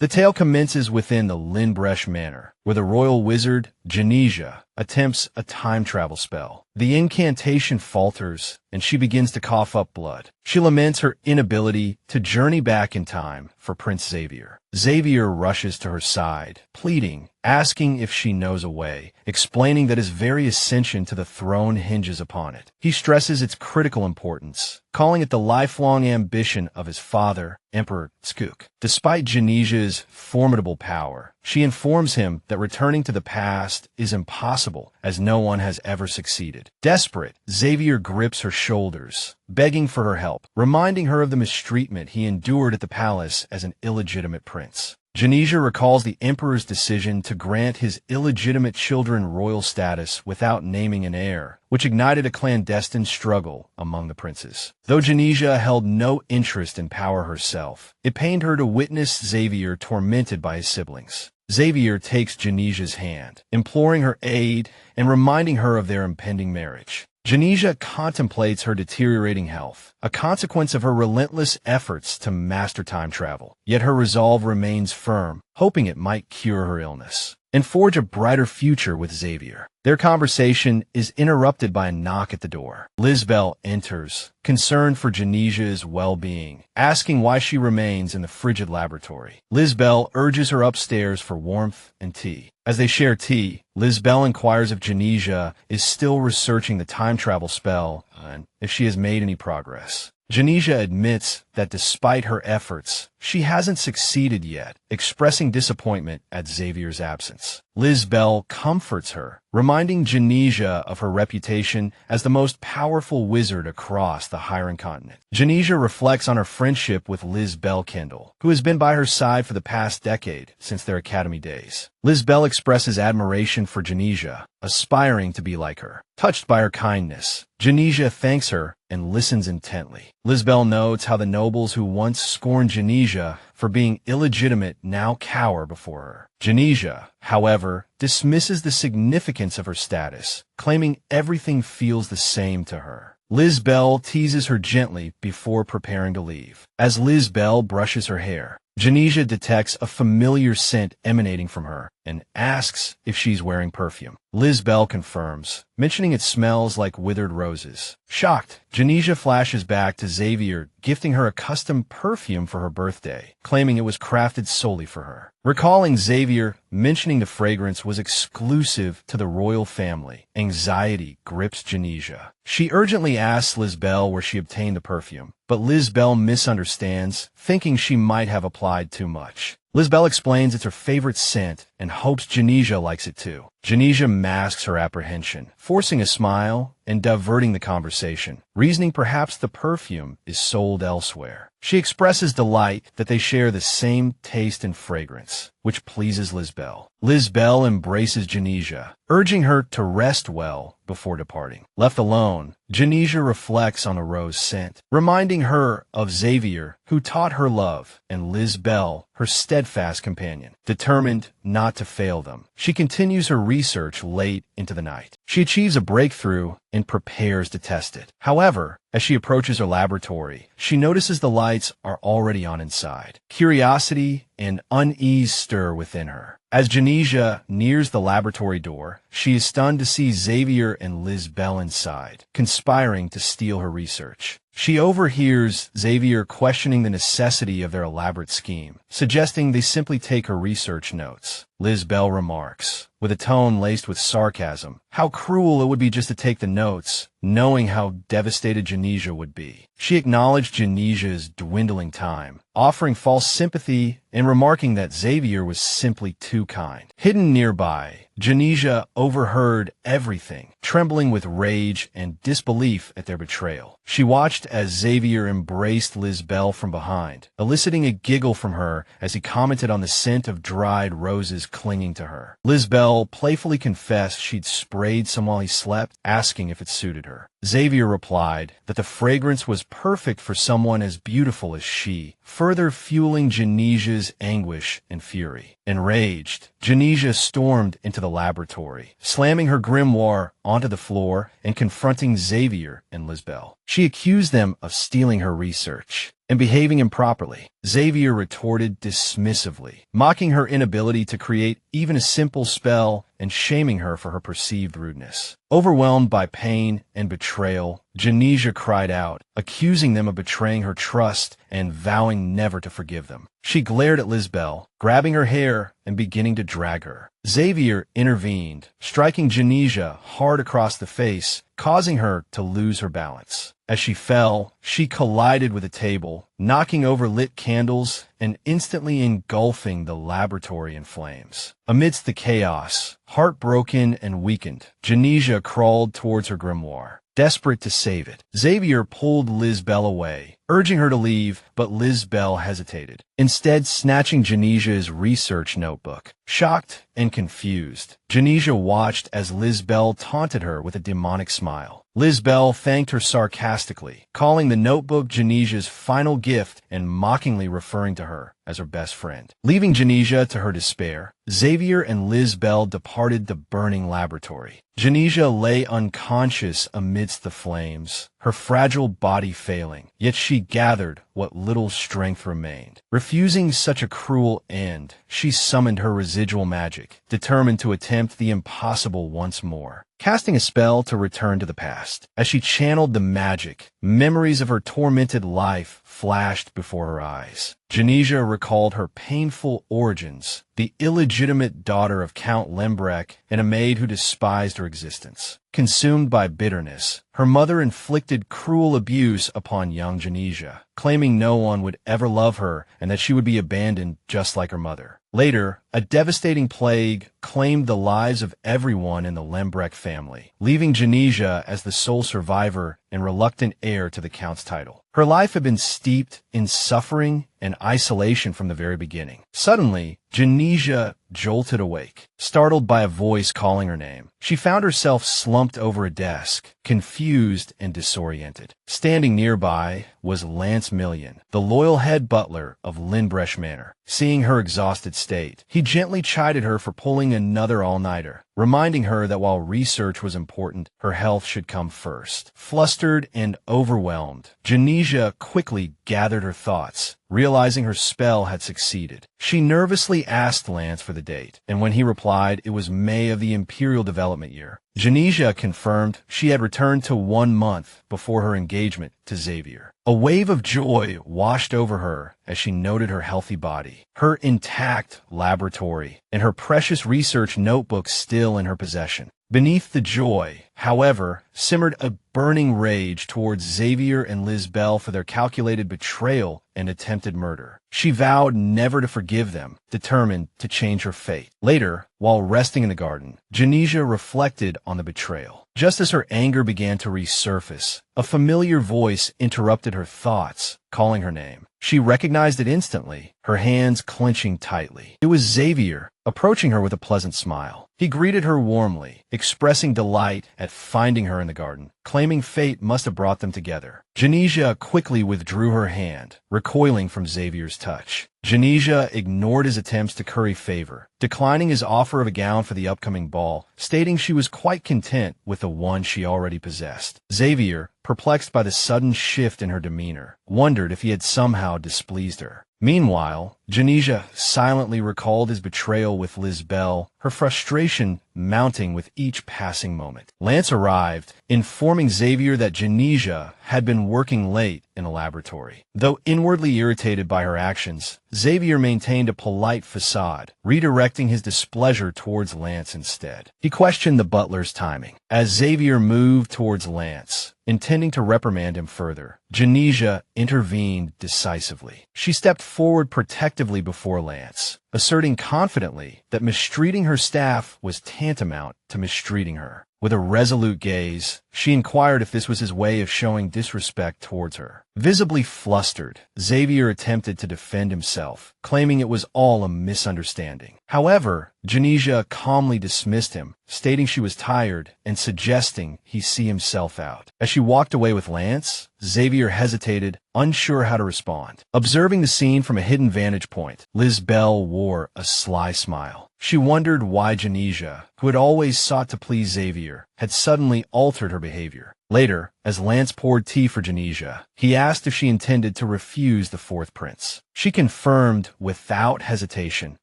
The tale commences within the Lynbresh Manor, where the royal wizard, Jenesia, attempts a time travel spell. The incantation falters, and she begins to cough up blood. She laments her inability to journey back in time for Prince Xavier. Xavier rushes to her side, pleading, asking if she knows a way, explaining that his very ascension to the throne hinges upon it. He stresses its critical importance, calling it the lifelong ambition of his father, Emperor Skook. Despite Genesia's formidable power, she informs him that returning to the past is impossible, as no one has ever succeeded. Desperate, Xavier grips her shoulders, begging for her help, reminding her of the mistreatment he endured at the palace as an illegitimate prince. Jenesia recalls the emperor's decision to grant his illegitimate children royal status without naming an heir, which ignited a clandestine struggle among the princes. Though Jenesia held no interest in power herself, it pained her to witness Xavier tormented by his siblings. Xavier takes Genesia's hand, imploring her aid and reminding her of their impending marriage. Jenesia contemplates her deteriorating health, a consequence of her relentless efforts to master time travel. Yet her resolve remains firm, hoping it might cure her illness and forge a brighter future with Xavier. Their conversation is interrupted by a knock at the door. Lizbel enters, concerned for Genesia's well-being, asking why she remains in the frigid laboratory. Lizbel urges her upstairs for warmth and tea. As they share tea, Lizbel inquires if Jenesia is still researching the time travel spell and if she has made any progress. Jenesia admits that despite her efforts, she hasn't succeeded yet, expressing disappointment at Xavier's absence. Lizbel comforts her, reminding Jenesia of her reputation as the most powerful wizard across the Hiran continent. Jenesia reflects on her friendship with Lizbel Kendall, who has been by her side for the past decade since their academy days. Lizbel expresses admiration for Jenesia, aspiring to be like her. Touched by her kindness, Jenesia thanks her and listens intently. Lizbel notes how the nobles who once scorned Jenesia for being illegitimate now cower before her. Jenesia, however, dismisses the significance of her status, claiming everything feels the same to her. Lizbel teases her gently before preparing to leave. As Lizbel brushes her hair, Jenesia detects a familiar scent emanating from her and asks if she's wearing perfume. Lizbel confirms, mentioning it smells like withered roses. Shocked, Jenesia flashes back to Xavier gifting her a custom perfume for her birthday, claiming it was crafted solely for her. Recalling Xavier mentioning the fragrance was exclusive to the royal family, anxiety grips Jenesia. She urgently asks Lizbel where she obtained the perfume, but Lizbel misunderstands, thinking she might have applied too much. Lizbel explains it's her favorite scent and hopes Jenesia likes it too. Jenesia masks her apprehension, forcing a smile and diverting the conversation, reasoning perhaps the perfume is sold elsewhere. She expresses delight that they share the same taste and fragrance, which pleases Lizbel. Lizbel embraces Jenesia, urging her to rest well before departing. Left alone, Jenesia reflects on the rose scent, reminding her of Xavier, who taught her love, and Lizbel, her steadfast companion, determined not to fail them. She continues her research late into the night. She achieves a breakthrough and prepares to test it. However, as she approaches her laboratory, she notices the lights are already on inside. Curiosity and unease stir within her. As Jenesia nears the laboratory door, she is stunned to see Xavier and Lizbel inside, conspiring to steal her research. She overhears Xavier questioning the necessity of their elaborate scheme, suggesting they simply take her research notes. Lizbel remarks, with a tone laced with sarcasm, how cruel it would be just to take the notes, knowing how devastated Jenesia would be. She acknowledged Genesia's dwindling time, offering false sympathy and remarking that Xavier was simply too kind. Hidden nearby, Jenesia overheard everything, trembling with rage and disbelief at their betrayal. She watched as Xavier embraced Lizbel from behind, eliciting a giggle from her as he commented on the scent of dried roses clinging to her. Lizbel playfully confessed she'd sprayed some while he slept, asking if it suited her. Xavier replied that the fragrance was perfect for someone as beautiful as she, further fueling Genesia's anguish and fury. Enraged, Jenesia stormed into the laboratory, slamming her grimoire onto the floor and confronting Xavier and Lisbel. She accused them of stealing her research and behaving improperly. Xavier retorted dismissively, mocking her inability to create even a simple spell and shaming her for her perceived rudeness. Overwhelmed by pain and betrayal, Jenesia cried out, accusing them of betraying her trust and vowing never to forgive them. She glared at Lisbel, grabbing her hair and beginning to drag her. Xavier intervened, striking Jenesia hard across the face, causing her to lose her balance. As she fell, she collided with a table, knocking over lit candles and instantly engulfing the laboratory in flames. Amidst the chaos, heartbroken and weakened, Jenesia crawled towards her grimoire, desperate to save it. Xavier pulled Lisbel away, urging her to leave, but Lisbel hesitated, instead snatching Genesia's research notebook. Shocked and confused, Jenesia watched as Lisbel taunted her with a demonic smile. Lisbel thanked her sarcastically, calling the notebook Genesia's final gift and mockingly referring to her as her best friend. Leaving Jenesia to her despair, Xavier and Lisbel departed the burning laboratory. Jenesia lay unconscious amidst the flames, her fragile body failing, yet she gathered what little strength remained. Refusing such a cruel end, she summoned her residual magic, determined to attempt the impossible once more. Casting a spell to return to the past. As she channeled the magic, memories of her tormented life flashed before her eyes. Jenesia recalled her painful origins, the illegitimate daughter of Count Lembrecht and a maid who despised her existence. Consumed by bitterness, her mother inflicted cruel abuse upon young Jenesia, claiming no one would ever love her and that she would be abandoned just like her mother. Later, a devastating plague claimed the lives of everyone in the Lembrecht family, leaving Jenesia as the sole survivor and reluctant heir to the Count's title. Her life had been steeped in suffering and isolation from the very beginning. Suddenly, Jenesia jolted awake, startled by a voice calling her name. She found herself slumped over a desk, confused and disoriented. Standing nearby was Lance Million, the loyal head butler of Lindbrecht Manor. Seeing her exhausted state, he gently chided her for pulling another all-nighter, reminding her that while research was important, her health should come first. Flustered and overwhelmed, Jenesia quickly gathered her thoughts, realizing her spell had succeeded. She nervously asked Lance for the date, and when he replied it was May of the Imperial development year, Jenesia confirmed she had returned to 1 month before her engagement to Xavier. A wave of joy washed over her as she noted her healthy body, her intact laboratory, and her precious research notebook still in her possession. Beneath the joy, however, simmered a burning rage towards Xavier and Lisbel for their calculated betrayal and attempted murder. She vowed never to forgive them, determined to change her fate. Later, while resting in the garden, Jenesia reflected on the betrayal. Just as her anger began to resurface, a familiar voice interrupted her thoughts, calling her name. She recognized it instantly, her hands clenching tightly. It was Xavier, approaching her with a pleasant smile. He greeted her warmly, expressing delight at finding her in the garden, claiming fate must have brought them together. Jenesia quickly withdrew her hand, recoiling from Xavier's touch. Jenesia ignored his attempts to curry favor, declining his offer of a gown for the upcoming ball, stating she was quite content with the one she already possessed. Xavier, perplexed by the sudden shift in her demeanor, wondered if he had somehow displeased her. Meanwhile, Jenesia silently recalled his betrayal with Lisbel, her frustration mounting with each passing moment. Lance arrived, informing Xavier that Jenesia had been working late in a laboratory. Though inwardly irritated by her actions, Xavier maintained a polite facade, redirecting his displeasure towards Lance instead. He questioned the butler's timing. As Xavier moved towards Lance, intending to reprimand him further, Jenesia intervened decisively. She stepped forward protectively before Lance, asserting confidently that mistreating her staff was tantamount to mistreating her. With a resolute gaze, she inquired if this was his way of showing disrespect towards her. Visibly flustered, Xavier attempted to defend himself, claiming it was all a misunderstanding. However, Jenesia calmly dismissed him, stating she was tired and suggesting he see himself out. As she walked away with Lance, Xavier hesitated, unsure how to respond. Observing the scene from a hidden vantage point, Lizbel wore a sly smile. She wondered why Jenesia, who had always sought to please Xavier, had suddenly altered her behavior. Later, as Lance poured tea for Jenesia, he asked if she intended to refuse the fourth prince. She confirmed without hesitation,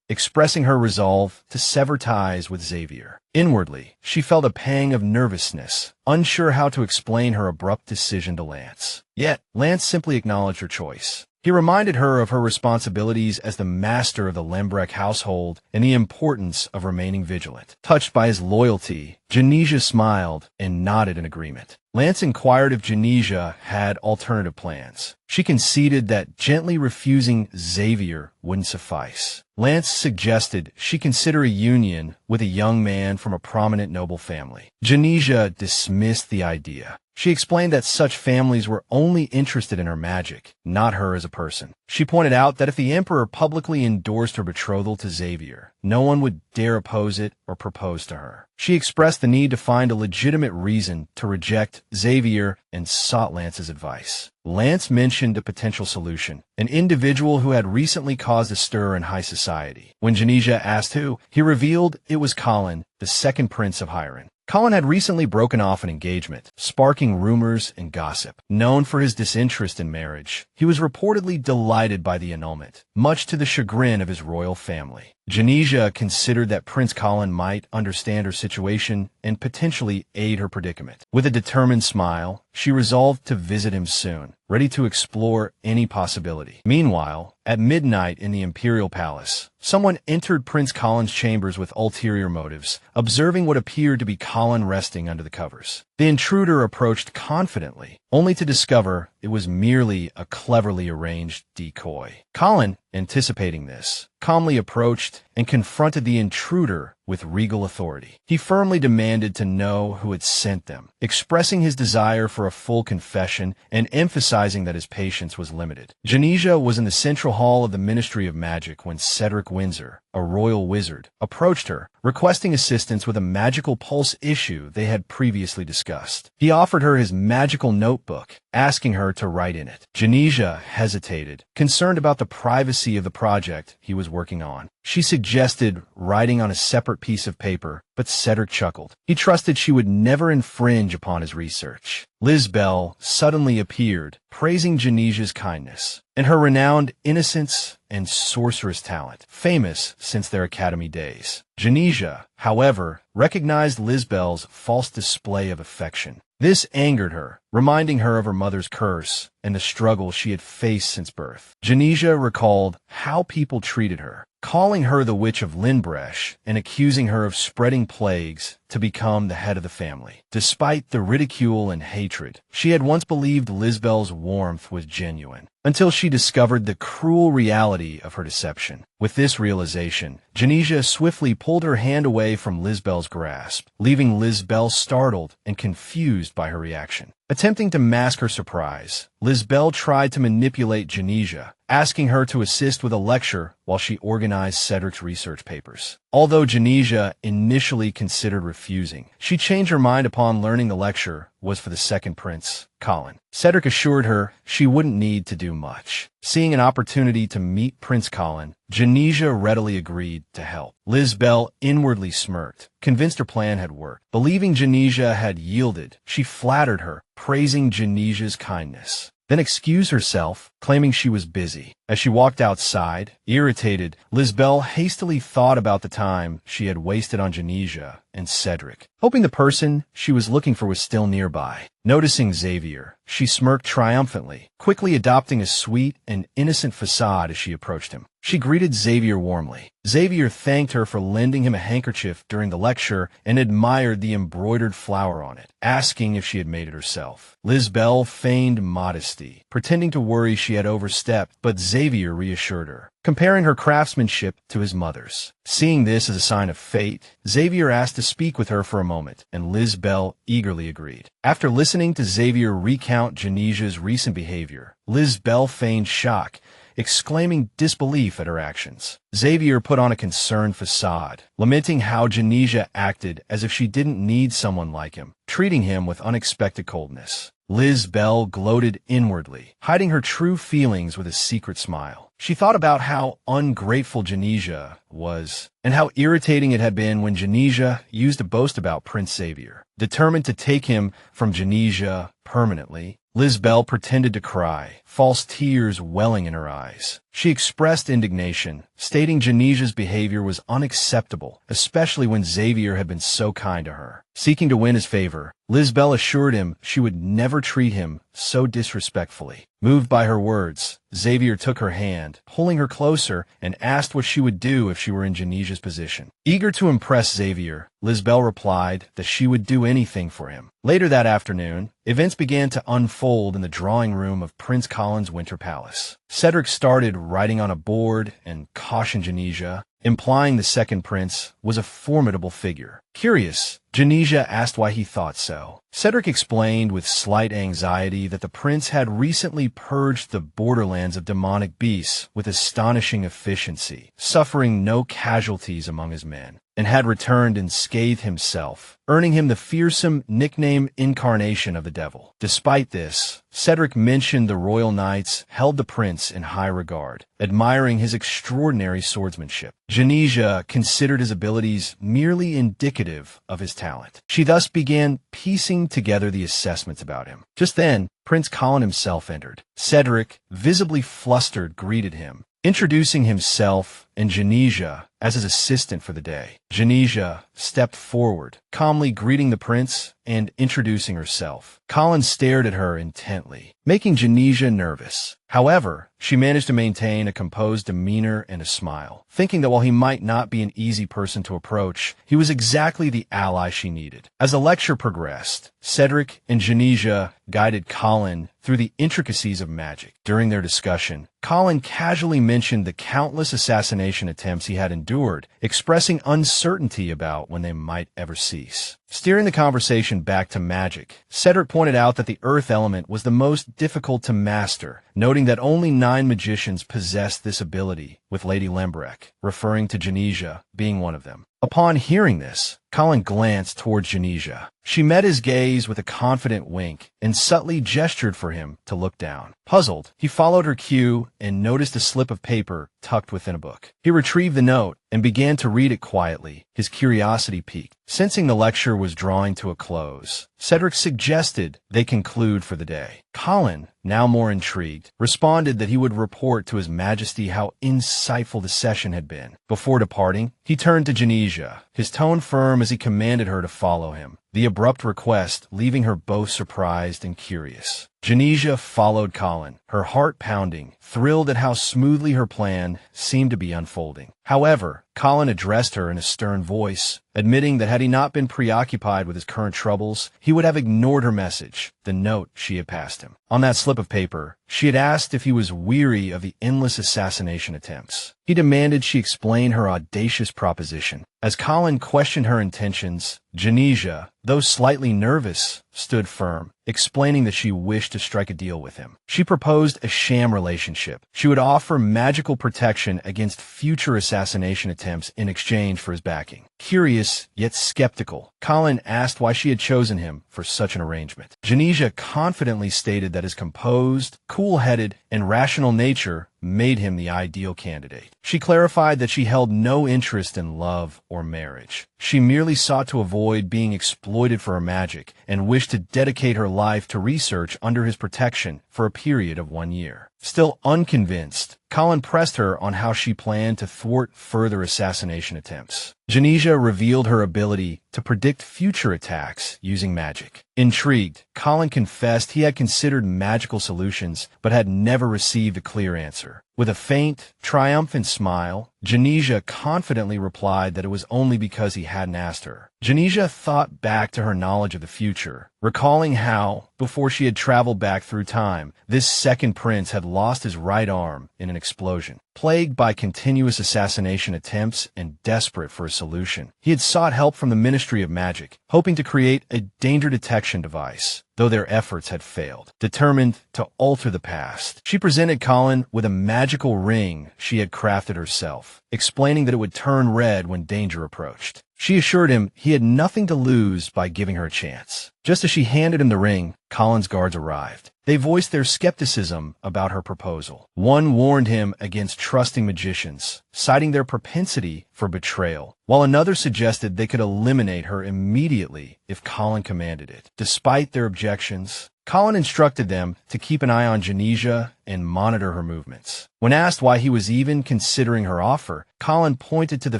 expressing her resolve to sever ties with Xavier. Inwardly, she felt a pang of nervousness, unsure how to explain her abrupt decision to Lance. Yet, Lance simply acknowledged her choice. He reminded her of her responsibilities as the master of the Lembrecht household and the importance of remaining vigilant. Touched by his loyalty, Jenesia smiled and nodded in agreement. Lance inquired if Jenesia had alternative plans. She conceded that gently refusing Xavier wouldn't suffice. Lance suggested she consider a union with a young man from a prominent noble family. Jenesia dismissed the idea. She explained that such families were only interested in her magic, not her as a person. She pointed out that if the Emperor publicly endorsed her betrothal to Xavier, no one would dare oppose it or propose to her. She expressed the need to find a legitimate reason to reject Xavier and sought Lance's advice. Lance mentioned a potential solution, an individual who had recently caused a stir in high society. When Jenesia asked who, he revealed it was Colin, the second prince of Hiren. Colin had recently broken off an engagement, sparking rumors and gossip. Known for his disinterest in marriage, he was reportedly delighted by the annulment, much to the chagrin of his royal family. Jenesia considered that Prince Colin might understand her situation and potentially aid her predicament. With a determined smile, she resolved to visit him soon, ready to explore any possibility. Meanwhile, at midnight in the Imperial Palace, someone entered Prince Colin's chambers with ulterior motives, observing what appeared to be Colin resting under the covers. The intruder approached confidently, only to discover it was merely a cleverly arranged decoy. Colin, anticipating this, calmly approached and confronted the intruder with regal authority. He firmly demanded to know who had sent them, expressing his desire for a full confession and emphasizing that his patience was limited. Jenesia was in the central hall of the Ministry of Magic when Cedric Windsor, a royal wizard, approached her, requesting assistance with a magical pulse issue they had previously discussed. He offered her his magical notebook, asking her to write in it. Jenesia hesitated, concerned about the privacy of the project he was working on. She suggested writing on a separate piece of paper, but Cedric chuckled. He trusted she would never infringe upon his research. Lizbel suddenly appeared, praising Jenesia's kindness and her renowned innocence and sorceress talent, famous since their academy days. Jenesia, however, recognized Lizbel's false display of affection. This angered her, reminding her of her mother's curse and the struggle she had faced since birth. Jenesia recalled how people treated her, calling her the Witch of Lindbresh and accusing her of spreading plagues to become the head of the family. Despite the ridicule and hatred, she had once believed Lizbel's warmth was genuine, until she discovered the cruel reality of her deception. With this realization, Jenesia swiftly pulled her hand away from Lizbel's grasp, leaving Lizbel startled and confused by her reaction. Attempting to mask her surprise, Lizbel tried to manipulate Jenesia, asking her to assist with a lecture while she organized Cedric's research papers. Although Jenesia initially considered refusing, she changed her mind upon learning the lecture was for the second prince, Colin. Cedric assured her she wouldn't need to do much. Seeing an opportunity to meet Prince Colin, Jenesia readily agreed to help. Lizbel inwardly smirked, convinced her plan had worked. Believing Jenesia had yielded, she flattered her, praising Jenesia's kindness, then excused herself, claiming she was busy. As she walked outside, irritated, Lizbel hastily thought about the time she had wasted on Jenesia and Cedric, hoping the person she was looking for was still nearby. Noticing Xavier, she smirked triumphantly, quickly adopting a sweet and innocent facade as she approached him. She greeted Xavier warmly. Xavier thanked her for lending him a handkerchief during the lecture and admired the embroidered flower on it, asking if she had made it herself. Lizbel feigned modesty, pretending to worry she had overstepped, but Xavier reassured her, comparing her craftsmanship to his mother's. Seeing this as a sign of fate, Xavier asked to speak with her for a moment, and Liz Bell eagerly agreed. After listening to Xavier recount Genesia's recent behavior, Liz Bell feigned shock, exclaiming disbelief at her actions. Xavier put on a concerned facade, lamenting how Jenesia acted as if she didn't need someone like him, treating him with unexpected coldness. Liz Bell gloated inwardly, hiding her true feelings with a secret smile. She thought about how ungrateful Jenesia was, and how irritating it had been when Jenesia used to boast about Prince Xavier. Determined to take him from Jenesia permanently, Liz Bell pretended to cry, false tears welling in her eyes. She expressed indignation, stating Genesia's behavior was unacceptable, especially when Xavier had been so kind to her. Seeking to win his favor, Liz Bell assured him she would never treat him so disrespectfully. Moved by her words, Xavier took her hand, pulling her closer, and asked what she would do if she were in Genesia's position. Eager to impress Xavier, Liz Bell replied that she would do anything for him. Later that afternoon, events began to unfold in the drawing room of Prince Colin's winter palace. Cedric started writing on a board and cautioned Jenesia, implying the second prince was a formidable figure. Curious, Jenesia asked why he thought so. Cedric explained with slight anxiety that the prince had recently purged the borderlands of demonic beasts with astonishing efficiency, suffering no casualties among his men, and had returned unscathed himself, earning him the fearsome nickname Incarnation of the Devil. Despite this, Cedric mentioned the royal knights held the prince in high regard, admiring his extraordinary swordsmanship. Jenesia considered his abilities merely indicative of his talent. She thus began piecing together the assessments about him. Just then, Prince Colin himself entered. Cedric, visibly flustered, greeted him, introducing himself and Jenesia as his assistant for the day. Jenesia stepped forward, calmly greeting the prince and introducing herself. Colin stared at her intently, making Jenesia nervous. However, she managed to maintain a composed demeanor and a smile, thinking that while he might not be an easy person to approach, he was exactly the ally she needed. As the lecture progressed, Cedric and Jenesia guided Colin through the intricacies of magic. During their discussion, Colin casually mentioned the countless assassination attempts he had endured, expressing uncertainty about when they might ever cease. Steering the conversation back to magic, Cedric pointed out that the earth element was the most difficult to master, noting that only 9 magicians possessed this ability, with Lady Lembrek, referring to Jenesia, being one of them. Upon hearing this, Colin glanced towards Jenesia. She met his gaze with a confident wink and subtly gestured for him to look down. Puzzled, he followed her cue and noticed a slip of paper tucked within a book. He retrieved the note and began to read it quietly, his curiosity piqued. Sensing the lecture was drawing to a close, Cedric suggested they conclude for the day. Colin, now more intrigued, responded that he would report to His Majesty how insightful the session had been. Before departing, he turned to Jenesia, his tone firm as he commanded her to follow him, the abrupt request leaving her both surprised and curious. Jenesia followed Colin, her heart pounding, thrilled at how smoothly her plan seemed to be unfolding. However, Colin addressed her in a stern voice, admitting that had he not been preoccupied with his current troubles, he would have ignored her message, the note she had passed him. On that slip of paper, she had asked if he was weary of the endless assassination attempts. He demanded she explain her audacious proposition. As Colin questioned her intentions, Jenesia, though slightly nervous, stood firm, explaining that she wished to strike a deal with him. She proposed a sham relationship. She would offer magical protection against future assassination attempts in exchange for his backing. Curious, yet skeptical, Colin asked why she had chosen him for such an arrangement. Jenesia confidently stated that his composed, cool-headed, and rational nature made him the ideal candidate. She clarified that she held no interest in love or marriage. She merely sought to avoid being exploited for her magic and wished to dedicate her life to research under his protection for a period of 1 year. Still unconvinced, Colin pressed her on how she planned to thwart further assassination attempts. Jenesia revealed her ability to predict future attacks using magic. Intrigued, Colin confessed he had considered magical solutions but had never received a clear answer. With a faint, triumphant smile, Jenesia confidently replied that it was only because he hadn't asked her. Jenesia thought back to her knowledge of the future, recalling how, before she had traveled back through time, this second prince had lost his right arm in an explosion. Plagued by continuous assassination attempts and desperate for a solution, he had sought help from the Ministry of Magic, hoping to create a danger detection device, though their efforts had failed. Determined to alter the past, she presented Colin with a magical ring she had crafted herself, explaining that it would turn red when danger approached. She assured him he had nothing to lose by giving her a chance. Just as she handed him the ring, Colin's guards arrived. They voiced their skepticism about her proposal. One warned him against trusting magicians, citing their propensity for betrayal, while another suggested they could eliminate her immediately if Colin commanded it. Despite their objections, Colin instructed them to keep an eye on Jenesia and monitor her movements. When asked why he was even considering her offer, Colin pointed to the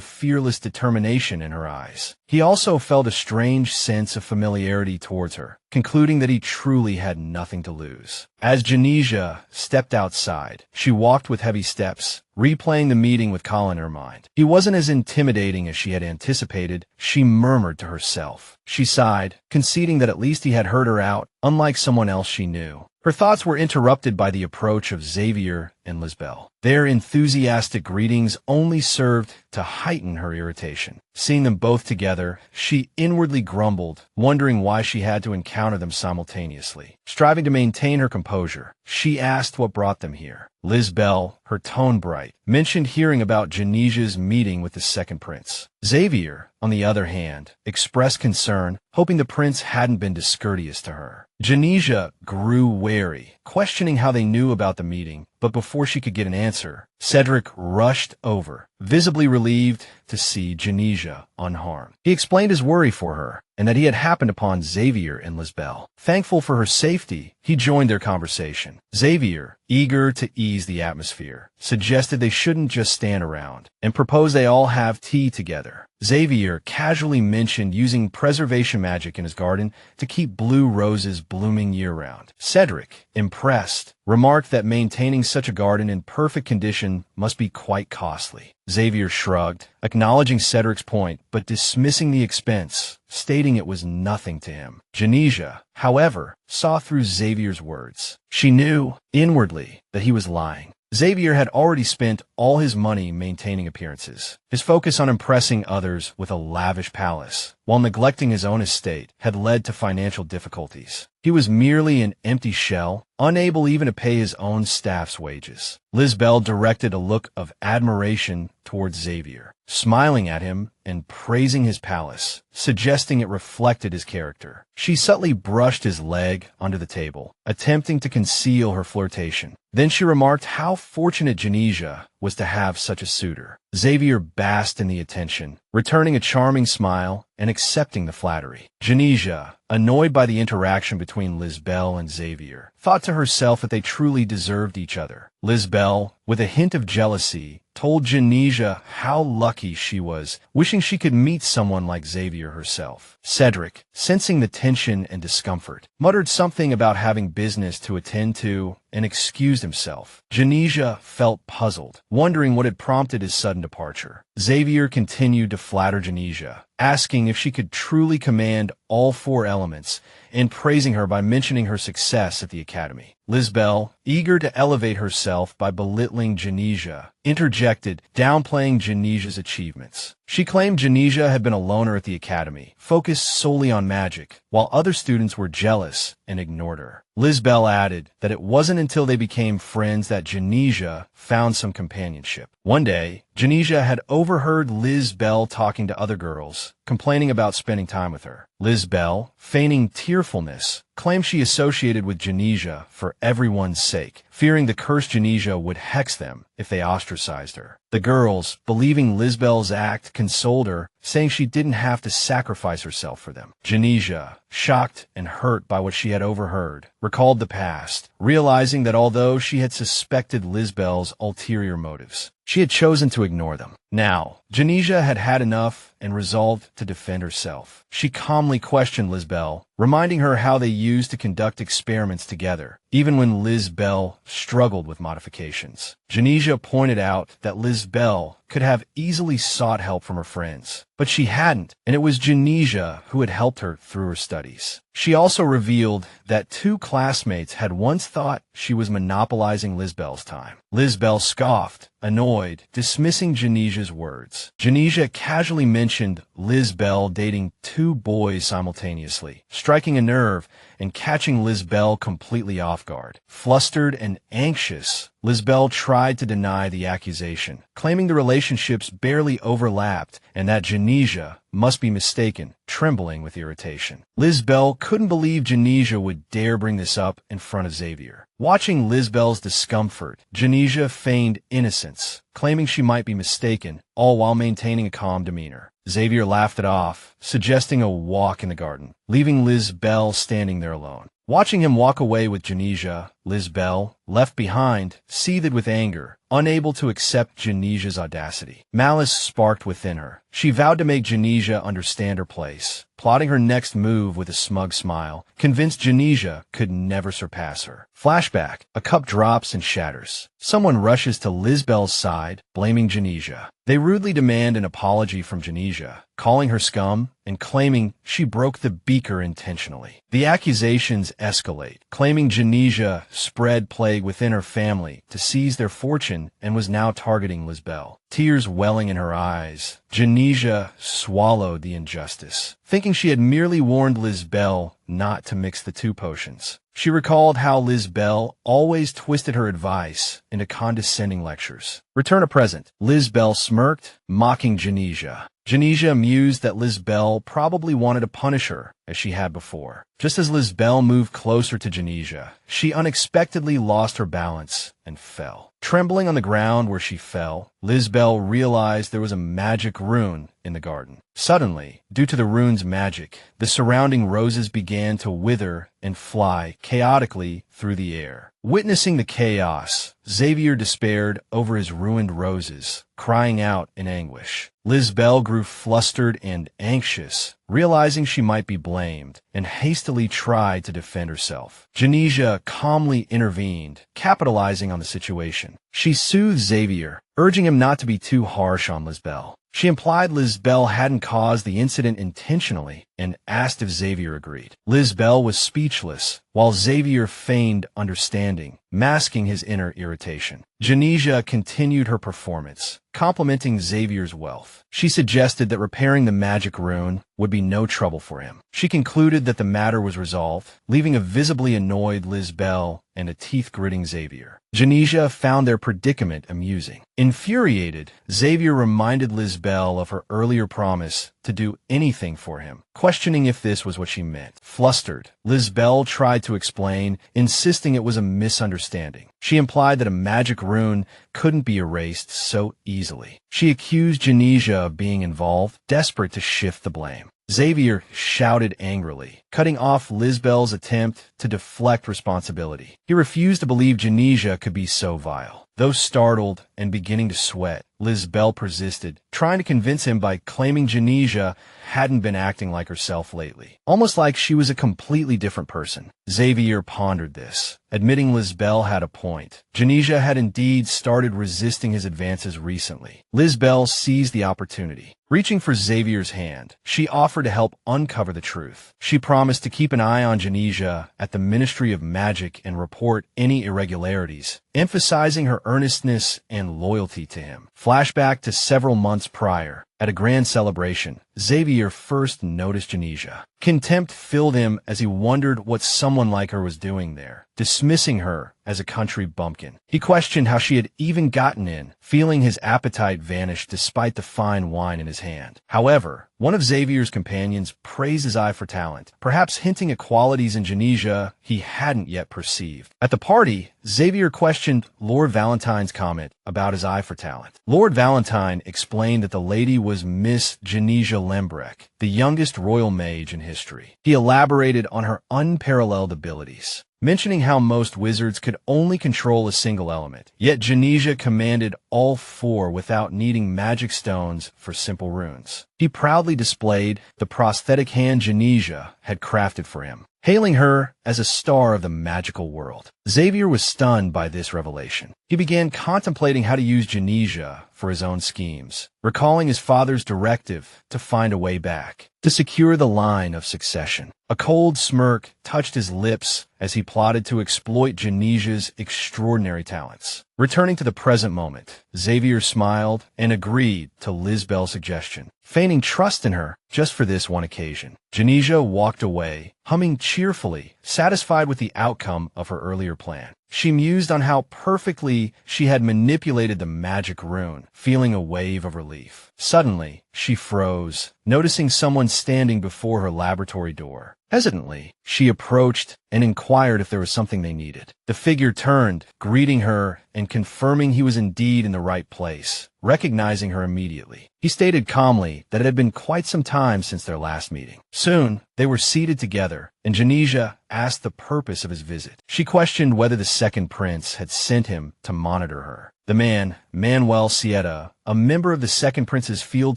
fearless determination in her eyes. He also felt a strange sense of familiarity towards her, concluding that he truly had nothing to lose. As Jenesia stepped outside, she walked with heavy steps, replaying the meeting with Colin in her mind. He wasn't as intimidating as she had anticipated, she murmured to herself. She sighed, conceding that at least he had heard her out, unlike someone else she knew. Her thoughts were interrupted by the approach of Xavier and Lisbel. Their enthusiastic greetings only served to heighten her irritation. Seeing them both together, she inwardly grumbled, wondering why she had to encounter them simultaneously. Striving to maintain her composure, she asked what brought them here. Lisbel, her tone bright, mentioned hearing about Jenesia's meeting with the second prince. Xavier, on the other hand, expressed concern, hoping the prince hadn't been discourteous to her. Jenesia grew wary, questioning how they knew about the meeting, but before she could get an answer, Cedric rushed over, visibly relieved to see Jenesia unharmed. He explained his worry for her, and that he had happened upon Xavier and Lisbel. Thankful for her safety, he joined their conversation. Xavier, eager to ease the atmosphere, suggested they shouldn't just stand around, and proposed they all have tea together. Xavier casually mentioned using preservation magic in his garden to keep blue roses blooming year-round. Cedric, impressed, remarked that maintaining such a garden in perfect condition must be quite costly. Xavier shrugged, acknowledging Cedric's point, but dismissing the expense, stating it was nothing to him. Jenesia, however, saw through Xavier's words. She knew, inwardly, that he was lying. Xavier had already spent all his money maintaining appearances. His focus on impressing others with a lavish palace, while neglecting his own estate, had led to financial difficulties. He was merely an empty shell, unable even to pay his own staff's wages. Lisbel directed a look of admiration towards Xavier, smiling at him and praising his palace, suggesting it reflected his character. She subtly brushed his leg under the table, attempting to conceal her flirtation. Then she remarked how fortunate Jenesia was to have such a suitor. Xavier basked in the attention, returning a charming smile and accepting the flattery. Jenesia, annoyed by the interaction between Lisbel and Xavier, thought to herself that they truly deserved each other. Lisbel, with a hint of jealousy, told Jenesia how lucky she was, wishing she could meet someone like Xavier herself. Cedric, sensing the tension and discomfort, muttered something about having business to attend to and excused himself. Jenesia felt puzzled, wondering what had prompted his sudden departure. Xavier continued to flatter Jenesia, asking if she could truly command all four elements, and praising her by mentioning her success at the academy. Lisbel, eager to elevate herself by belittling Jenesia, interjected, downplaying Jenesia's achievements. She claimed Jenesia had been a loner at the academy, focused solely on magic, while other students were jealous and ignored her. Lisbel added that it wasn't until they became friends that Jenesia found some companionship. One day, Jenesia had overheard Lisbel talking to other girls, complaining about spending time with her. Lisbel, feigning tearfulness, claimed she associated with Jenesia for everyone's sake, fearing the cursed Jenesia would hex them if they ostracized her. The girls, believing Lisbel's act, consoled her, saying she didn't have to sacrifice herself for them. Jenesia, shocked and hurt by what she had overheard, recalled the past, realizing that although she had suspected Lisbel's ulterior motives, she had chosen to ignore them. Now, Jenesia had had enough and resolved to defend herself. She calmly questioned Lisbel, reminding her how they used to conduct experiments together, even when Lisbel struggled with modifications. Jenesia pointed out that Lisbel could have easily sought help from her friends, but she hadn't, and it was Jenesia who had helped her through her studies. She also revealed that two classmates had once thought she was monopolizing Lisbel's time. Lisbel scoffed, annoyed, dismissing Jenesia's words. Jenesia casually mentioned Lisbel dating two boys simultaneously, striking a nerve and catching Lisbel completely off guard. Flustered and anxious, Lisbel tried to deny the accusation, claiming the relationships barely overlapped and that Jenesia must be mistaken, trembling with irritation. Lisbel couldn't believe Jenesia would dare bring this up in front of Xavier. Watching Lisbel's discomfort, Jenesia feigned innocence, claiming she might be mistaken, all while maintaining a calm demeanor. Xavier laughed it off, suggesting a walk in the garden, leaving Lisbel standing there alone. Watching him walk away with Jenesia, Lisbel, left behind, seethed with anger, unable to accept Jenesia's audacity. Malice sparked within her. She vowed to make Jenesia understand her place, plotting her next move with a smug smile, convinced Jenesia could never surpass her. Flashback, a cup drops and shatters. Someone rushes to Lisbel's side, blaming Jenesia. They rudely demand an apology from Jenesia, calling her scum and claiming she broke the beaker intentionally. The accusations escalate, claiming Jenesia spread plague within her family to seize their fortune and was now targeting Lisbel. Tears welling in her eyes, Jenesia swallowed the injustice, thinking she had merely warned Lisbel not to mix the two potions. She recalled how Lisbel always twisted her advice into condescending lectures. Return to present. Lisbel smirked, mocking Jenesia. Jenesia mused that Lisbel probably wanted to punish her, as she had before. Just as Lisbel moved closer to Jenesia, she unexpectedly lost her balance and fell. Trembling on the ground where she fell, Lisbel realized there was a magic rune in the garden. Suddenly, due to the rune's magic, the surrounding roses began to wither and fly chaotically through the air. Witnessing the chaos, Xavier despaired over his ruined roses, crying out in anguish. Lisbel grew flustered and anxious, realizing she might be blamed, and hastily tried to defend herself. Jenesia calmly intervened, capitalizing on the situation. She soothed Xavier, urging him not to be too harsh on Lisbel. She implied Lisbel hadn't caused the incident intentionally and asked if Xavier agreed. Lisbel was speechless, while Xavier feigned understanding, masking his inner irritation. Jenesia continued her performance, complimenting Xavier's wealth. She suggested that repairing the magic rune would be no trouble for him. She concluded that the matter was resolved, leaving a visibly annoyed Lisbel and a teeth-gritting Xavier. Jenesia found their predicament amusing. Infuriated, Xavier reminded Lisbel of her earlier promise to do anything for him, questioning if this was what she meant. Flustered, Lisbel tried to explain, insisting it was a misunderstanding. She implied that a magic rune couldn't be erased so easily. She accused Jenesia of being involved, desperate to shift the blame. Xavier shouted angrily, cutting off Lisbel's attempt to deflect responsibility. He refused to believe Jenesia could be so vile. Though startled and beginning to sweat, Lisbel persisted, trying to convince him by claiming Jenesia hadn't been acting like herself lately, almost like she was a completely different person. Xavier pondered this, admitting Lisbel had a point. Jenesia had indeed started resisting his advances recently. Lisbel seized the opportunity. Reaching for Xavier's hand, she offered to help uncover the truth. She promised to keep an eye on Jenesia at the Ministry of Magic and report any irregularities, emphasizing her earnestness and loyalty to him. Flashback to several months prior. At a grand celebration, Xavier first noticed Jenesia. Contempt filled him as he wondered what someone like her was doing there, dismissing her as a country bumpkin. He questioned how she had even gotten in, feeling his appetite vanish despite the fine wine in his hand. However, one of Xavier's companions praised his eye for talent, perhaps hinting at qualities in Jenesia he hadn't yet perceived. At the party, Xavier questioned Lord Valentine's comment about his eye for talent. Lord Valentine explained that the lady was Miss Jenesia Lembrecht, the youngest royal mage in history. He elaborated on her unparalleled abilities, mentioning how most wizards could only control a single element. Yet Jenesia commanded all four without needing magic stones for simple runes. He proudly displayed the prosthetic hand Jenesia had crafted for him, hailing her as a star of the magical world. Xavier was stunned by this revelation. He began contemplating how to use Jenesia for his own schemes, recalling his father's directive to find a way back, to secure the line of succession. A cold smirk touched his lips as he plotted to exploit Jenesia's extraordinary talents. Returning to the present moment, Xavier smiled and agreed to Lisbel's suggestion, feigning trust in her just for this one occasion. Jenesia walked away, humming cheerfully, satisfied with the outcome of her earlier plan. She mused on how perfectly she had manipulated the magic rune, feeling a wave of relief. Suddenly, she froze, noticing someone standing before her laboratory door. Hesitantly, she approached and inquired if there was something they needed. The figure turned, greeting her and confirming he was indeed in the right place, recognizing her immediately. He stated calmly that it had been quite some time since their last meeting. Soon, they were seated together, and Jenesia asked the purpose of his visit. She questioned whether the second prince had sent him to monitor her. The man, Manuel Sieta, a member of the second prince's field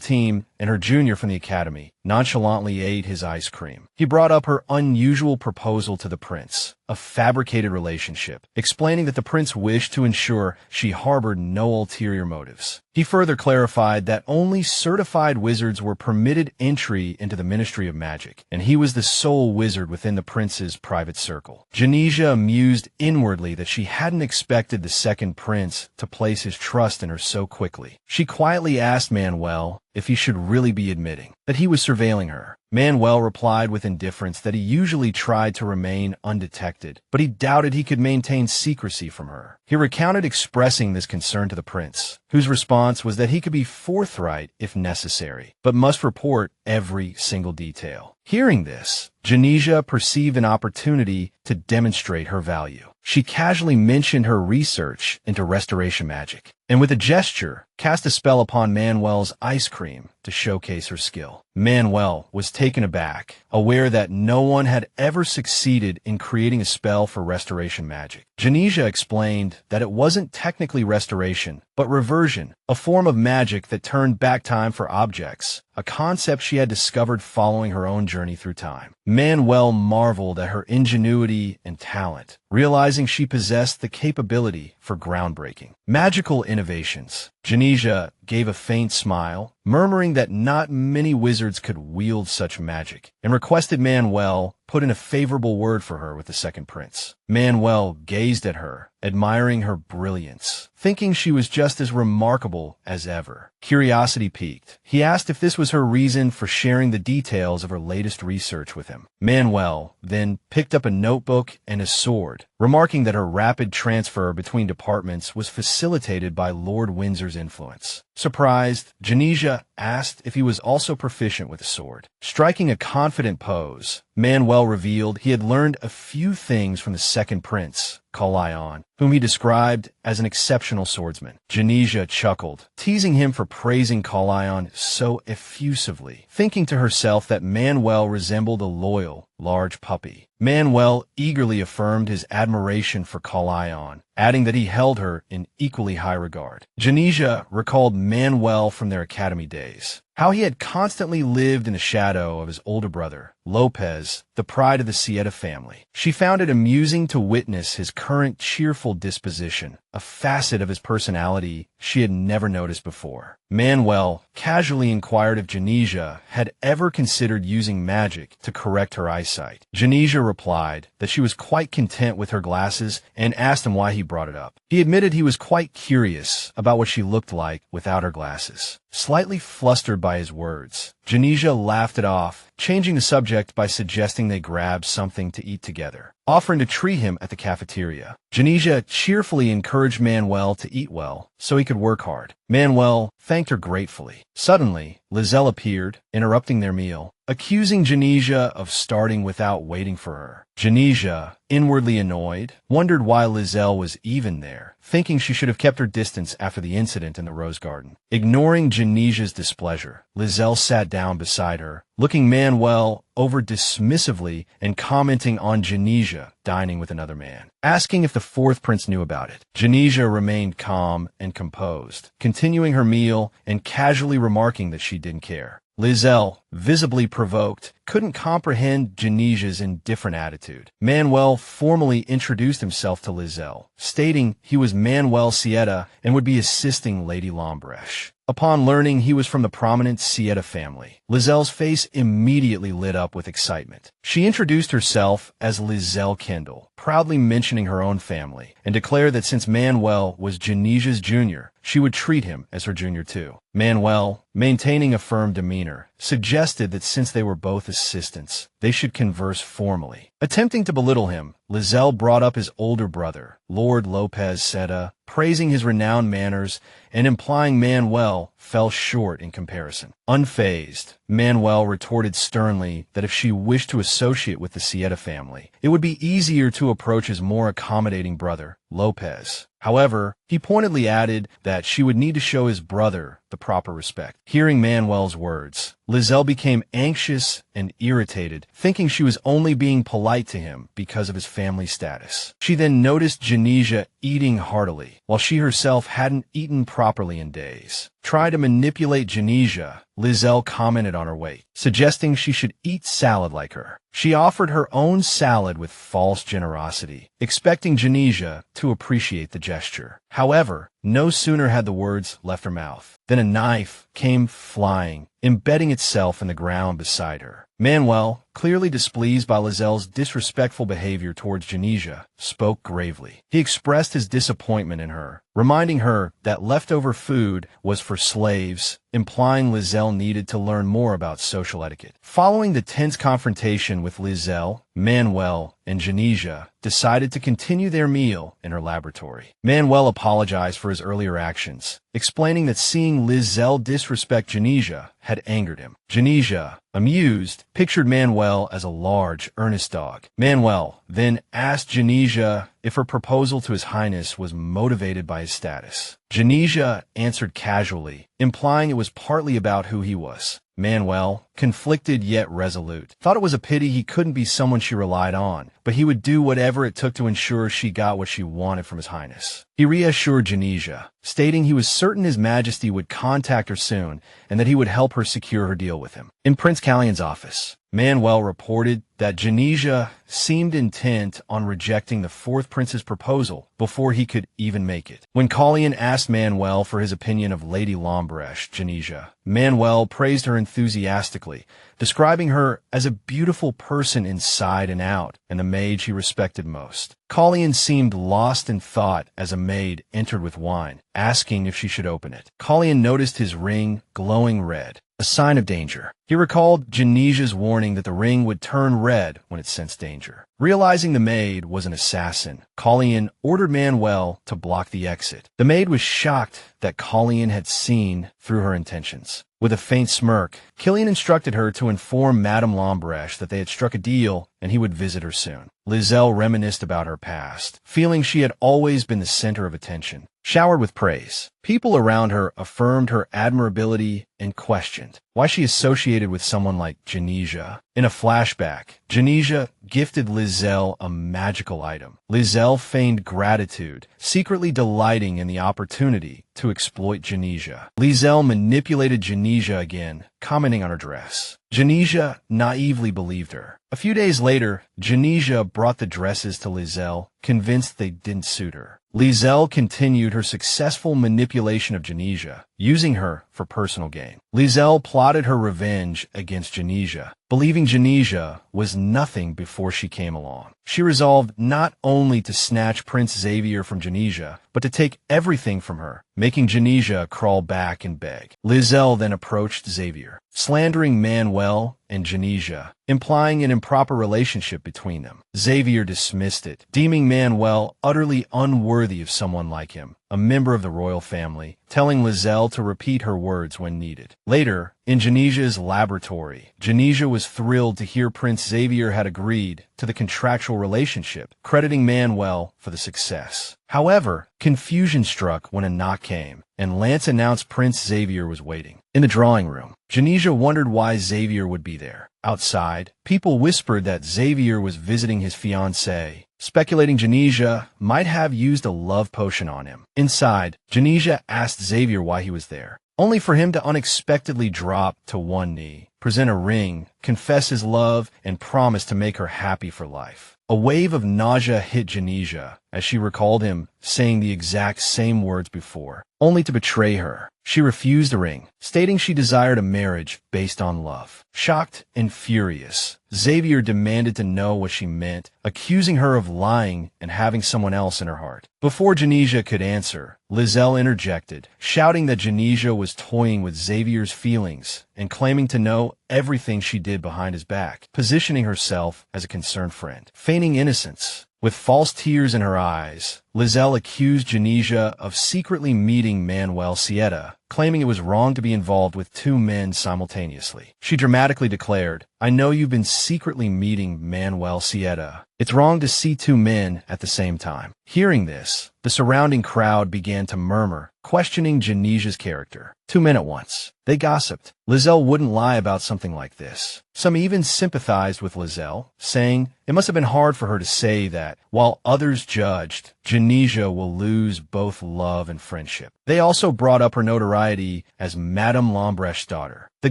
team and her junior from the academy, nonchalantly ate his ice cream. He brought up her unusual proposal to the prince, a fabricated relationship, explaining that the prince wished to ensure she harbored no ulterior motives. He further clarified that only certified wizards were permitted entry into the Ministry of Magic, and he was the sole wizard within the prince's private circle. Jenesia mused inwardly that she hadn't expected the second prince to place his trust in her so quickly. She quietly asked Manuel if he should really be admitting that he was surveilling her. Manuel replied with indifference that he usually tried to remain undetected, but he doubted he could maintain secrecy from her. He recounted expressing this concern to the prince, whose response was that he could be forthright if necessary, but must report every single detail. Hearing this, Jenesia perceived an opportunity to demonstrate her value. She casually mentioned her research into restoration magic, and with a gesture, cast a spell upon Manuel's ice cream to showcase her skill. Manuel was taken aback, aware that no one had ever succeeded in creating a spell for restoration magic. Jenesia explained that it wasn't technically restoration, but reversion, a form of magic that turned back time for objects, a concept she had discovered following her own journey through time. Manuel marveled at her ingenuity and talent, realizing she possessed the capability for groundbreaking magical innovations. Jenesia gave a faint smile, murmuring that not many wizards could wield such magic, and requested Manuel put in a favorable word for her with the second prince. Manuel gazed at her, admiring her brilliance, thinking she was just as remarkable as ever. Curiosity piqued. He asked if this was her reason for sharing the details of her latest research with him. Manuel then picked up a notebook and a sword, remarking that her rapid transfer between departments was facilitated by Lord Windsor's influence. Surprised, Jenesia asked if he was also proficient with a sword. Striking a confident pose, Manuel revealed he had learned a few things from the second prince, Colion, whom he described as an exceptional swordsman. Jenesia chuckled, teasing him for praising Colion so effusively, thinking to herself that Manuel resembled a loyal, large puppy. Manuel eagerly affirmed his admiration for Colion, adding that he held her in equally high regard. Jenesia recalled Manuel from their academy days, how he had constantly lived in the shadow of his older brother, Lopez, the pride of the Sieta family. She found it amusing to witness his current cheerful disposition, a facet of his personality she had never noticed before. Manuel casually inquired if Jenesia had ever considered using magic to correct her eyesight. Jenesia replied that she was quite content with her glasses and asked him why he brought it up. He admitted he was quite curious about what she looked like without her glasses. Slightly flustered by his words, Jenesia laughed it off, changing the subject by suggesting they grab something to eat together, offering to treat him at the cafeteria. Jenesia cheerfully encouraged Manuel to eat well so he could work hard. Manuel thanked her gratefully. Suddenly, Lizelle appeared, interrupting their meal, accusing Jenesia of starting without waiting for her. Jenesia, inwardly annoyed, wondered why Lizelle was even there, thinking she should have kept her distance after the incident in the rose garden. Ignoring Genesia's displeasure, Lizelle sat down beside her, looking Manuel over dismissively and commenting on Jenesia dining with another man, asking if the fourth prince knew about it. Jenesia remained calm and composed, continuing her meal and casually remarking that she didn't care. Lizelle, visibly provoked, couldn't comprehend Genesia's indifferent attitude. Manuel formally introduced himself to Lizelle, stating he was Manuel Sieta and would be assisting Lady Lombresh. Upon learning he was from the prominent Sieta family, Lizelle's face immediately lit up with excitement. She introduced herself as Lizelle Kendall, proudly mentioning her own family, and declared that since Manuel was Genesia's junior, she would treat him as her junior too. Manuel, maintaining a firm demeanor, suggested that since they were both assistants, they should converse formally. Attempting to belittle him, Lizelle brought up his older brother, Lord Lopez Seta, praising his renowned manners and implying Manuel fell short in comparison. Unfazed, Manuel retorted sternly that if she wished to associate with the Sieta family, it would be easier to approach his more accommodating brother, Lopez. However, he pointedly added that she would need to show his brother the proper respect. Hearing Manuel's words, Lizelle became anxious and irritated, thinking she was only being polite to him because of his family status. She then noticed Jenesia eating heartily, while she herself hadn't eaten properly in days. Try to manipulate Jenesia, Lizelle commented on her weight, suggesting she should eat salad like her. She offered her own salad with false generosity, expecting Jenesia to appreciate the gesture. However, no sooner had the words left her mouth than a knife came flying, embedding itself in the ground beside her. Manuel, clearly displeased by Lizelle's disrespectful behavior towards Jenesia, spoke gravely. He expressed his disappointment in her, reminding her that leftover food was for slaves, implying Lizelle needed to learn more about social etiquette. Following the tense confrontation with Lizelle, Manuel and Jenesia decided to continue their meal in her laboratory. Manuel apologized for his earlier actions, explaining that seeing Lizelle disrespect Jenesia had angered him. Jenesia, amused, pictured Manuel as a large, earnest dog. Manuel then asked Jenesia if her proposal to His Highness was motivated by his status. Jenesia answered casually, implying it was partly about who he was. Manuel, conflicted yet resolute, thought it was a pity he couldn't be someone she relied on, but he would do whatever it took to ensure she got what she wanted from His Highness. He reassured Jenesia, stating he was certain His Majesty would contact her soon and that he would help her secure her deal with him. In Prince Callion's office, Manuel reported that Jenesia seemed intent on rejecting the fourth prince's proposal before he could even make it. When Callion asked Manuel for his opinion of Lady Lombresh, Jenesia, Manuel praised her enthusiastically, describing her as a beautiful person inside and out, and the maid she respected most. Callion seemed lost in thought as a maid entered with wine, asking if she should open it. Callion noticed his ring glowing red, a sign of danger. He recalled Genesia's warning that the ring would turn red when it sensed danger. Realizing the maid was an assassin, Callion ordered Manuel to block the exit. The maid was shocked that Callion had seen through her intentions. With a faint smirk, Killian instructed her to inform Madame Lombresh that they had struck a deal and he would visit her soon. Lizelle reminisced about her past, feeling she had always been the center of attention. Showered with praise, people around her affirmed her admirability and questioned why she associated with someone like Jenesia. In a flashback, Jenesia gifted Lizelle a magical item. Lizelle feigned gratitude, secretly delighting in the opportunity to exploit Jenesia. Lizelle manipulated Jenesia again, commenting on her dress. Jenesia naively believed her. A few days later, Jenesia brought the dresses to Lizelle, convinced they didn't suit her. Lizelle continued her successful manipulation of Jenesia, using her for personal gain. Lizelle plotted her revenge against Jenesia, believing Jenesia was nothing before she came along. She resolved not only to snatch Prince Xavier from Jenesia, but to take everything from her, making Jenesia crawl back and beg. Lizelle then approached Xavier, slandering Manuel and Jenesia, implying an improper relationship between them. Xavier dismissed it, deeming Manuel utterly unworthy of someone like him, a member of the royal family, telling Lizelle to repeat her words when needed. Later, in Genesia's laboratory, Jenesia was thrilled to hear Prince Xavier had agreed to the contractual relationship, crediting Manuel for the success. However, confusion struck when a knock came, and Lance announced Prince Xavier was waiting. In the drawing room, Jenesia wondered why Xavier would be there. Outside, people whispered that Xavier was visiting his fiancée, speculating Jenesia might have used a love potion on him. Inside, Jenesia asked Xavier why he was there, only for him to unexpectedly drop to one knee, present a ring, confess his love, and promise to make her happy for life. A wave of nausea hit Jenesia as she recalled him saying the exact same words before, only to betray her. She refused the ring, stating she desired a marriage based on love. Shocked and furious, Xavier demanded to know what she meant, accusing her of lying and having someone else in her heart. Before Jenesia could answer, Lizelle interjected, shouting that Jenesia was toying with Xavier's feelings and claiming to know everything she did behind his back, positioning herself as a concerned friend. Feigning innocence, with false tears in her eyes, Lizelle accused Jenesia of secretly meeting Manuel Sieta, claiming it was wrong to be involved with two men simultaneously. She dramatically declared, "I know you've been secretly meeting Manuel Sieta. It's wrong to see two men at the same time." Hearing this, the surrounding crowd began to murmur, questioning Genesia's character. Two men at once. They gossiped. Lizelle wouldn't lie about something like this. Some even sympathized with Lizelle, saying it must have been hard for her to say that, while others judged, Jenesia will lose both love and friendship. They also brought up her notoriety as Madame Lambrecht's daughter. The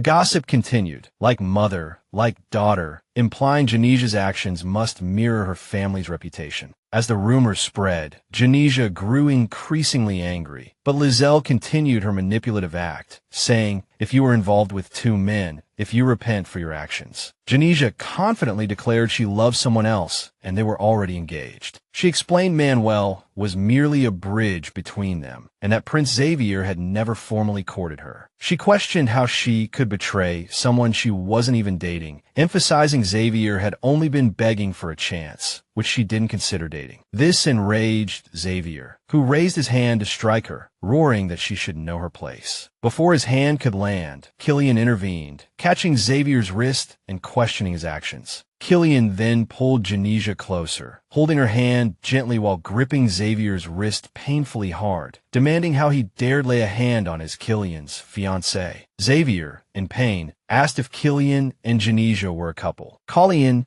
gossip continued, like mother, like daughter, implying Genesia's actions must mirror her family's reputation. As the rumors spread, Jenesia grew increasingly angry, but Lizelle continued her manipulative act, saying, "If you were involved with two men, if you repent for your actions." Jenesia confidently declared she loved someone else, and they were already engaged. She explained Manuel was merely a bridge between them, and that Prince Xavier had never formally courted her. She questioned how she could betray someone she wasn't even dating, emphasizing Xavier had only been begging for a chance, which she didn't consider dating. This enraged Xavier, who raised his hand to strike her, roaring that she should know her place. Before his hand could land, Killian intervened, catching Xavier's wrist and questioning his actions. Killian then pulled Jenesia closer, holding her hand gently while gripping Xavier's wrist painfully hard, demanding how he dared lay a hand on his Killian's fiancé. Xavier, in pain, asked if Killian and Jenesia were a couple. Killian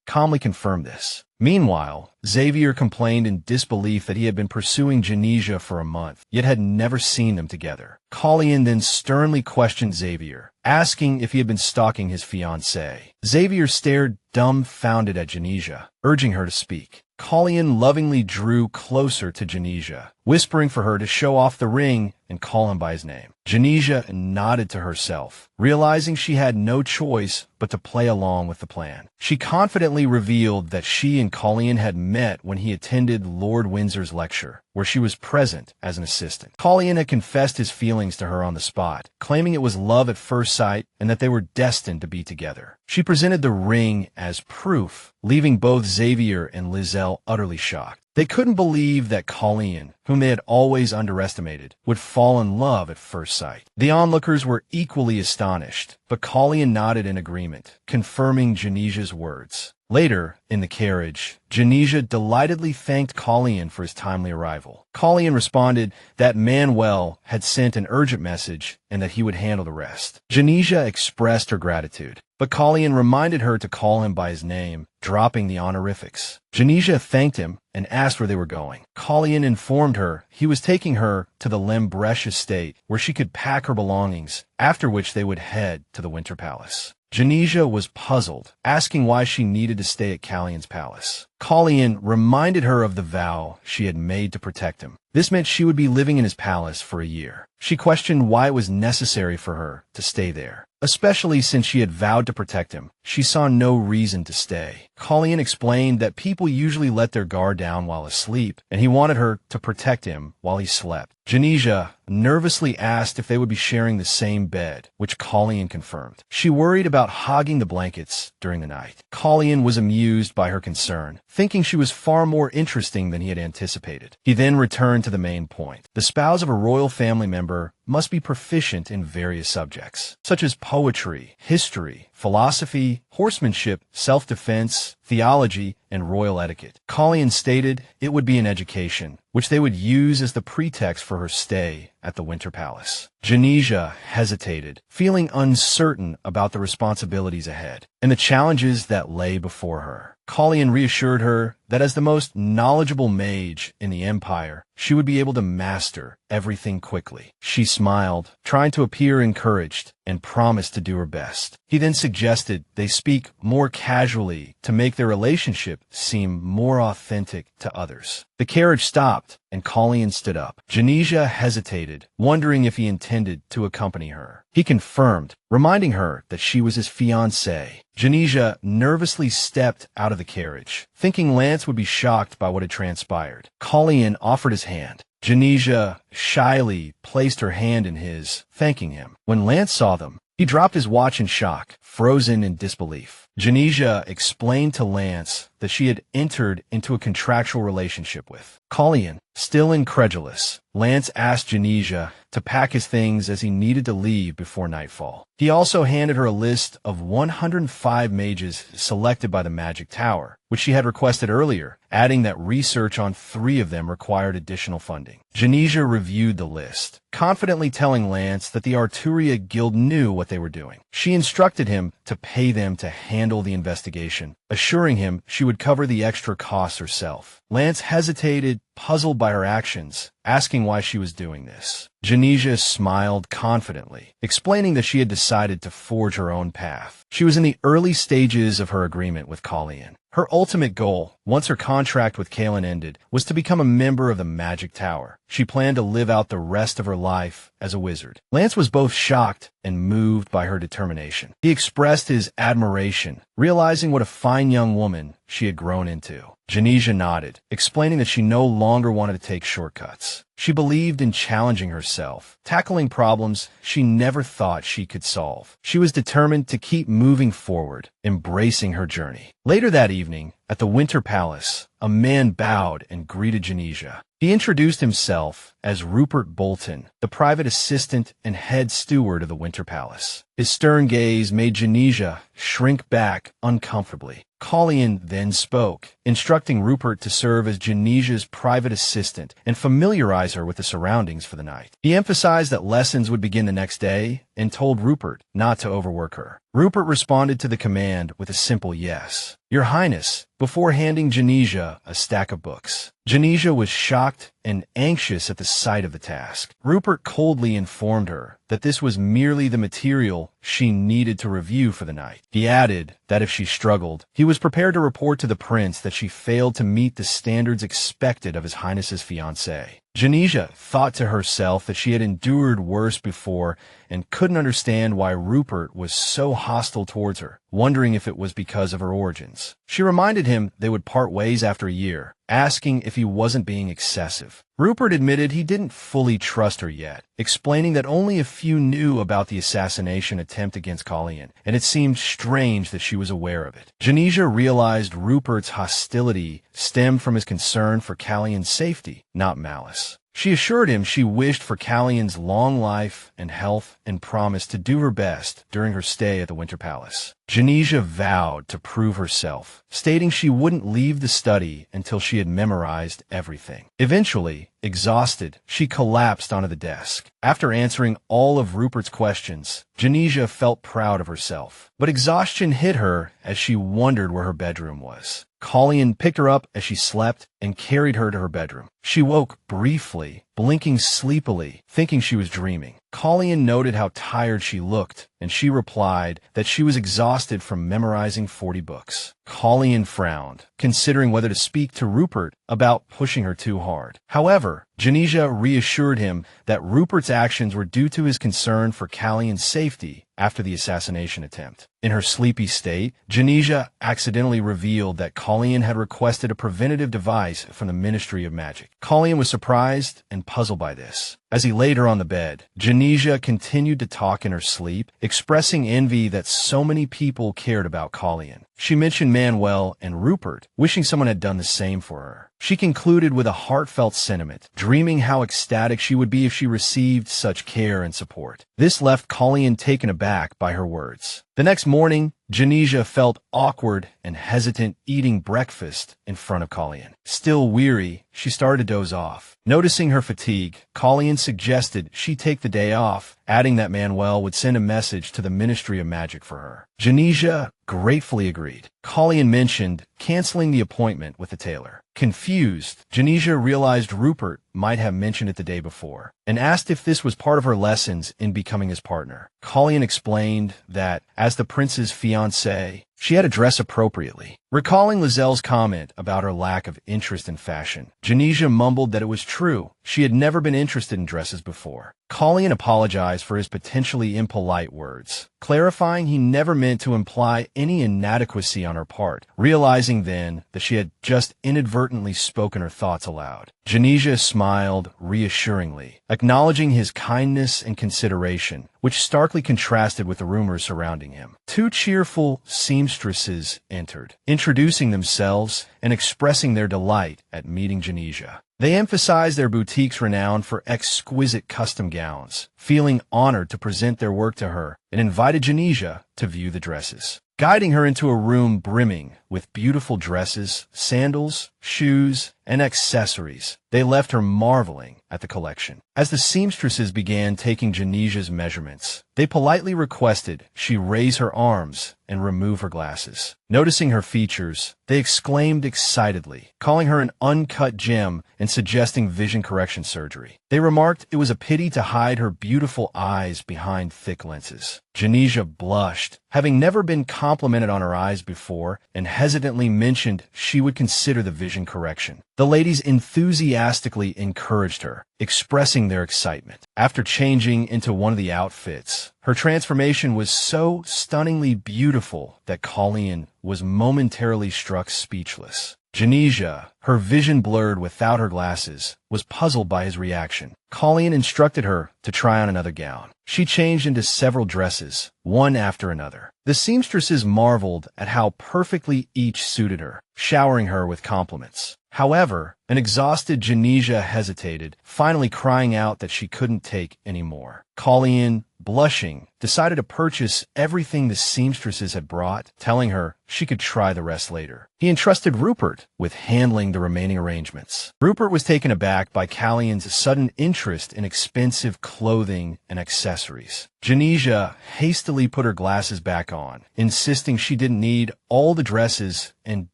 calmly confirmed this. Meanwhile, Xavier complained in disbelief that he had been pursuing Jenesia for a month, yet had never seen them together. Killian then sternly questioned Xavier, asking if he had been stalking his fiancée. Xavier stared dumbfounded at Jenesia, urging her to speak. Killian lovingly drew closer to Jenesia, whispering for her to show off the ring and call him by his name. Jenesia nodded to herself, realizing she had no choice but to play along with the plan. She confidently revealed that she and Killian had met when he attended Lord Windsor's lecture, where she was present as an assistant. Killian had confessed his feelings to her on the spot, claiming it was love at first sight and that they were destined to be together. She presented the ring as proof, leaving both Xavier and Lizelle utterly shocked. They couldn't believe that Killian, whom they had always underestimated, would fall in love at first sight. The onlookers were equally astonished, but Killian nodded in agreement, confirming Genesia's words. Later, in the carriage, Jenesia delightedly thanked Killian for his timely arrival. Killian responded that Manuel had sent an urgent message and that he would handle the rest. Jenesia expressed her gratitude, but Killian reminded her to call him by his name, dropping the honorifics. Jenesia thanked him and asked where they were going. Killian informed her he was taking her to the Lembreche estate, where she could pack her belongings, after which they would head to the Winter Palace. Jenesia was puzzled, asking why she needed to stay at Killian's palace. Killian reminded her of the vow she had made to protect him. This meant she would be living in his palace for a year. She questioned why it was necessary for her to stay there, especially since she had vowed to protect him, she saw no reason to stay. Colleen explained that people usually let their guard down while asleep, and he wanted her to protect him while he slept. Jenesia nervously asked if they would be sharing the same bed, which Colleen confirmed. She worried about hogging the blankets during the night. Colleen was amused by her concern, thinking she was far more interesting than he had anticipated. He then returned to the main point. The spouse of a royal family member must be proficient in various subjects, such as poetry, history, philosophy, horsemanship, self-defense, theology, and royal etiquette. Colleen stated it would be an education, which they would use as the pretext for her stay at the Winter Palace. Jenesia hesitated, feeling uncertain about the responsibilities ahead and the challenges that lay before her. Colleen reassured her that as the most knowledgeable mage in the Empire, she would be able to master everything quickly. She smiled, trying to appear encouraged, and promised to do her best. He then suggested they speak more casually to make their relationship seem more authentic to others. The carriage stopped, and Colleen stood up. Jenesia hesitated, wondering if he intended to accompany her. He confirmed, reminding her that she was his fiancé. Jenesia nervously stepped out of the carriage, thinking Lance would be shocked by what had transpired. Colleen offered his hand. Jenesia shyly placed her hand in his, thanking him. When Lance saw them, he dropped his watch in shock, frozen in disbelief. Jenesia explained to Lance that she had entered into a contractual relationship with Colleen. Still incredulous, Lance asked Jenesia to pack his things as he needed to leave before nightfall. He also handed her a list of 105 mages selected by the Magic Tower, which she had requested earlier, adding that research on 3 of them required additional funding. Jenesia reviewed the list, confidently telling Lance that the Arturia Guild knew what they were doing. She instructed him to pay them to handle the investigation, assuring him she would cover the extra costs herself. Lance hesitated, puzzled by her actions, asking why she was doing this. Jenesia smiled confidently, explaining that she had decided to forge her own path. She was in the early stages of her agreement with Colleen. Her ultimate goal, once her contract with Kalen ended, was to become a member of the Magic Tower. She planned to live out the rest of her life as a wizard. Lance was both shocked and moved by her determination. He expressed his admiration, realizing what a fine young woman she had grown into. Jenesia nodded, explaining that she no longer wanted to take shortcuts. She believed in challenging herself, tackling problems she never thought she could solve. She was determined to keep moving forward, embracing her journey. Later that evening, at the Winter Palace, a man bowed and greeted Jenesia. He introduced himself as Rupert Bolton, the private assistant and head steward of the Winter Palace. His stern gaze made Jenesia shrink back uncomfortably. Colleen then spoke, instructing Rupert to serve as Jenesia's private assistant and familiarize her with the surroundings for the night. He emphasized that lessons would begin the next day and told Rupert not to overwork her. Rupert responded to the command with a simple yes, "Your Highness," before handing Jenesia a stack of books. Jenesia was shocked and anxious at the sight of the task. Rupert coldly informed her that this was merely the material she needed to review for the night. He added that if she struggled, he was prepared to report to the prince that she failed to meet the standards expected of His Highness's fiancé. Jenesia thought to herself that she had endured worse before and couldn't understand why Rupert was so hostile towards her, wondering if it was because of her origins. She reminded him they would part ways after a year, asking if he wasn't being excessive. Rupert admitted he didn't fully trust her yet, explaining that only a few knew about the assassination attempt against Colleen, and it seemed strange that she was aware of it. Jenesia realized Rupert's hostility stemmed from his concern for Callion's safety, not malice. She assured him she wished for Callion's long life and health and promised to do her best during her stay at the Winter Palace. Jenesia vowed to prove herself, stating she wouldn't leave the study until she had memorized everything. Eventually, exhausted, she collapsed onto the desk. After answering all of Rupert's questions, Jenesia felt proud of herself, but exhaustion hit her as she wondered where her bedroom was. Colleen picked her up as she slept and carried her to her bedroom. She woke briefly, blinking sleepily, thinking she was dreaming. Colleen noted how tired she looked, and she replied that she was exhausted from memorizing 40 books. Colleen frowned, considering whether to speak to Rupert about pushing her too hard. However, Jenesia reassured him that Rupert's actions were due to his concern for Callion's safety after the assassination attempt. In her sleepy state, Jenesia accidentally revealed that Colleen had requested a preventative device from the Ministry of Magic. Colleen was surprised and puzzled by this. As he laid her on the bed, Jenesia continued to talk in her sleep, expressing envy that so many people cared about Colleen. She mentioned Manuel and Rupert, wishing someone had done the same for her. She concluded with a heartfelt sentiment, dreaming how ecstatic she would be if she received such care and support. This left Colleen taken aback by her words. The next morning, Jenesia felt awkward and hesitant eating breakfast in front of Colleen. Still weary, she started to doze off. Noticing her fatigue, Colleen suggested she take the day off, adding that Manuel would send a message to the Ministry of Magic for her. Jenesia gratefully agreed. Colleen mentioned canceling the appointment with the tailor. Confused, Jenesia realized Rupert might have mentioned it the day before, and asked if this was part of her lessons in becoming his partner. Colleen explained that, as the prince's fiancé, she had to dress appropriately. Recalling Lazelle's comment about her lack of interest in fashion, Jenesia mumbled that it was true. She had never been interested in dresses before. Colleen apologized for his potentially impolite words, clarifying he never meant to imply any inadequacy on her part, realizing then that she had just inadvertently spoken her thoughts aloud. Jenesia smiled reassuringly, acknowledging his kindness and consideration, which starkly contrasted with the rumors surrounding him. Two cheerful seamstresses entered, introducing themselves and expressing their delight at meeting Jenesia. They emphasized their boutique's renown for exquisite custom gowns, feeling honored to present their work to her, and invited Jenesia to view the dresses. Guiding her into a room brimming with beautiful dresses, sandals, shoes, and accessories, they left her marveling at the collection. As the seamstresses began taking Jenesia's measurements, they politely requested she raise her arms and remove her glasses. Noticing her features, they exclaimed excitedly, calling her an uncut gem and suggesting vision correction surgery. They remarked it was a pity to hide her beautiful eyes behind thick lenses. Jenesia blushed, having never been complimented on her eyes before, and hesitantly mentioned she would consider the vision correction. The ladies enthusiastically encouraged her, expressing their excitement. After changing into one of the outfits, her transformation was so stunningly beautiful that Colleen was momentarily struck speechless. Jenesia, her vision blurred without her glasses, was puzzled by his reaction. Colleen instructed her to try on another gown. She changed into several dresses, one after another. The seamstresses marveled at how perfectly each suited her, showering her with compliments. However, an exhausted Jenesia hesitated, finally crying out that she couldn't take any more. Colleen, blushing, decided to purchase everything the seamstresses had brought, telling her she could try the rest later. He entrusted Rupert with handling the remaining arrangements. Rupert was taken aback by Colleen's sudden interest in expensive clothing and accessories. Jenesia hastily put her glasses back on, insisting she didn't need all the dresses and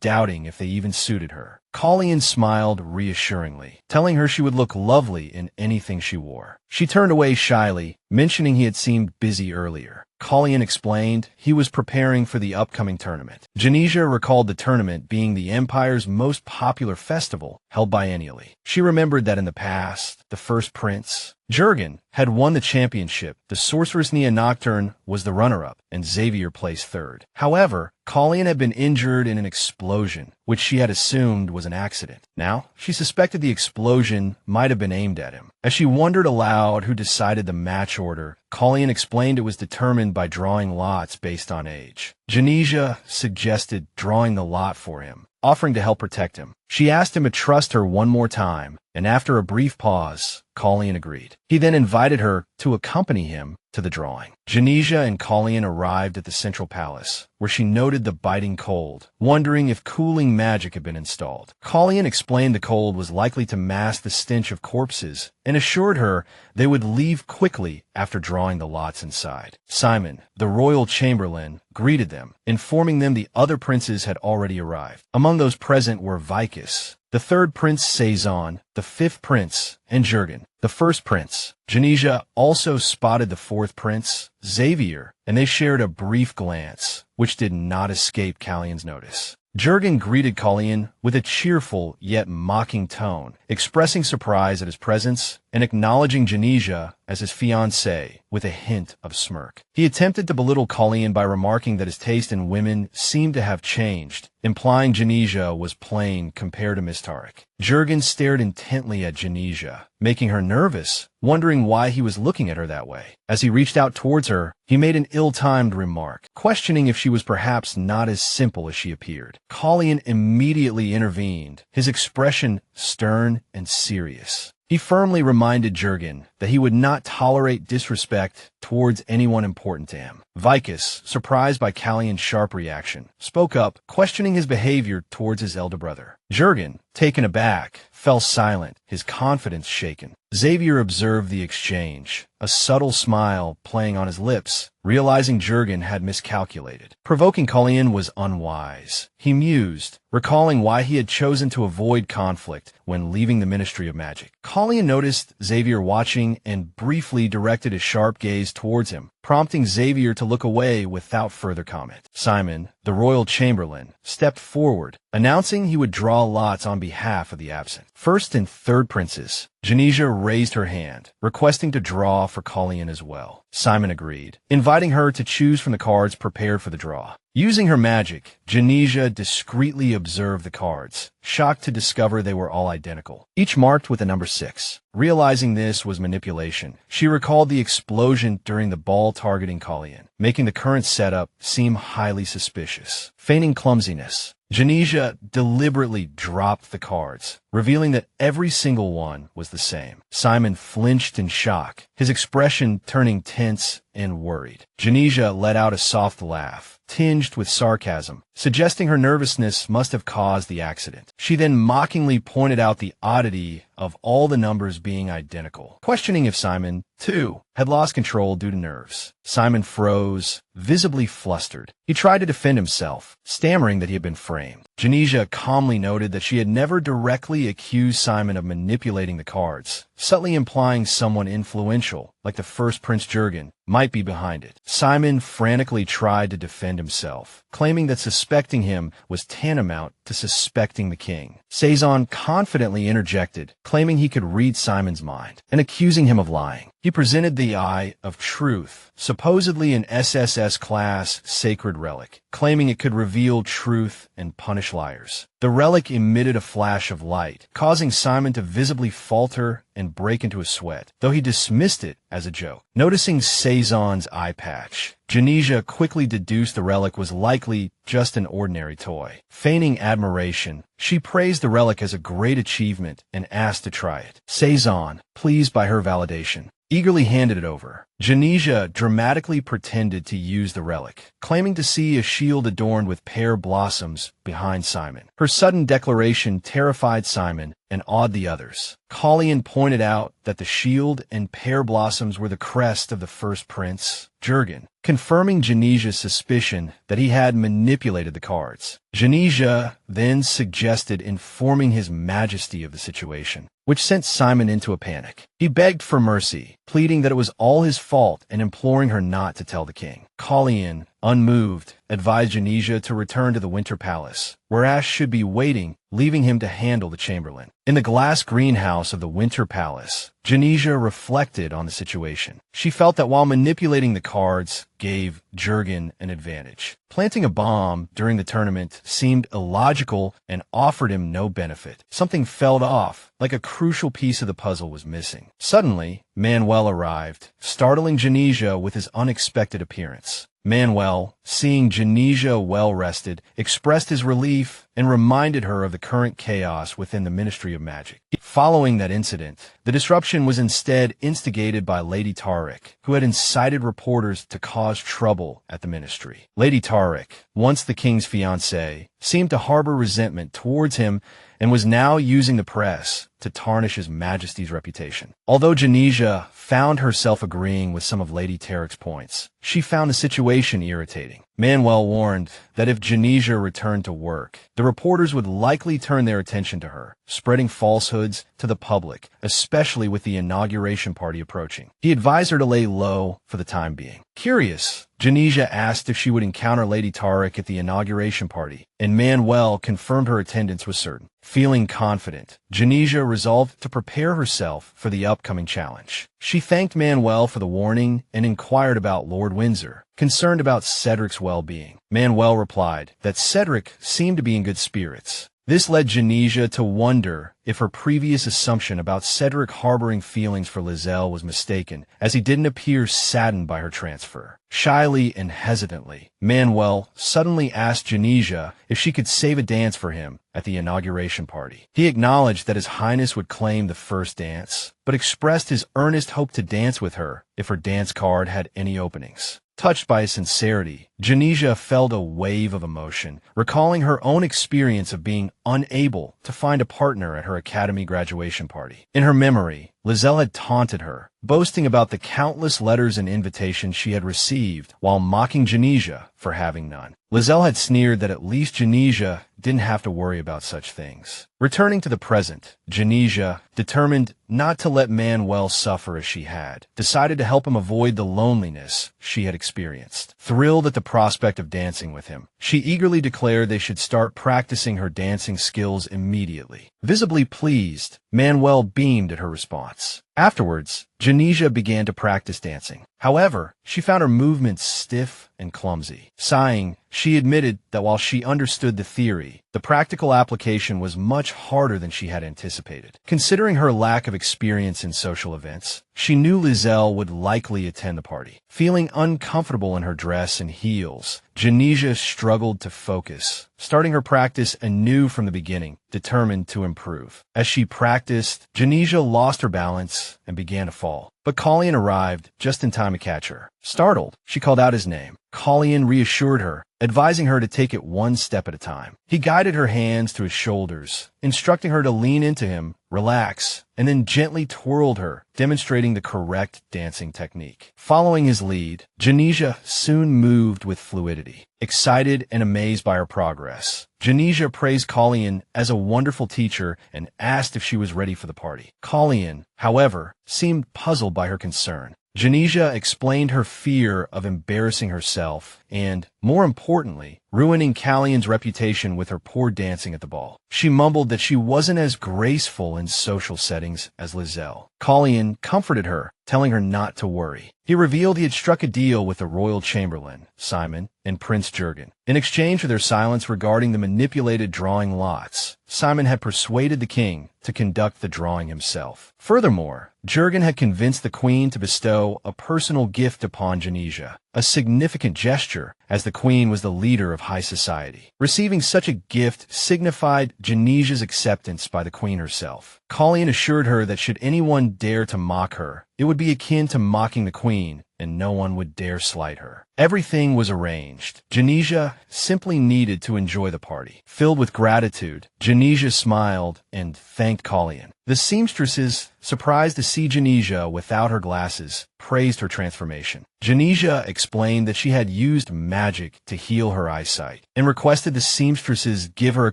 doubting if they even suited her. Colleen smiled reassuringly, telling her she would look lovely in anything she wore. She turned away shyly, mentioning he had seemed busy earlier. Colleen explained he was preparing for the upcoming tournament. Jenesia recalled the tournament being the Empire's most popular festival held biennially. She remembered that in the past, the first prince, Jurgen, had won the championship. The sorceress Nia Nocturne was the runner-up, and Xavier placed third. However, Colleen had been injured in an explosion, which she had assumed was an accident. Now, she suspected the explosion might have been aimed at him. As she wondered aloud who decided the match order, Colleen explained it was determined by drawing lots based on age. Jenesia suggested drawing the lot for him, offering to help protect him. She asked him to trust her one more time, and after a brief pause, Colleen agreed. He then invited her to accompany him to the drawing. Jenesia and Colleen arrived at the central palace, where she noted the biting cold, wondering if cooling magic had been installed. Colleen explained the cold was likely to mask the stench of corpses, and assured her they would leave quickly after drawing the lots inside. Simon, the royal chamberlain, greeted them, informing them the other princes had already arrived. Among those present were Vicus, the third prince Saison, the fifth prince, and Jurgen, the first prince. Jenesia also spotted the fourth prince, Xavier, and they shared a brief glance, which did not escape Callion's notice. Jurgen greeted Colleen with a cheerful yet mocking tone, expressing surprise at his presence and acknowledging Jenesia as his fiancée with a hint of smirk. He attempted to belittle Colleen by remarking that his taste in women seemed to have changed, implying Jenesia was plain compared to Miss Tarek. Jurgen stared intently at Jenesia, making her nervous, wondering why he was looking at her that way. As he reached out towards her, he made an ill-timed remark, questioning if she was perhaps not as simple as she appeared. Colleen immediately intervened, his expression stern and serious. He firmly reminded Jurgen that he would not tolerate disrespect towards anyone important to him. Vicus, surprised by Callion's sharp reaction, spoke up, questioning his behavior towards his elder brother. Jurgen, taken aback, fell silent, his confidence shaken. Xavier observed the exchange, a subtle smile playing on his lips, realizing Jurgen had miscalculated. Provoking Colleen was unwise. He mused, recalling why he had chosen to avoid conflict when leaving the Ministry of Magic. Colleen noticed Xavier watching and briefly directed a sharp gaze towards him, prompting Xavier to look away without further comment. Simon, the royal chamberlain, stepped forward, announcing he would draw lots on behalf of the absent. First and third princes. Jenesia raised her hand, requesting to draw for Colleen as well. Simon agreed, inviting her to choose from the cards prepared for the draw. Using her magic, Jenesia discreetly observed the cards, shocked to discover they were all identical, each marked with the number 6. Realizing this was manipulation, she recalled the explosion during the ball targeting Colleen, making the current setup seem highly suspicious. Feigning clumsiness, Jenesia deliberately dropped the cards, revealing that every single one was the same. Simon flinched in shock, his expression turning tense and worried. Jenesia let out a soft laugh, tinged with sarcasm, suggesting her nervousness must have caused the accident. She then mockingly pointed out the oddity of all the numbers being identical, questioning if Simon, too, had lost control due to nerves. Simon froze, visibly flustered. He tried to defend himself, stammering that he had been framed. Jenesia calmly noted that she had never directly accused Simon of manipulating the cards, subtly implying someone influential, like the first Prince Jurgen, might be behind it. Simon frantically tried to defend himself, claiming that suspecting him was tantamount to suspecting the king. Saison confidently interjected, claiming he could read Simon's mind, and accusing him of lying. He presented the Eye of Truth, supposedly an SSS-class sacred relic, claiming it could reveal truth and punish liars. The relic emitted a flash of light, causing Simon to visibly falter and break into a sweat, though he dismissed it as a joke. Noticing Saison's eye patch, Jenesia quickly deduced the relic was likely just an ordinary toy. Feigning admiration, she praised the relic as a great achievement and asked to try it. Saison, pleased by her validation, eagerly handed it over. Jenesia dramatically pretended to use the relic, claiming to see a shield adorned with pear blossoms behind Simon. Her sudden declaration terrified Simon and awed the others. Colleen pointed out that the shield and pear blossoms were the crest of the first prince, Jurgen, confirming Jenesia's suspicion that he had manipulated the cards. Jenesia then suggested informing his majesty of the situation, which sent Simon into a panic. He begged for mercy, pleading that it was all his fault and imploring her not to tell the king. Colleen, unmoved, advised Jenesia to return to the Winter Palace, where Ash should be waiting, leaving him to handle the chamberlain. In the glass greenhouse of the Winter Palace, Jenesia reflected on the situation. She felt that while manipulating the cards gave Jurgen an advantage, planting a bomb during the tournament seemed illogical and offered him no benefit. Something fell off, like a crucial piece of the puzzle was missing. Suddenly, Manuel arrived, startling Jenesia with his unexpected appearance. Manuel, seeing Jenesia well-rested, expressed his relief and reminded her of the current chaos within the Ministry of Magic. Following that incident, the disruption was instead instigated by Lady Tarek, who had incited reporters to cause trouble at the ministry. Lady Tarek, once the king's fiancée, seemed to harbor resentment towards him and was now using the press to tarnish his majesty's reputation. Although Jenesia found herself agreeing with some of Lady Tarek's points, she found the situation irritating. Manuel warned that if Jenesia returned to work, the reporters would likely turn their attention to her, spreading falsehoods to the public, especially with the inauguration party approaching. He advised her to lay low for the time being. Curious, Jenesia asked if she would encounter Lady Tarek at the inauguration party, and Manuel confirmed her attendance was certain. Feeling confident, Jenesia resolved to prepare herself for the upcoming challenge. She thanked Manuel for the warning and inquired about Lord Windsor, concerned about Cedric's well-being. Manuel replied that Cedric seemed to be in good spirits. This led Jenesia to wonder if her previous assumption about Cedric harboring feelings for Lizelle was mistaken, as he didn't appear saddened by her transfer. Shyly and hesitantly, Manuel suddenly asked Jenesia if she could save a dance for him at the inauguration party. He acknowledged that His Highness would claim the first dance, but expressed his earnest hope to dance with her if her dance card had any openings. Touched by his sincerity, Jenesia felt a wave of emotion, recalling her own experience of being unable to find a partner at her academy graduation party. In her memory, Lizelle had taunted her, boasting about the countless letters and invitations she had received while mocking Jenesia for having none. Lizelle had sneered that at least Jenesia didn't have to worry about such things. Returning to the present, Jenesia, determined not to let Manuel suffer as she had, decided to help him avoid the loneliness she had experienced. Thrilled at the prospect of dancing with him, she eagerly declared they should start practicing her dancing skills immediately. Visibly pleased, Manuel beamed at her response. Afterwards, Jenesia began to practice dancing. However, she found her movements stiff and clumsy. Sighing, she admitted that while she understood the theory, the practical application was much harder than she had anticipated. Considering her lack of experience in social events, she knew Lizelle would likely attend the party. Feeling uncomfortable in her dress and heels, Jenesia struggled to focus, starting her practice anew from the beginning, determined to improve. As she practiced, Jenesia lost her balance and began to fall. But Colleen arrived just in time to catch her. Startled, she called out his name. Colleen reassured her, advising her to take it one step at a time. He guided her hands to his shoulders, instructing her to lean into him, relax, and then gently twirled her, demonstrating the correct dancing technique. Following his lead, Jenesia soon moved with fluidity. Excited and amazed by her progress, Jenesia praised Colleen as a wonderful teacher and asked if she was ready for the party. Colleen, however, seemed puzzled by her concern. Jenesia explained her fear of embarrassing herself and, more importantly, ruining Colleen's reputation with her poor dancing at the ball. She mumbled that she wasn't as graceful in social settings as Lizelle. Colleen comforted her, telling her not to worry. He revealed he had struck a deal with the royal chamberlain, Simon, and Prince Jurgen. In exchange for their silence regarding the manipulated drawing lots, Simon had persuaded the king to conduct the drawing himself. Furthermore, Jurgen had convinced the queen to bestow a personal gift upon Jenesia, a significant gesture, as the queen was the leader of high society. Receiving such a gift signified Jenesia's acceptance by the queen herself. Colleen assured her that should anyone dare to mock her, it would be akin to mocking the queen, and no one would dare slight her. Everything was arranged. Jenesia simply needed to enjoy the party. Filled with gratitude, Jenesia smiled and thanked Colleen. The seamstresses, surprised to see Jenesia without her glasses, praised her transformation. Jenesia explained that she had used magic to heal her eyesight and requested the seamstresses give her a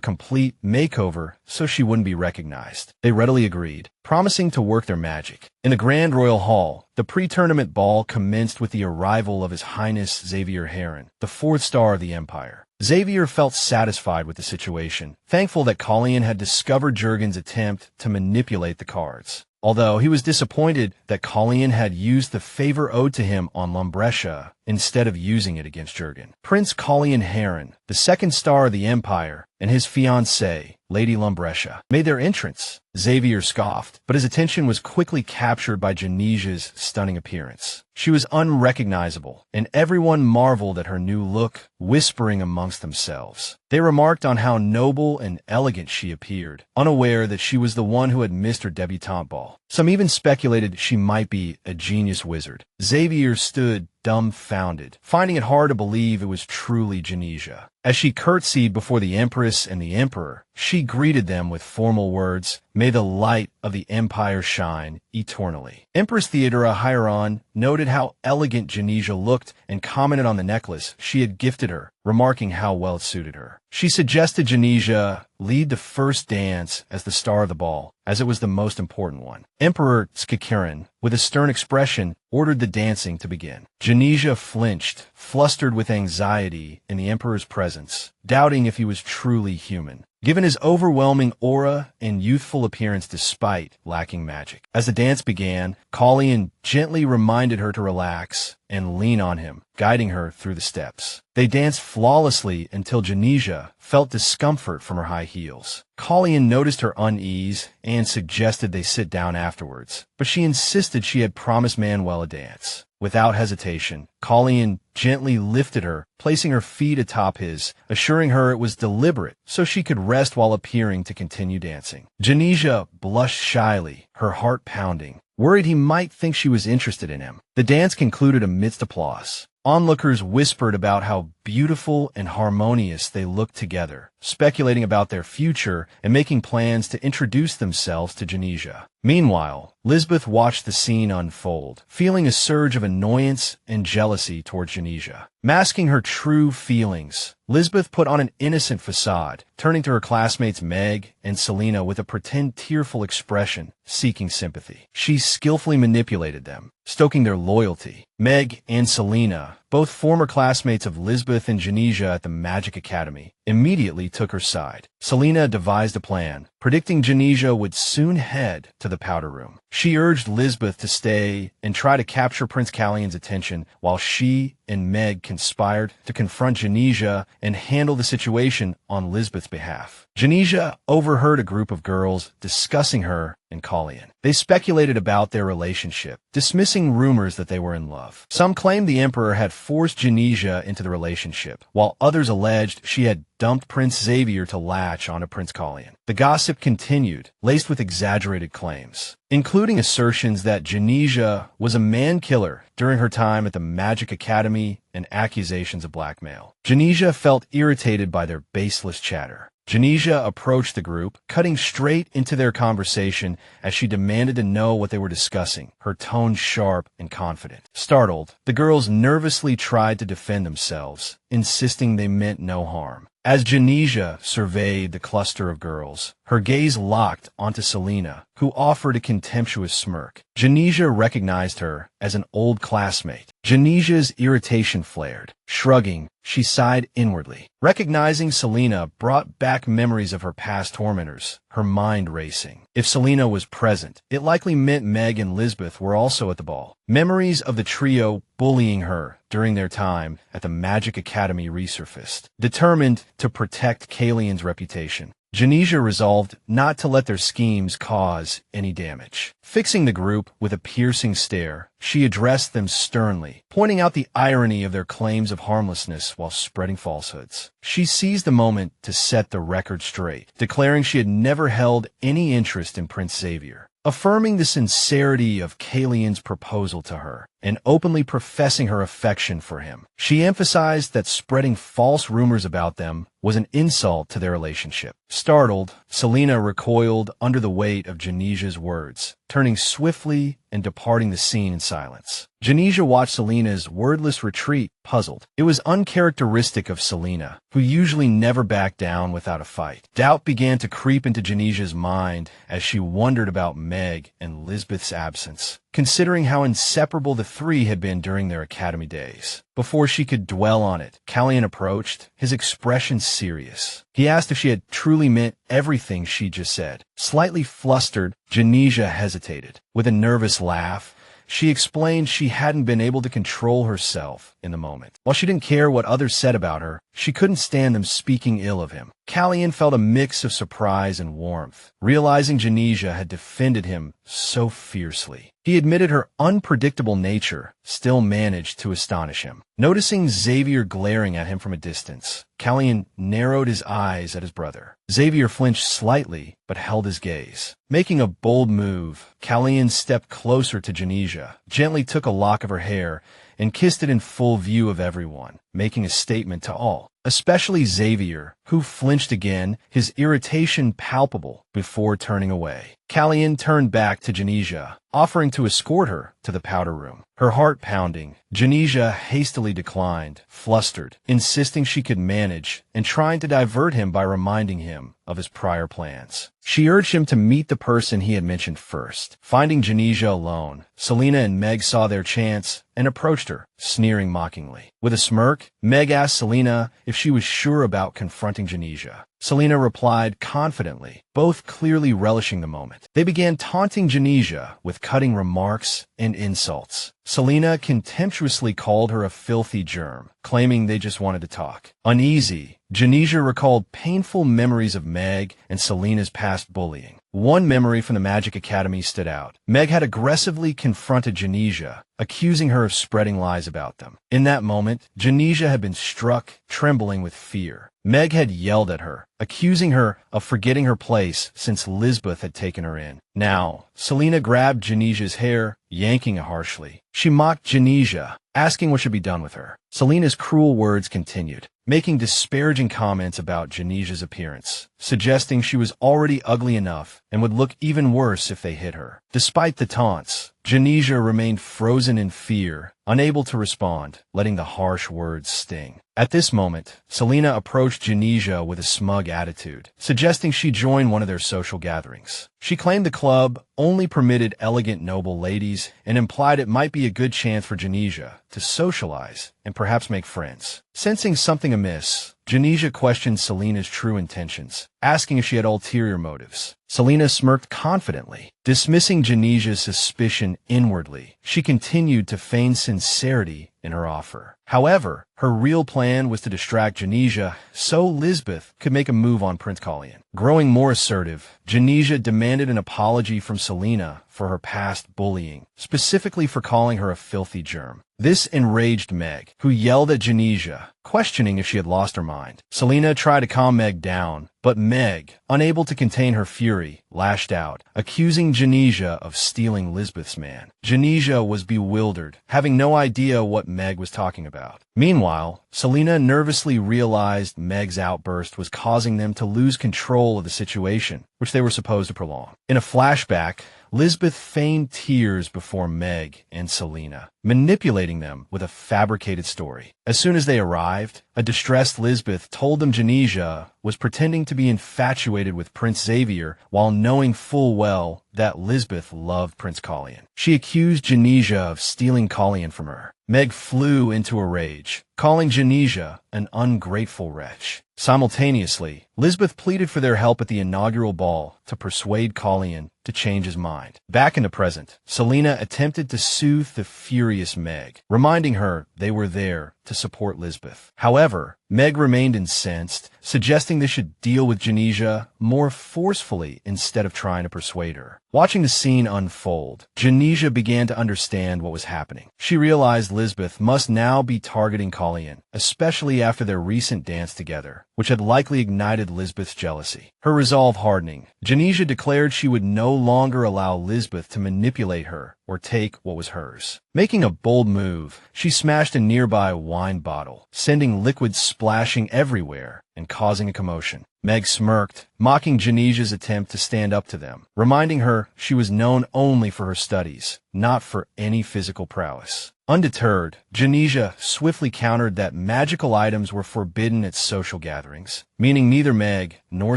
complete makeover so she wouldn't be recognized. They readily agreed, promising to work their magic. In the Grand Royal Hall, the pre-tournament ball commenced with the arrival of His Highness Xavier Heron, the fourth star of the Empire. Xavier felt satisfied with the situation, thankful that Colleen had discovered Jurgen's attempt to manipulate the cards. Although he was disappointed that Colleen had used the favor owed to him on Lumbretia instead of using it against Jurgen. Prince Colleen Heron, the second star of the Empire, and his fiancée, Lady Lumbretia, made their entrance. Xavier scoffed, but his attention was quickly captured by Jenesia's stunning appearance. She was unrecognizable, and everyone marveled at her new look, whispering amongst themselves. They remarked on how noble and elegant she appeared, unaware that she was the one who had missed her debutante ball. Some even speculated she might be a genius wizard. Xavier stood dumbfounded, finding it hard to believe it was truly Jenesia. As she curtsied before the Empress and the Emperor, she greeted them with formal words, "May the light of the Empire shine, eternally. Empress Theodora Hieron noted how elegant Jenesia looked and commented on the necklace she had gifted her, remarking how well it suited her. She suggested Jenesia lead the first dance as the star of the ball, as it was the most important one. Emperor Skikirin, with a stern expression, ordered the dancing to begin. Jenesia flinched, flustered with anxiety in the emperor's presence, doubting if he was truly human, given his overwhelming aura and youthful appearance despite lacking magic. As the dance began, Colleen gently reminded her to relax and lean on him, guiding her through the steps. They danced flawlessly until Jenesia felt discomfort from her high heels. Colleen noticed her unease and suggested they sit down afterwards, but she insisted she had promised Manuel a dance. Without hesitation, Colleen gently lifted her, placing her feet atop his, assuring her it was deliberate so she could rest while appearing to continue dancing. Jenesia blushed shyly, her heart pounding, worried he might think she was interested in him. The dance concluded amidst applause. Onlookers whispered about how beautiful and harmonious they looked together, speculating about their future and making plans to introduce themselves to Jenesia. Meanwhile, Lisbeth watched the scene unfold, feeling a surge of annoyance and jealousy towards Jenesia. Masking her true feelings, Lisbeth put on an innocent facade, turning to her classmates Meg and Selena with a pretend tearful expression, seeking sympathy. She skillfully manipulated them, stoking their loyalty. Meg and Selena, both former classmates of Lisbeth and Jenesia at the Magic Academy, immediately took her side. Selena devised a plan, predicting Jenesia would soon head to the powder room. She urged Lisbeth to stay and try to capture Prince Callion's attention, while she and Meg conspired to confront Jenesia and handle the situation on Lisbeth's behalf. Jenesia overheard a group of girls discussing her and Callion. They speculated about their relationship, dismissing rumors that they were in love. Some claimed the Emperor had forced Jenesia into the relationship, while others alleged she had dumped Prince Xavier to latch onto Prince Callion. The gossip continued, laced with exaggerated claims, including assertions that Jenesia was a man-killer during her time at the Magic Academy and accusations of blackmail. Jenesia felt irritated by their baseless chatter. Jenesia approached the group, cutting straight into their conversation as she demanded to know what they were discussing, her tone sharp and confident. Startled, the girls nervously tried to defend themselves, insisting they meant no harm. As Jenesia surveyed the cluster of girls, her gaze locked onto Selena, who offered a contemptuous smirk. Jenesia recognized her as an old classmate. Genesia's irritation flared. Shrugging, she sighed inwardly. Recognizing Selena brought back memories of her past tormentors, her mind racing. If Selena was present, it likely meant Meg and Lisbeth were also at the ball. Memories of the trio bullying her during their time at the Magic Academy resurfaced. Determined to protect Callion's reputation, Jenesia resolved not to let their schemes cause any damage. Fixing the group with a piercing stare, she addressed them sternly, pointing out the irony of their claims of harmlessness while spreading falsehoods. She seized the moment to set the record straight, declaring she had never held any interest in Prince Xavier, affirming the sincerity of Callion's proposal to her, and openly professing her affection for him. She emphasized that spreading false rumors about them was an insult to their relationship. Startled, Selena recoiled under the weight of Genesia's words, turning swiftly and departing the scene in silence. Jenesia watched Selena's wordless retreat, puzzled. It was uncharacteristic of Selena, who usually never backed down without a fight. Doubt began to creep into Genesia's mind as she wondered about Meg and Lisbeth's absence, considering how inseparable the three had been during their academy days. Before she could dwell on it, Callion approached, his expression serious. He asked if she had truly meant everything she just said. Slightly flustered, Jenesia hesitated. With a nervous laugh, she explained she hadn't been able to control herself in the moment. While she didn't care what others said about her, she couldn't stand them speaking ill of him. Callion felt a mix of surprise and warmth, realizing Jenesia had defended him so fiercely. He admitted her unpredictable nature still managed to astonish him. Noticing Xavier glaring at him from a distance, Callion narrowed his eyes at his brother. Xavier flinched slightly, but held his gaze. Making a bold move, Callion stepped closer to Jenesia, gently took a lock of her hair, and kissed it in full view of everyone, making a statement to all, especially Xavier, who flinched again, his irritation palpable, before turning away. Callian turned back to Jenesia, offering to escort her to the powder room. Her heart pounding, Jenesia hastily declined, flustered, insisting she could manage and trying to divert him by reminding him of his prior plans. She urged him to meet the person he had mentioned first. Finding Jenesia alone, Selena and Meg saw their chance and approached her, sneering mockingly. With a smirk, Meg asked Selena if she was sure about confronting Jenesia. Selena replied confidently, both clearly relishing the moment. They began taunting Jenesia with cutting remarks and insults. Selena contemptuously called her a filthy germ, claiming they just wanted to talk. Uneasy, Jenesia recalled painful memories of Meg and Selena's past bullying. One memory from the Magic Academy stood out. Meg had aggressively confronted Jenesia, accusing her of spreading lies about them. In that moment, Jenesia had been struck, trembling with fear. Meg had yelled at her, accusing her of forgetting her place since Lisbeth had taken her in. Now, Selena grabbed Jenesia's hair, yanking it harshly. She mocked Jenesia, asking what should be done with her. Selena's cruel words continued, making disparaging comments about Jenesia's appearance, suggesting she was already ugly enough and would look even worse if they hit her. Despite the taunts, Jenesia remained frozen in fear, unable to respond, letting the harsh words sting. At this moment, Selena approached Jenesia with a smug attitude, suggesting she join one of their social gatherings. She claimed the club only permitted elegant noble ladies and implied it might be a good chance for Jenesia to socialize and perhaps make friends. Sensing something amiss, Jenesia questioned Selena's true intentions, asking if she had ulterior motives. Selena smirked confidently, dismissing Jenesia's suspicion inwardly. She continued to feign sincerity in her offer. However, her real plan was to distract Jenesia so Lisbeth could make a move on Prince Callian. Growing more assertive, Jenesia demanded an apology from Selena for her past bullying, specifically for calling her a filthy germ. This enraged Meg, who yelled at Jenesia, questioning if she had lost her mind. Selena tried to calm Meg down, but Meg, unable to contain her fury, lashed out, accusing Jenesia of stealing Lisbeth's man. Jenesia was bewildered, having no idea what Meg was talking about. Meanwhile, Selena nervously realized Meg's outburst was causing them to lose control of the situation, which they were supposed to prolong. In a flashback, Lisbeth feigned tears before Meg and Selena, manipulating them with a fabricated story. As soon as they arrived, a distressed Lisbeth told them Jenesia was pretending to be infatuated with Prince Xavier while knowing full well that Lisbeth loved Prince Callian. She accused Jenesia of stealing Callian from her. Meg flew into a rage, calling Jenesia an ungrateful wretch. Simultaneously, Lisbeth pleaded for their help at the inaugural ball to persuade Callian to change his mind. Back in the present, Selena attempted to soothe the furious Meg, reminding her they were there to support Lisbeth. However, Meg remained incensed, suggesting they should deal with Jenesia more forcefully instead of trying to persuade her. Watching the scene unfold, Jenesia began to understand what was happening. She realized Lisbeth must now be targeting Callian, especially after their recent dance together, which had likely ignited Lisbeth's jealousy. Her resolve hardening, Jenesia declared she would no longer allow Lisbeth to manipulate her or take what was hers. Making a bold move, she smashed a nearby wine bottle, sending liquid splashing everywhere and causing a commotion. Meg smirked, mocking Jenesia's attempt to stand up to them, reminding her she was known only for her studies, not for any physical prowess. Undeterred, Jenesia swiftly countered that magical items were forbidden at social gatherings, meaning neither Meg nor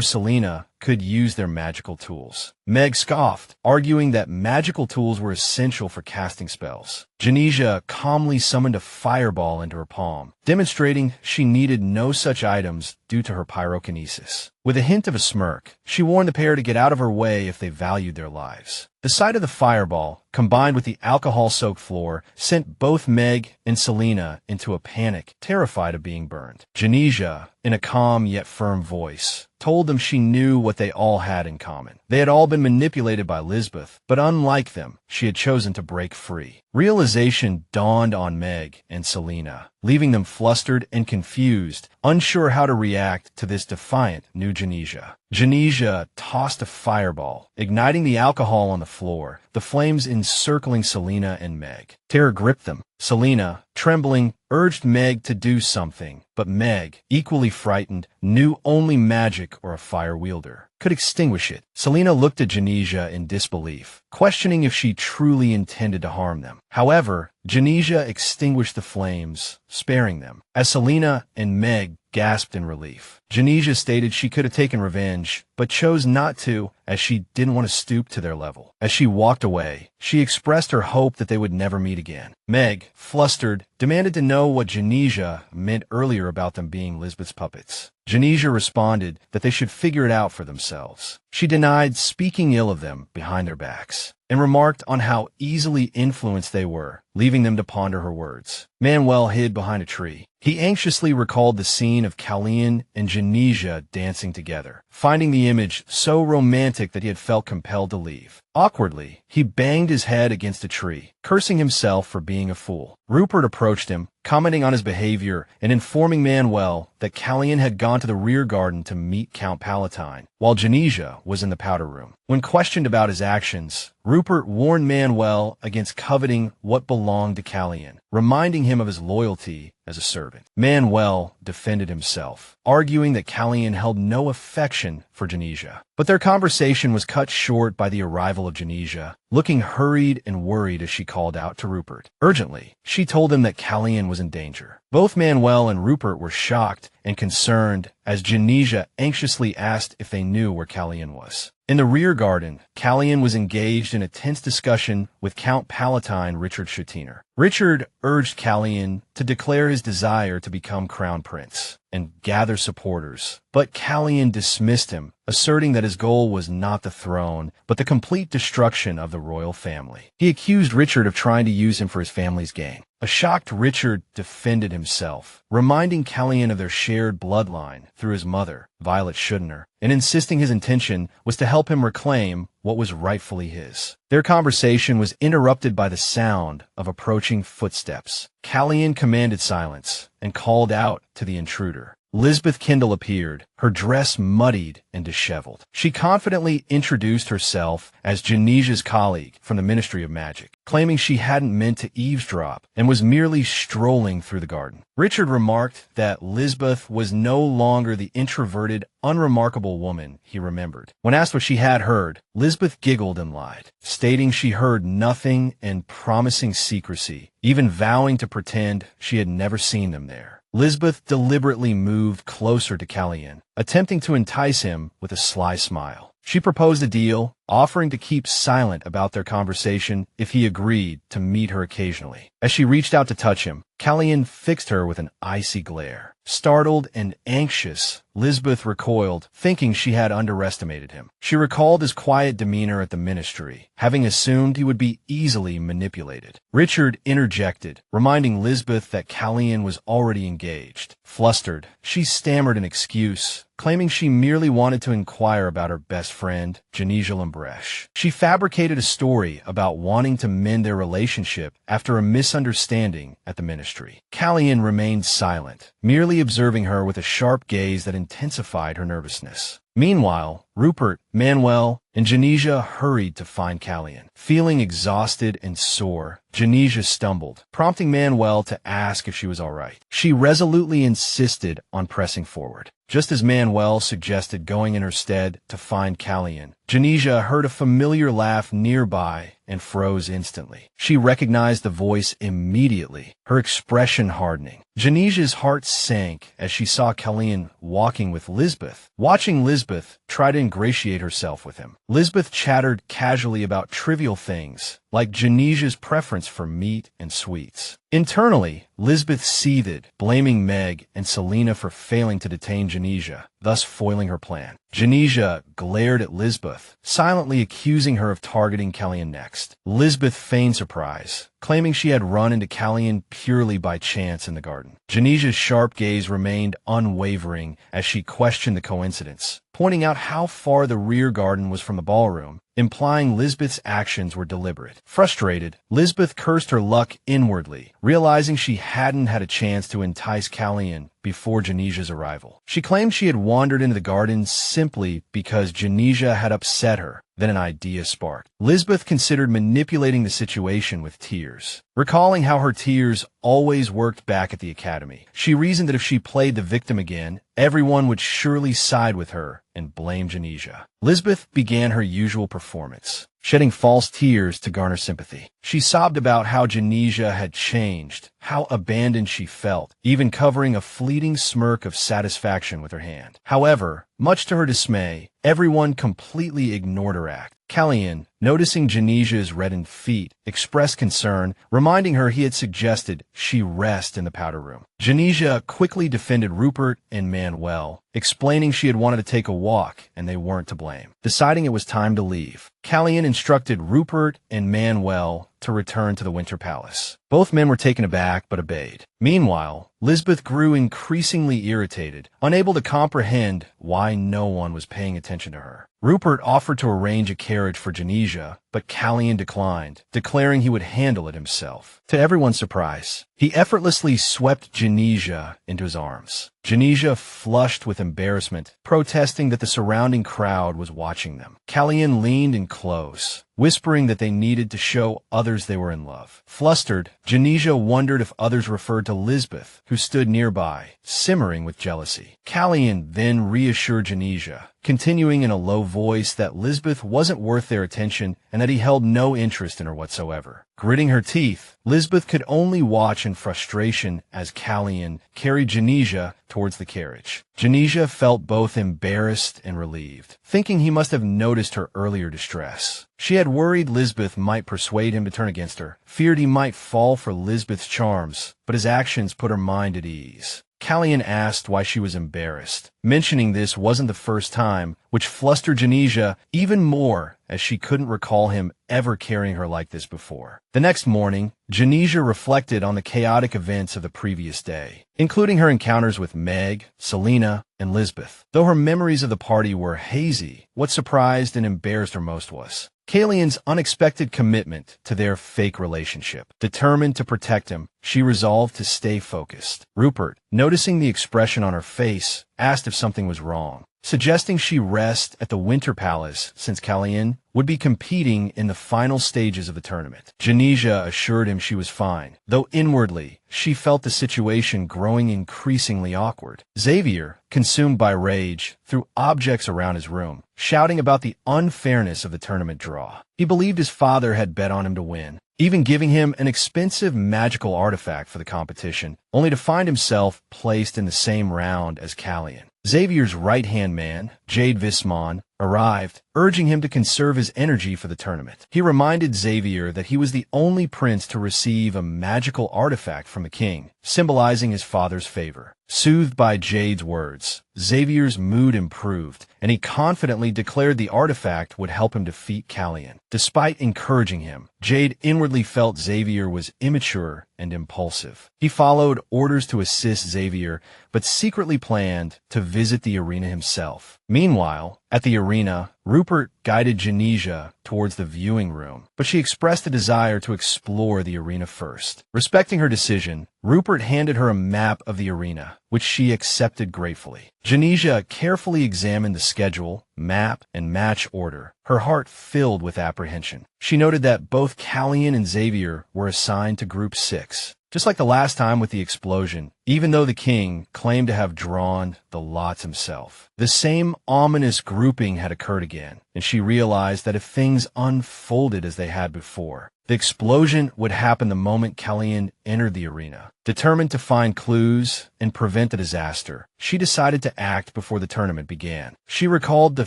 Selena could use their magical tools. Meg scoffed, arguing that magical tools were essential for casting spells. Jenesia calmly summoned a fireball into her palm, demonstrating she needed no such items due to her pyrokinesis. With a hint of a smirk, she warned the pair to get out of her way if they valued their lives. The sight of the fireball, combined with the alcohol-soaked floor, sent both Meg and Selena into a panic, terrified of being burned. Jenesia, in a calm yet firm voice, told them she knew what they all had in common. They had all been manipulated by Lisbeth, but unlike them, she had chosen to break free. Realization dawned on Meg and Selena, leaving them flustered and confused, unsure how to react to this defiant new Jenesia. Jenesia tossed a fireball, igniting the alcohol on the floor, the flames encircling Selena and Meg. Terror gripped them. Selena, trembling, urged Meg to do something, but Meg, equally frightened, knew only magic or a fire wielder could extinguish it. Selena looked at Jenesia in disbelief, questioning if she truly intended to harm them. However, Jenesia extinguished the flames, sparing them. As Selena and Meg gasped in relief, Jenesia stated she could have taken revenge, but chose not to, as she didn't want to stoop to their level. As she walked away, she expressed her hope that they would never meet again. Meg, flustered, demanded to know what Jenesia meant earlier about them being Lisbeth's puppets. Jenesia responded that they should figure it out for themselves. She denied speaking ill of them behind their backs, and remarked on how easily influenced they were, leaving them to ponder her words. Manuel hid behind a tree. He anxiously recalled the scene of Callian and Jenesia dancing together, finding the image so romantic that he had felt compelled to leave. Awkwardly, he banged his head against a tree, cursing himself for being a fool. Rupert approached him, commenting on his behavior and informing Manuel that Callian had gone to the rear garden to meet Count Palatine, while Jenesia was in the powder room. When questioned about his actions, Rupert warned Manuel against coveting what belonged to Callian, reminding him of his loyalty as a servant. Manuel defended himself, arguing that Callian held no affection for Jenesia. But their conversation was cut short by the arrival of Jenesia, looking hurried and worried as she called out to Rupert. Urgently, she told him that Callian was in danger. Both Manuel and Rupert were shocked and concerned as Jenesia anxiously asked if they knew where Callian was. In the rear garden, Callian was engaged in a tense discussion with Count Palatine Richard Schettiner. Richard urged Callian to declare his desire to become crown prince and gather supporters, but Callian dismissed him, asserting that his goal was not the throne, but the complete destruction of the royal family. He accused Richard of trying to use him for his family's gain. A shocked Richard defended himself, reminding Callian of their shared bloodline through his mother, Violet Schettiner, and insisting his intention was to help him reclaim what was rightfully his. Their conversation was interrupted by the sound of approaching footsteps. Callian commanded silence and called out to the intruder. Lisbeth Kindle appeared, her dress muddied and disheveled. She confidently introduced herself as Jenesia's colleague from the Ministry of Magic, claiming she hadn't meant to eavesdrop and was merely strolling through the garden. Richard remarked that Lisbeth was no longer the introverted, unremarkable woman he remembered. When asked what she had heard, Lisbeth giggled and lied, stating she heard nothing and promising secrecy, even vowing to pretend she had never seen them there. Lisbeth deliberately moved closer to Callian, attempting to entice him with a sly smile. She proposed a deal, offering to keep silent about their conversation if he agreed to meet her occasionally. As she reached out to touch him, Callian fixed her with an icy glare. Startled and anxious, Lisbeth recoiled, thinking she had underestimated him. She recalled his quiet demeanor at the ministry, having assumed he would be easily manipulated. Richard interjected, reminding Lisbeth that Callian was already engaged. Flustered, she stammered an excuse, claiming she merely wanted to inquire about her best friend, Jenesia Lambresh. She fabricated a story about wanting to mend their relationship after a misunderstanding at the ministry. Callian remained silent, merely observing her with a sharp gaze that intensified her nervousness. Meanwhile, Rupert, Manuel, and Jenesia hurried to find Callian. Feeling exhausted and sore, Jenesia stumbled, prompting Manuel to ask if she was all right. She resolutely insisted on pressing forward. Just as Manuel suggested going in her stead to find Callian, Jenesia heard a familiar laugh nearby and froze instantly. She recognized the voice immediately, her expression hardening. Jenesia's heart sank as she saw Callian walking with Lisbeth. Watching Lisbeth try to ingratiate herself with him, Lisbeth chattered casually about trivial things, like Jenesia's preference for meat and sweets. Internally, Lisbeth seethed, blaming Meg and Selena for failing to detain Jenesia, thus foiling her plan. Jenesia glared at Lisbeth, silently accusing her of targeting Callian next. Lisbeth feigned surprise, claiming she had run into Callian purely by chance in the garden. Jenesia's sharp gaze remained unwavering as she questioned the coincidence, pointing out how far the rear garden was from the ballroom implying Lisbeth's actions were deliberate. Frustrated, Lisbeth cursed her luck inwardly, realizing she hadn't had a chance to entice Callian before Jenesia's arrival. She claimed she had wandered into the garden simply because Jenesia had upset her. Then an idea sparked. Lisbeth considered manipulating the situation with tears. Recalling how her tears always worked back at the academy, she reasoned that if she played the victim again, everyone would surely side with her and blame Jenesia. Lisbeth began her usual performance, shedding false tears to garner sympathy. She sobbed about how Jenesia had changed, how abandoned she felt, even covering a fleeting smirk of satisfaction with her hand. However, much to her dismay, everyone completely ignored her act. Callian, noticing Jenesia's reddened feet, expressed concern, reminding her he had suggested she rest in the powder room. Jenesia quickly defended Rupert and Manuel, explaining she had wanted to take a walk and they weren't to blame. Deciding it was time to leave, Callian instructed Rupert and Manuel to return to the Winter Palace. Both men were taken aback but obeyed. Meanwhile, Lisbeth grew increasingly irritated, unable to comprehend why no one was paying attention to her. Rupert offered to arrange a carriage for Jenesia, but Callian declined, declaring he would handle it himself. To everyone's surprise, he effortlessly swept Jenesia into his arms. Jenesia flushed with embarrassment, protesting that the surrounding crowd was watching them. Callian leaned in close, whispering that they needed to show others they were in love. Flustered, Jenesia wondered if others referred to Lisbeth, who stood nearby, simmering with jealousy. Callian then reassured Jenesia, continuing in a low voice that Lisbeth wasn't worth their attention and that he held no interest in her whatsoever. Gritting her teeth, Lisbeth could only watch in frustration as Callian carried Jenesia towards the carriage. Jenesia felt both embarrassed and relieved, thinking he must have noticed her earlier distress. She had worried Lisbeth might persuade him to turn against her, feared he might fall for Lisbeth's charms, but his actions put her mind at ease. Callian asked why she was embarrassed. Mentioning this wasn't the first time, which flustered Jenesia even more as she couldn't recall him ever carrying her like this before. The next morning, Jenesia reflected on the chaotic events of the previous day, including her encounters with Meg, Selena, and Lisbeth. Though her memories of the party were hazy, what surprised and embarrassed her most was Callian's unexpected commitment to their fake relationship. Determined to protect him, she resolved to stay focused. Rupert, noticing the expression on her face, asked if something was wrong, suggesting she rest at the Winter Palace since Callian would be competing in the final stages of the tournament. Jenesia assured him she was fine, though inwardly she felt the situation growing increasingly awkward. Xavier, consumed by rage, threw objects around his room, shouting about the unfairness of the tournament draw. He believed his father had bet on him to win, even giving him an expensive magical artifact for the competition, only to find himself placed in the same round as Callian. Xavier's right-hand man, Jade Vismon, arrived, urging him to conserve his energy for the tournament. He reminded Xavier that he was the only prince to receive a magical artifact from the king, symbolizing his father's favor. Soothed by Jade's words, Xavier's mood improved, and he confidently declared the artifact would help him defeat Callian. Despite encouraging him, Jade inwardly felt Xavier was immature and impulsive. He followed orders to assist Xavier, but secretly planned to visit the arena himself. Meanwhile, at the arena, Rupert guided Jenesia towards the viewing room, but she expressed a desire to explore the arena first. Respecting her decision, Rupert handed her a map of the arena, which she accepted gratefully. Jenesia carefully examined the schedule, map, and match order, her heart filled with apprehension. She noted that both Callian and Xavier were assigned to Group 6. Just like the last time with the explosion, even though the king claimed to have drawn the lots himself, the same ominous grouping had occurred again, and she realized that if things unfolded as they had before, the explosion would happen the moment Callian entered the arena. Determined to find clues and prevent a disaster, she decided to act before the tournament began. She recalled the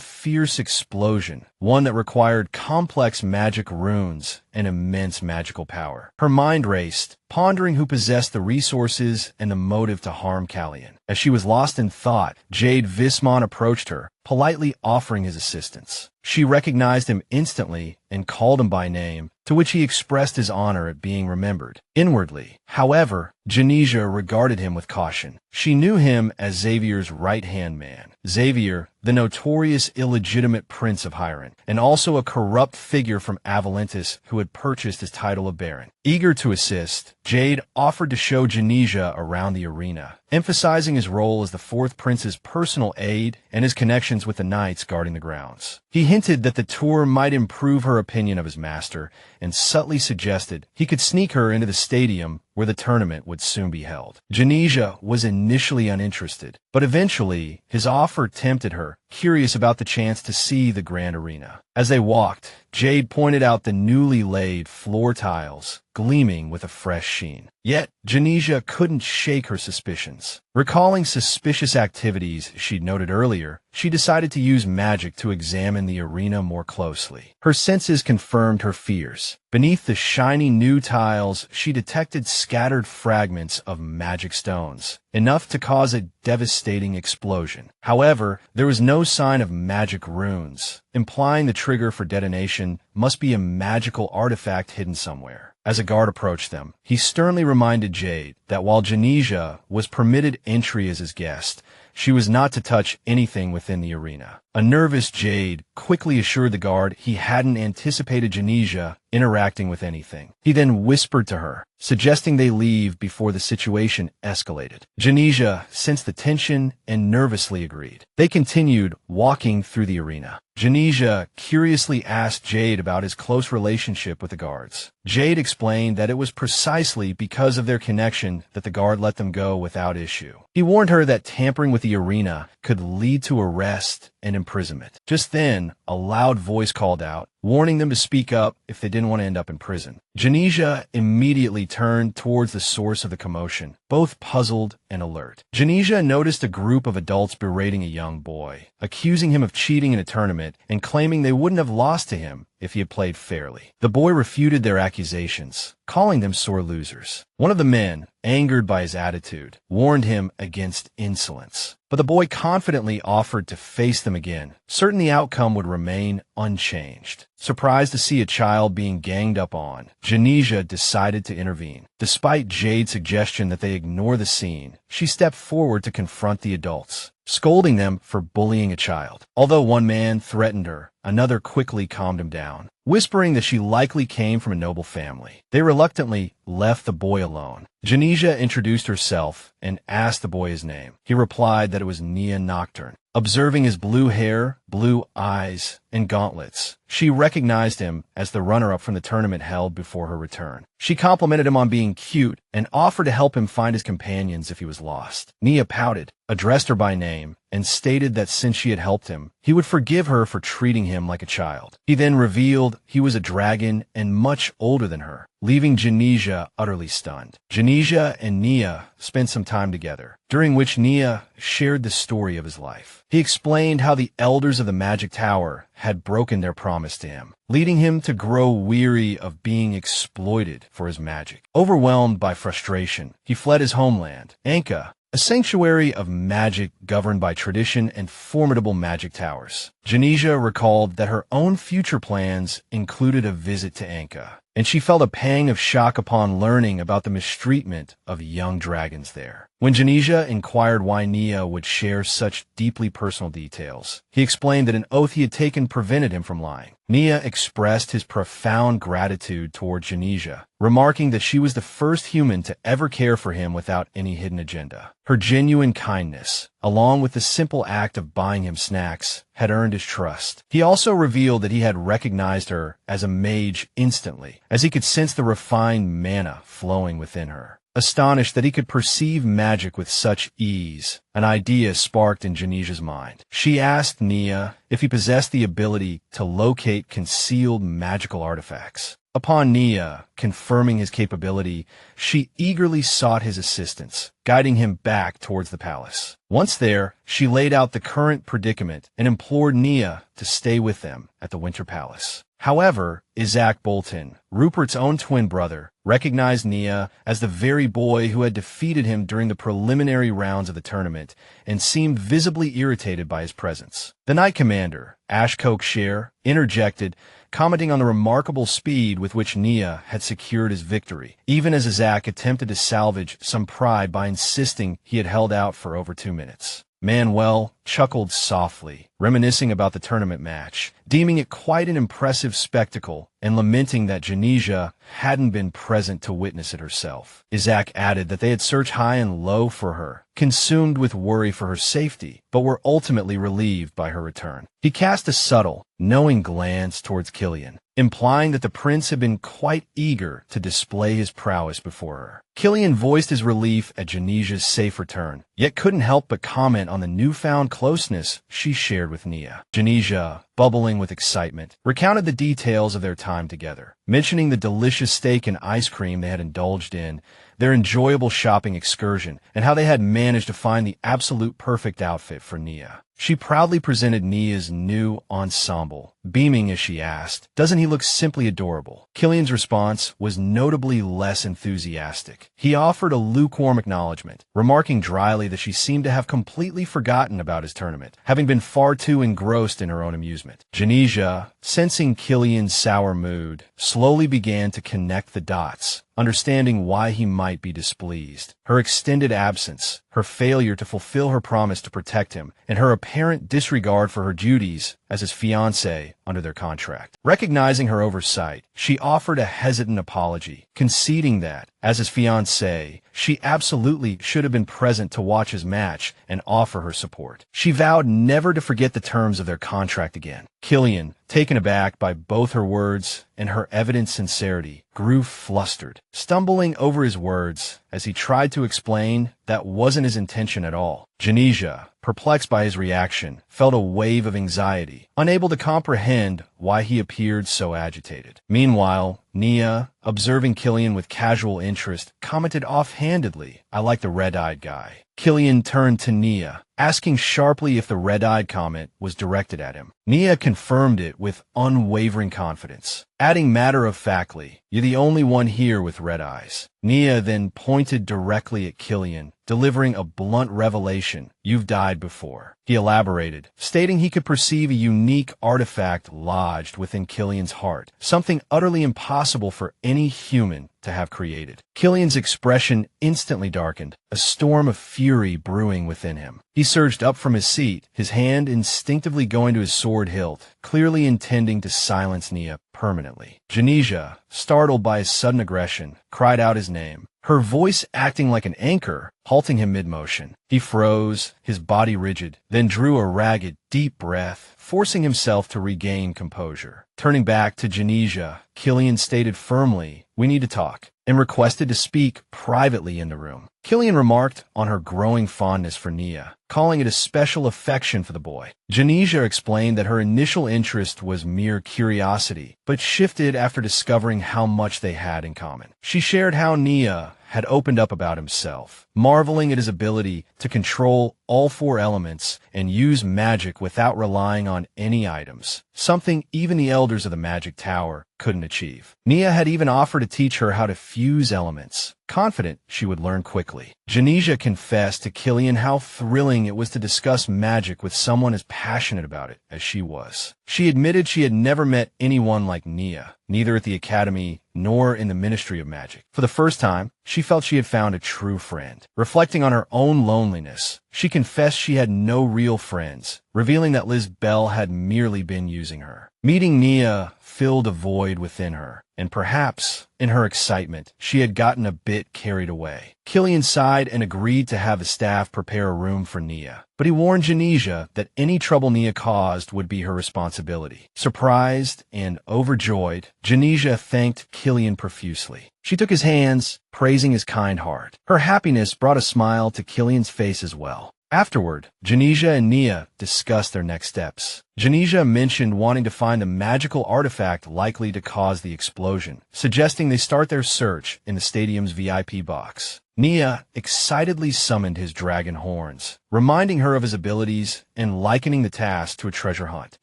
fierce explosion, one that required complex magic runes and immense magical power. Her mind raced, pondering who possessed the resources and the motive to harm Callian. As she was lost in thought, Jade Vismon approached her, politely offering his assistance. She recognized him instantly and called him by name, to which he expressed his honor at being remembered. Inwardly, however, Jenesia regarded him with caution. She knew him as Xavier's right-hand man. Xavier, the notorious illegitimate prince of Hyron, and also a corrupt figure from Avalentis who had purchased his title of Baron. Eager to assist, Jade offered to show Jenesia around the arena, emphasizing his role as the fourth prince's personal aide and his connections with the knights guarding the grounds. He hinted that the tour might improve her opinion of his master, and subtly suggested he could sneak her into the stadium where the tournament would soon be held. Jenesia was initially uninterested, but eventually his offer tempted her, curious about the chance to see the grand arena. As they walked, Jade pointed out the newly laid floor tiles, gleaming with a fresh sheen. Yet, Jenesia couldn't shake her suspicions. Recalling suspicious activities she'd noted earlier, she decided to use magic to examine the arena more closely. Her senses confirmed her fears. Beneath the shiny new tiles, she detected scattered fragments of magic stones, enough to cause a devastating explosion. However, there was no sign of magic runes, implying the trigger for detonation must be a magical artifact hidden somewhere. As a guard approached them, he sternly reminded Jade that while Jenesia was permitted entry as his guest, she was not to touch anything within the arena. A nervous Jade quickly assured the guard he hadn't anticipated Jenesia interacting with anything. He then whispered to her, suggesting they leave before the situation escalated. Jenesia sensed the tension and nervously agreed. They continued walking through the arena. Jenesia curiously asked Jade about his close relationship with the guards. Jade explained that it was precisely because of their connection that the guard let them go without issue. He warned her that tampering with the arena could lead to arrest and imprisonment. Just then, a loud voice called out, warning them to speak up if they didn't want to end up in prison. Jenesia immediately turned towards the source of the commotion, both puzzled and alert. Jenesia noticed a group of adults berating a young boy, accusing him of cheating in a tournament and claiming they wouldn't have lost to him if he had played fairly. The boy refuted their accusations, calling them sore losers. One of the men, angered by his attitude, warned him against insolence. But the boy confidently offered to face them again, certain the outcome would remain unchanged. Surprised to see a child being ganged up on, Jenesia decided to intervene. Despite Jade's suggestion that they ignore the scene, she stepped forward to confront the adults, scolding them for bullying a child. Although one man threatened her, another quickly calmed him down, whispering that she likely came from a noble family. They reluctantly left the boy alone. Jenesia introduced herself and asked the boy his name. He replied that it was Nia Nocturne. Observing his blue hair, blue eyes, and gauntlets, she recognized him as the runner-up from the tournament held before her return. She complimented him on being cute and offered to help him find his companions if he was lost. Nia pouted, addressed her by name, and stated that since she had helped him, he would forgive her for treating him like a child. He then revealed he was a dragon and much older than her, leaving Jenesia utterly stunned. Jenesia and Nia spent some time together, during which Nia shared the story of his life. He explained how the elders of the Magic Tower had broken their promise to him, leading him to grow weary of being exploited for his magic. Overwhelmed by frustration, he fled his homeland, Anka, a sanctuary of magic governed by tradition and formidable magic towers. Jenesia recalled that her own future plans included a visit to Anka, and she felt a pang of shock upon learning about the mistreatment of young dragons there. When Jenesia inquired why Nia would share such deeply personal details, he explained that an oath he had taken prevented him from lying. Nia expressed his profound gratitude toward Jenesia, remarking that she was the first human to ever care for him without any hidden agenda. Her genuine kindness, along with the simple act of buying him snacks, had earned his trust. He also revealed that he had recognized her as a mage instantly, as he could sense the refined mana flowing within her. Astonished that he could perceive magic with such ease, an idea sparked in Jenesia's mind. She asked Nia if he possessed the ability to locate concealed magical artifacts. Upon Nia confirming his capability, she eagerly sought his assistance, guiding him back towards the palace. Once there, she laid out the current predicament and implored Nia to stay with them at the Winter Palace. However, Isaac Bolton, Rupert's own twin brother, recognized Nia as the very boy who had defeated him during the preliminary rounds of the tournament and seemed visibly irritated by his presence. The Knight Commander, Ashcoke Share, interjected, commenting on the remarkable speed with which Nia had secured his victory, even as Isaac attempted to salvage some pride by insisting he had held out for over 2 minutes. Manuel chuckled softly, reminiscing about the tournament match, deeming it quite an impressive spectacle and lamenting that Jenesia hadn't been present to witness it herself. Isaac added that they had searched high and low for her, consumed with worry for her safety, but were ultimately relieved by her return. He cast a subtle, knowing glance towards Killian, implying that the prince had been quite eager to display his prowess before her. Killian voiced his relief at Jenesia's safe return, yet couldn't help but comment on the newfound closeness she shared with Nia. Jenesia, bubbling with excitement, recounted the details of their time together, mentioning the delicious steak and ice cream they had indulged in, their enjoyable shopping excursion, and how they had managed to find the absolute perfect outfit for Nia. She proudly presented Nia's new ensemble, beaming as she asked, "Doesn't he look simply adorable?" Killian's response was notably less enthusiastic. He offered a lukewarm acknowledgement, remarking dryly that she seemed to have completely forgotten about his tournament, having been far too engrossed in her own amusement. Jenesia, sensing Killian's sour mood, slowly began to connect the dots, understanding why he might be displeased. Her extended absence, her failure to fulfill her promise to protect him, and her apparent disregard for her duties as his fiancé under their contract. Recognizing her oversight, she offered a hesitant apology, conceding that, as his fiancé, she absolutely should have been present to watch his match and offer her support. She vowed never to forget the terms of their contract again. Killian, taken aback by both her words and her evident sincerity, grew flustered, stumbling over his words as he tried to explain that wasn't his intention at all. Jenesia, perplexed by his reaction, felt a wave of anxiety, unable to comprehend why he appeared so agitated. Meanwhile, Nia, observing Killian with casual interest, commented offhandedly, "I like the red-eyed guy." Killian turned to Nia, asking sharply if the red-eyed comment was directed at him. Nia confirmed it with unwavering confidence, adding matter-of-factly, "You're the only one here with red eyes." Nia then pointed directly at Killian, delivering a blunt revelation, "You've died before." He elaborated, stating he could perceive a unique artifact lodged within Killian's heart, something utterly impossible for any human to have created. Killian's expression instantly darkened, a storm of fury brewing within him. He surged up from his seat, his hand instinctively going to his sword hilt, clearly intending to silence Nia permanently. Jenesia, startled by his sudden aggression, cried out his name, her voice acting like an anchor, halting him mid-motion. He froze, his body rigid, then drew a ragged, deep breath, forcing himself to regain composure. Turning back to Jenesia, Killian stated firmly, "We need to talk," and requested to speak privately in the room. Killian remarked on her growing fondness for Nia, calling it a special affection for the boy. Jenesia explained that her initial interest was mere curiosity, but shifted after discovering how much they had in common. She shared how Nia had opened up about himself, marveling at his ability to control all 4 elements and use magic without relying on any items, something even the elders of the Magic Tower couldn't achieve. Nia had even offered to teach her how to fuse elements, confident she would learn quickly. Jenesia confessed to Killian how thrilling it was to discuss magic with someone as passionate about it as she was. She admitted she had never met anyone like Nia, neither at the Academy nor in the Ministry of Magic. For the first time, she felt she had found a true friend. Reflecting on her own loneliness, she confessed she had no real friends, revealing that Liz Bell had merely been using her. Meeting Nia filled a void within her, and perhaps, in her excitement, she had gotten a bit carried away. Killian sighed and agreed to have the staff prepare a room for Nia, but he warned Jenesia that any trouble Nia caused would be her responsibility. Surprised and overjoyed, Jenesia thanked Killian profusely. She took his hands, praising his kind heart. Her happiness brought a smile to Killian's face as well. Afterward, Jenesia and Nia discussed their next steps. Jenesia mentioned wanting to find the magical artifact likely to cause the explosion, suggesting they start their search in the stadium's VIP box. Nia excitedly summoned his dragon horns, reminding her of his abilities and likening the task to a treasure hunt.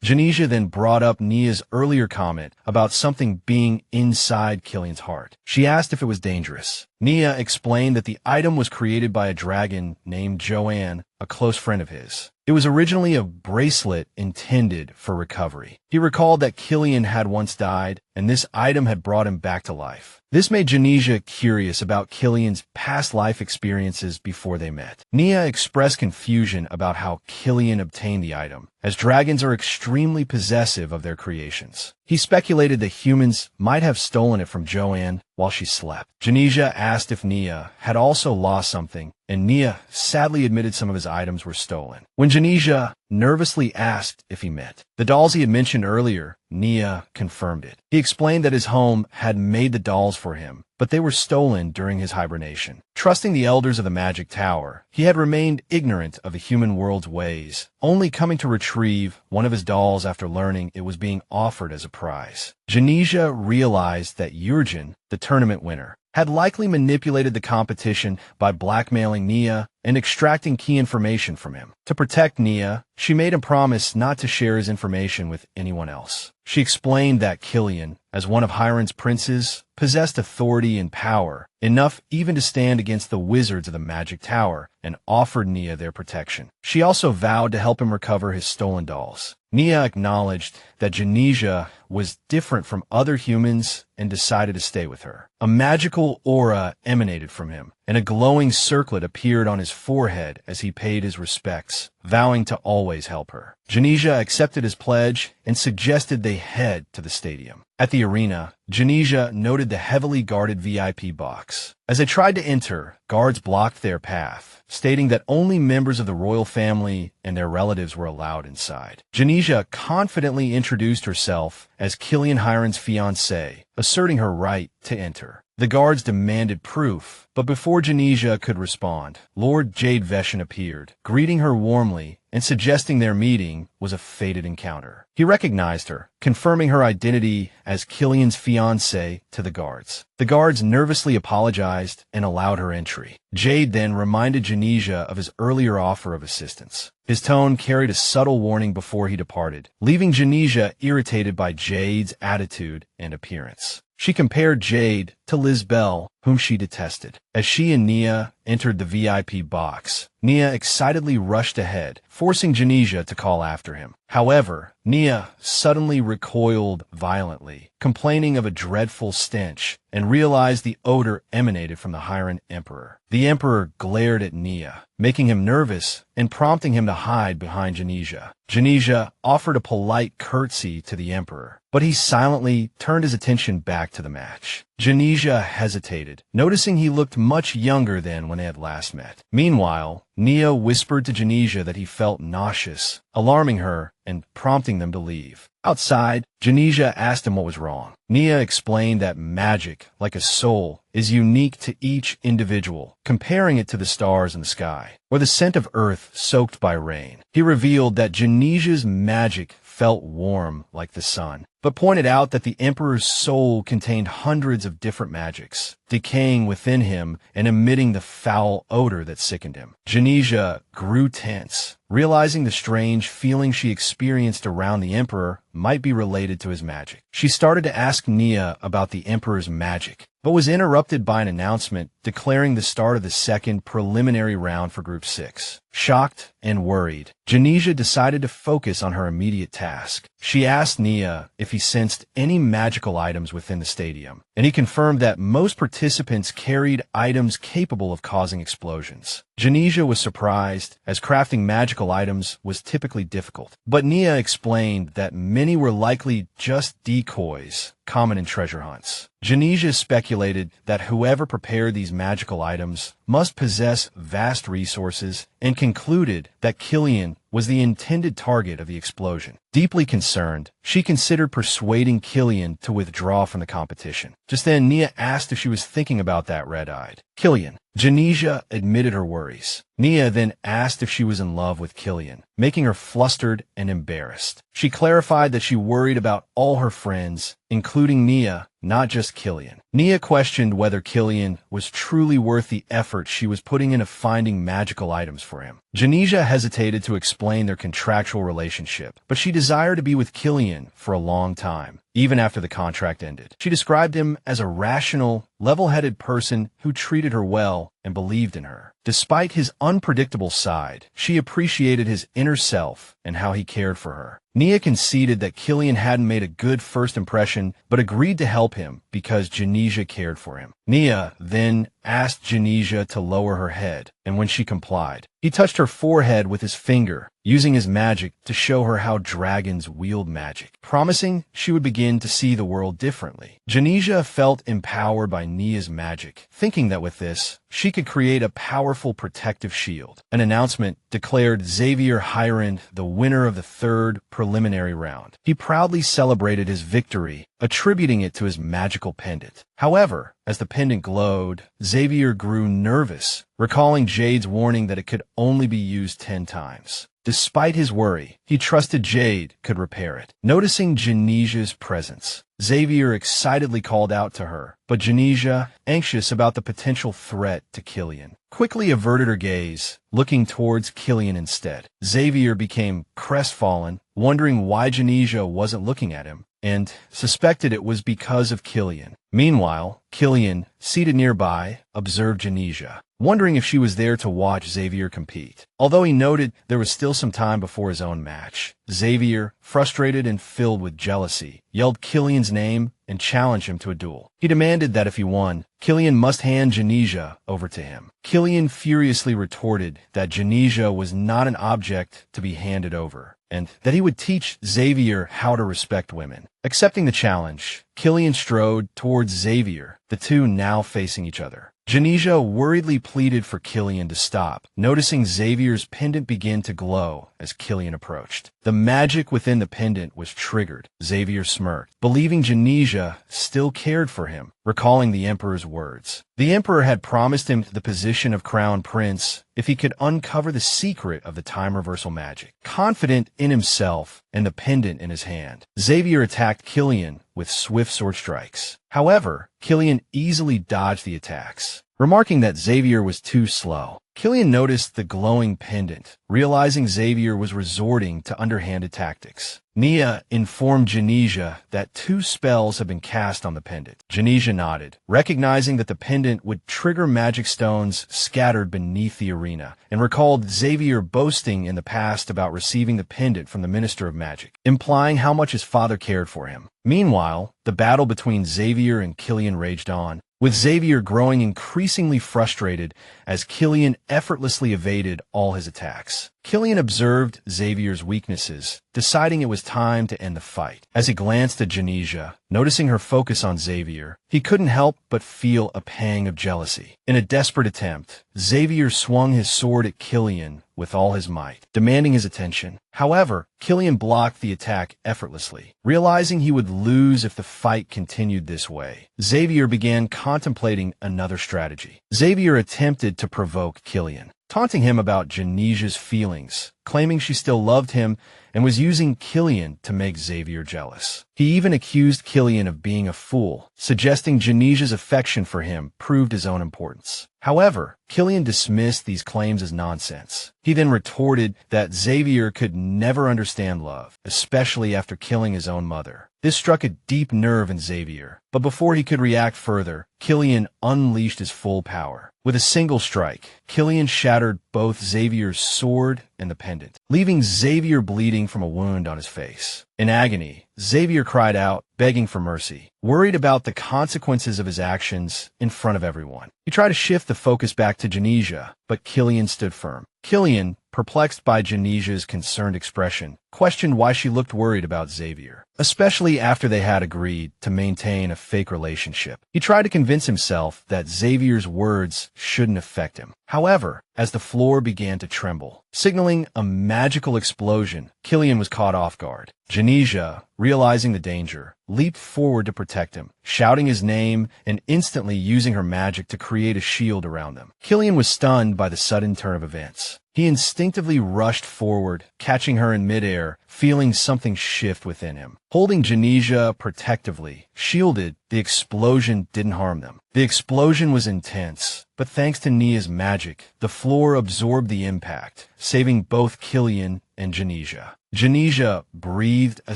Jenesia then brought up Nia's earlier comment about something being inside Killian's heart. She asked if it was dangerous. Nia explained that the item was created by a dragon named Joanne, a close friend of his. It was originally a bracelet intended for recovery. He recalled that Killian had once died, and this item had brought him back to life. This made Jenesia curious about Killian's past life experiences before they met. Nia expressed confusion about how Killian obtained the item, as dragons are extremely possessive of their creations. He speculated that humans might have stolen it from Joanne while she slept. Jenesia asked if Nia had also lost something, and Nia sadly admitted some of his items were stolen. When Jenesia nervously asked if he meant the dolls he had mentioned earlier, Nia confirmed it. He explained that his home had made the dolls for him, but they were stolen during his hibernation. Trusting the elders of the Magic Tower, he had remained ignorant of the human world's ways, only coming to retrieve one of his dolls after learning it was being offered as a prize. Jenesia realized that Jurgen, the tournament winner, had likely manipulated the competition by blackmailing Nia and extracting key information from him. To protect Nia, she made him promise not to share his information with anyone else. She explained that Killian, as one of Hiron's princes, possessed authority and power, enough even to stand against the wizards of the Magic Tower, and offered Nia their protection. She also vowed to help him recover his stolen dolls. Nia acknowledged that Jenesia was different from other humans and decided to stay with her. A magical aura emanated from him, and a glowing circlet appeared on his forehead as he paid his respects, vowing to always help her. Jenesia accepted his pledge and suggested they head to the stadium. At the arena, Jenesia noted the heavily guarded VIP box. As they tried to enter, guards blocked their path, stating that only members of the royal family and their relatives were allowed inside. Jenesia confidently introduced herself as Killian Hiron's fiancé, asserting her right to enter. The guards demanded proof, but before Jenesia could respond, Lord Jade Veshin appeared, greeting her warmly and suggesting their meeting was a fated encounter. He recognized her, confirming her identity as Killian's fiancé to the guards. The guards nervously apologized and allowed her entry. Jade then reminded Jenesia of his earlier offer of assistance. His tone carried a subtle warning before he departed, leaving Jenesia irritated by Jade's attitude and appearance. She compared Jade to Lizbel, whom she detested. As she and Nia entered the VIP box, Nia excitedly rushed ahead, forcing Jenesia to call after him. However, Nia suddenly recoiled violently, complaining of a dreadful stench, and realized the odor emanated from the Hiron Emperor. The Emperor glared at Nia, making him nervous and prompting him to hide behind Jenesia. Jenesia offered a polite curtsy to the Emperor, but he silently turned his attention back to the match. Jenesia hesitated, noticing he looked much younger than when they had last met. Meanwhile, Nia whispered to Jenesia that he felt nauseous, alarming her and prompting them to leave. Outside, Jenesia asked him what was wrong. Nia explained that magic, like a soul, is unique to each individual, comparing it to the stars in the sky, or the scent of earth soaked by rain. He revealed that Jenesia's magic felt warm like the sun, but pointed out that the Emperor's soul contained hundreds of different magics, decaying within him and emitting the foul odor that sickened him. Jenesia grew tense, realizing the strange feeling she experienced around the Emperor might be related to his magic. She started to ask Nia about the Emperor's magic, but was interrupted by an announcement declaring the start of the second preliminary round for Group 6. Shocked and worried, Jenesia decided to focus on her immediate task. She asked Nia if he sensed any magical items within the stadium, and he confirmed that most participants carried items capable of causing explosions. Jenesia was surprised, as crafting magical items was typically difficult, but Nia explained that many were likely just decoys, common in treasure hunts. Jenesia speculated that whoever prepared these magical items must possess vast resources and concluded that Killian was the intended target of the explosion. Deeply concerned, she considered persuading Killian to withdraw from the competition. Just then, Nia asked if she was thinking about that red-eyed Killian. Jenesia admitted her worries. Nia then asked if she was in love with Killian, making her flustered and embarrassed. She clarified that she worried about all her friends, including Nia, not just Killian. Nia questioned whether Killian was truly worth the effort she was putting into finding magical items for him. Jenesia hesitated to explain their contractual relationship, but she desired to be with Killian for a long time, even after the contract ended. She described him as a rational, level-headed person who treated her well and believed in her. Despite his unpredictable side, she appreciated his inner self and how he cared for her. Nia conceded that Killian hadn't made a good first impression, but agreed to help him because Jenesia cared for him. Nia then asked Jenesia to lower her head, and when she complied, he touched her forehead with his finger, using his magic to show her how dragons wield magic, promising she would begin to see the world differently. Jenesia felt empowered by Nia's magic, thinking that with this, she could create a powerful protective shield. An announcement declared Xavier Hirond the winner of the third preliminary round. He proudly celebrated his victory, attributing it to his magical pendant. However, as the pendant glowed, Xavier grew nervous, recalling Jade's warning that it could only be used 10 times. Despite his worry, he trusted Jade could repair it. Noticing Jenesia's presence, Xavier excitedly called out to her, but Jenesia, anxious about the potential threat to Killian, quickly averted her gaze, looking towards Killian instead. Xavier became crestfallen, wondering why Jenesia wasn't looking at him, and suspected it was because of Killian. Meanwhile, Killian, seated nearby, observed Jenesia, wondering if she was there to watch Xavier compete. Although he noted there was still some time before his own match, Xavier, frustrated and filled with jealousy, yelled Killian's name and challenged him to a duel. He demanded that if he won, Killian must hand Jenesia over to him. Killian furiously retorted that Jenesia was not an object to be handed over, and that he would teach Xavier how to respect women. Accepting the challenge, Killian strode towards Xavier, the two now facing each other. Jenesia worriedly pleaded for Killian to stop, noticing Xavier's pendant begin to glow as Killian approached. The magic within the pendant was triggered. Xavier smirked, believing Jenesia still cared for him, recalling the Emperor's words. The Emperor had promised him the position of Crown Prince if he could uncover the secret of the time reversal magic. Confident in himself and the pendant in his hand, Xavier attacked Killian with swift sword strikes. However, Killian easily dodged the attacks. Remarking that Xavier was too slow, Killian noticed the glowing pendant, realizing Xavier was resorting to underhanded tactics. Nia informed Jenesia that 2 spells had been cast on the pendant. Jenesia nodded, recognizing that the pendant would trigger magic stones scattered beneath the arena, and recalled Xavier boasting in the past about receiving the pendant from the Minister of Magic, implying how much his father cared for him. Meanwhile, the battle between Xavier and Killian raged on, with Xavier growing increasingly frustrated as Killian effortlessly evaded all his attacks. Killian observed Xavier's weaknesses, deciding it was time to end the fight. As he glanced at Jenesia, noticing her focus on Xavier, he couldn't help but feel a pang of jealousy. In a desperate attempt, Xavier swung his sword at Killian with all his might, demanding his attention. However, Killian blocked the attack effortlessly. Realizing he would lose if the fight continued this way, Xavier began contemplating another strategy. Xavier attempted to provoke Killian, taunting him about Jenesia's feelings, claiming she still loved him and was using Killian to make Xavier jealous. He even accused Killian of being a fool, suggesting Jenesia's affection for him proved his own importance. However, Killian dismissed these claims as nonsense. He then retorted that Xavier could never understand love, especially after killing his own mother. This struck a deep nerve in Xavier, but before he could react further, Killian unleashed his full power. With a single strike, Killian shattered both Xavier's sword and the pendant, leaving Xavier bleeding from a wound on his face. In agony, Xavier cried out, begging for mercy, worried about the consequences of his actions in front of everyone. He tried to shift the focus back to Jenesia, but Killian stood firm. Killian, perplexed by Jenesia's concerned expression, questioned why she looked worried about Xavier, especially after they had agreed to maintain a fake relationship. He tried to convince himself that Xavier's words shouldn't affect him. However, as the floor began to tremble, signaling a magical explosion, Killian was caught off guard. Jenesia, realizing the danger, leaped forward to protect him, shouting his name and instantly using her magic to create a shield around them. Killian was stunned by the sudden turn of events. He instinctively rushed forward, catching her in midair, feeling something shift within him. Holding Jenesia protectively, shielded, the explosion didn't harm them. The explosion was intense, but thanks to Nia's magic, the floor absorbed the impact, saving both Killian and Jenesia. Jenesia breathed a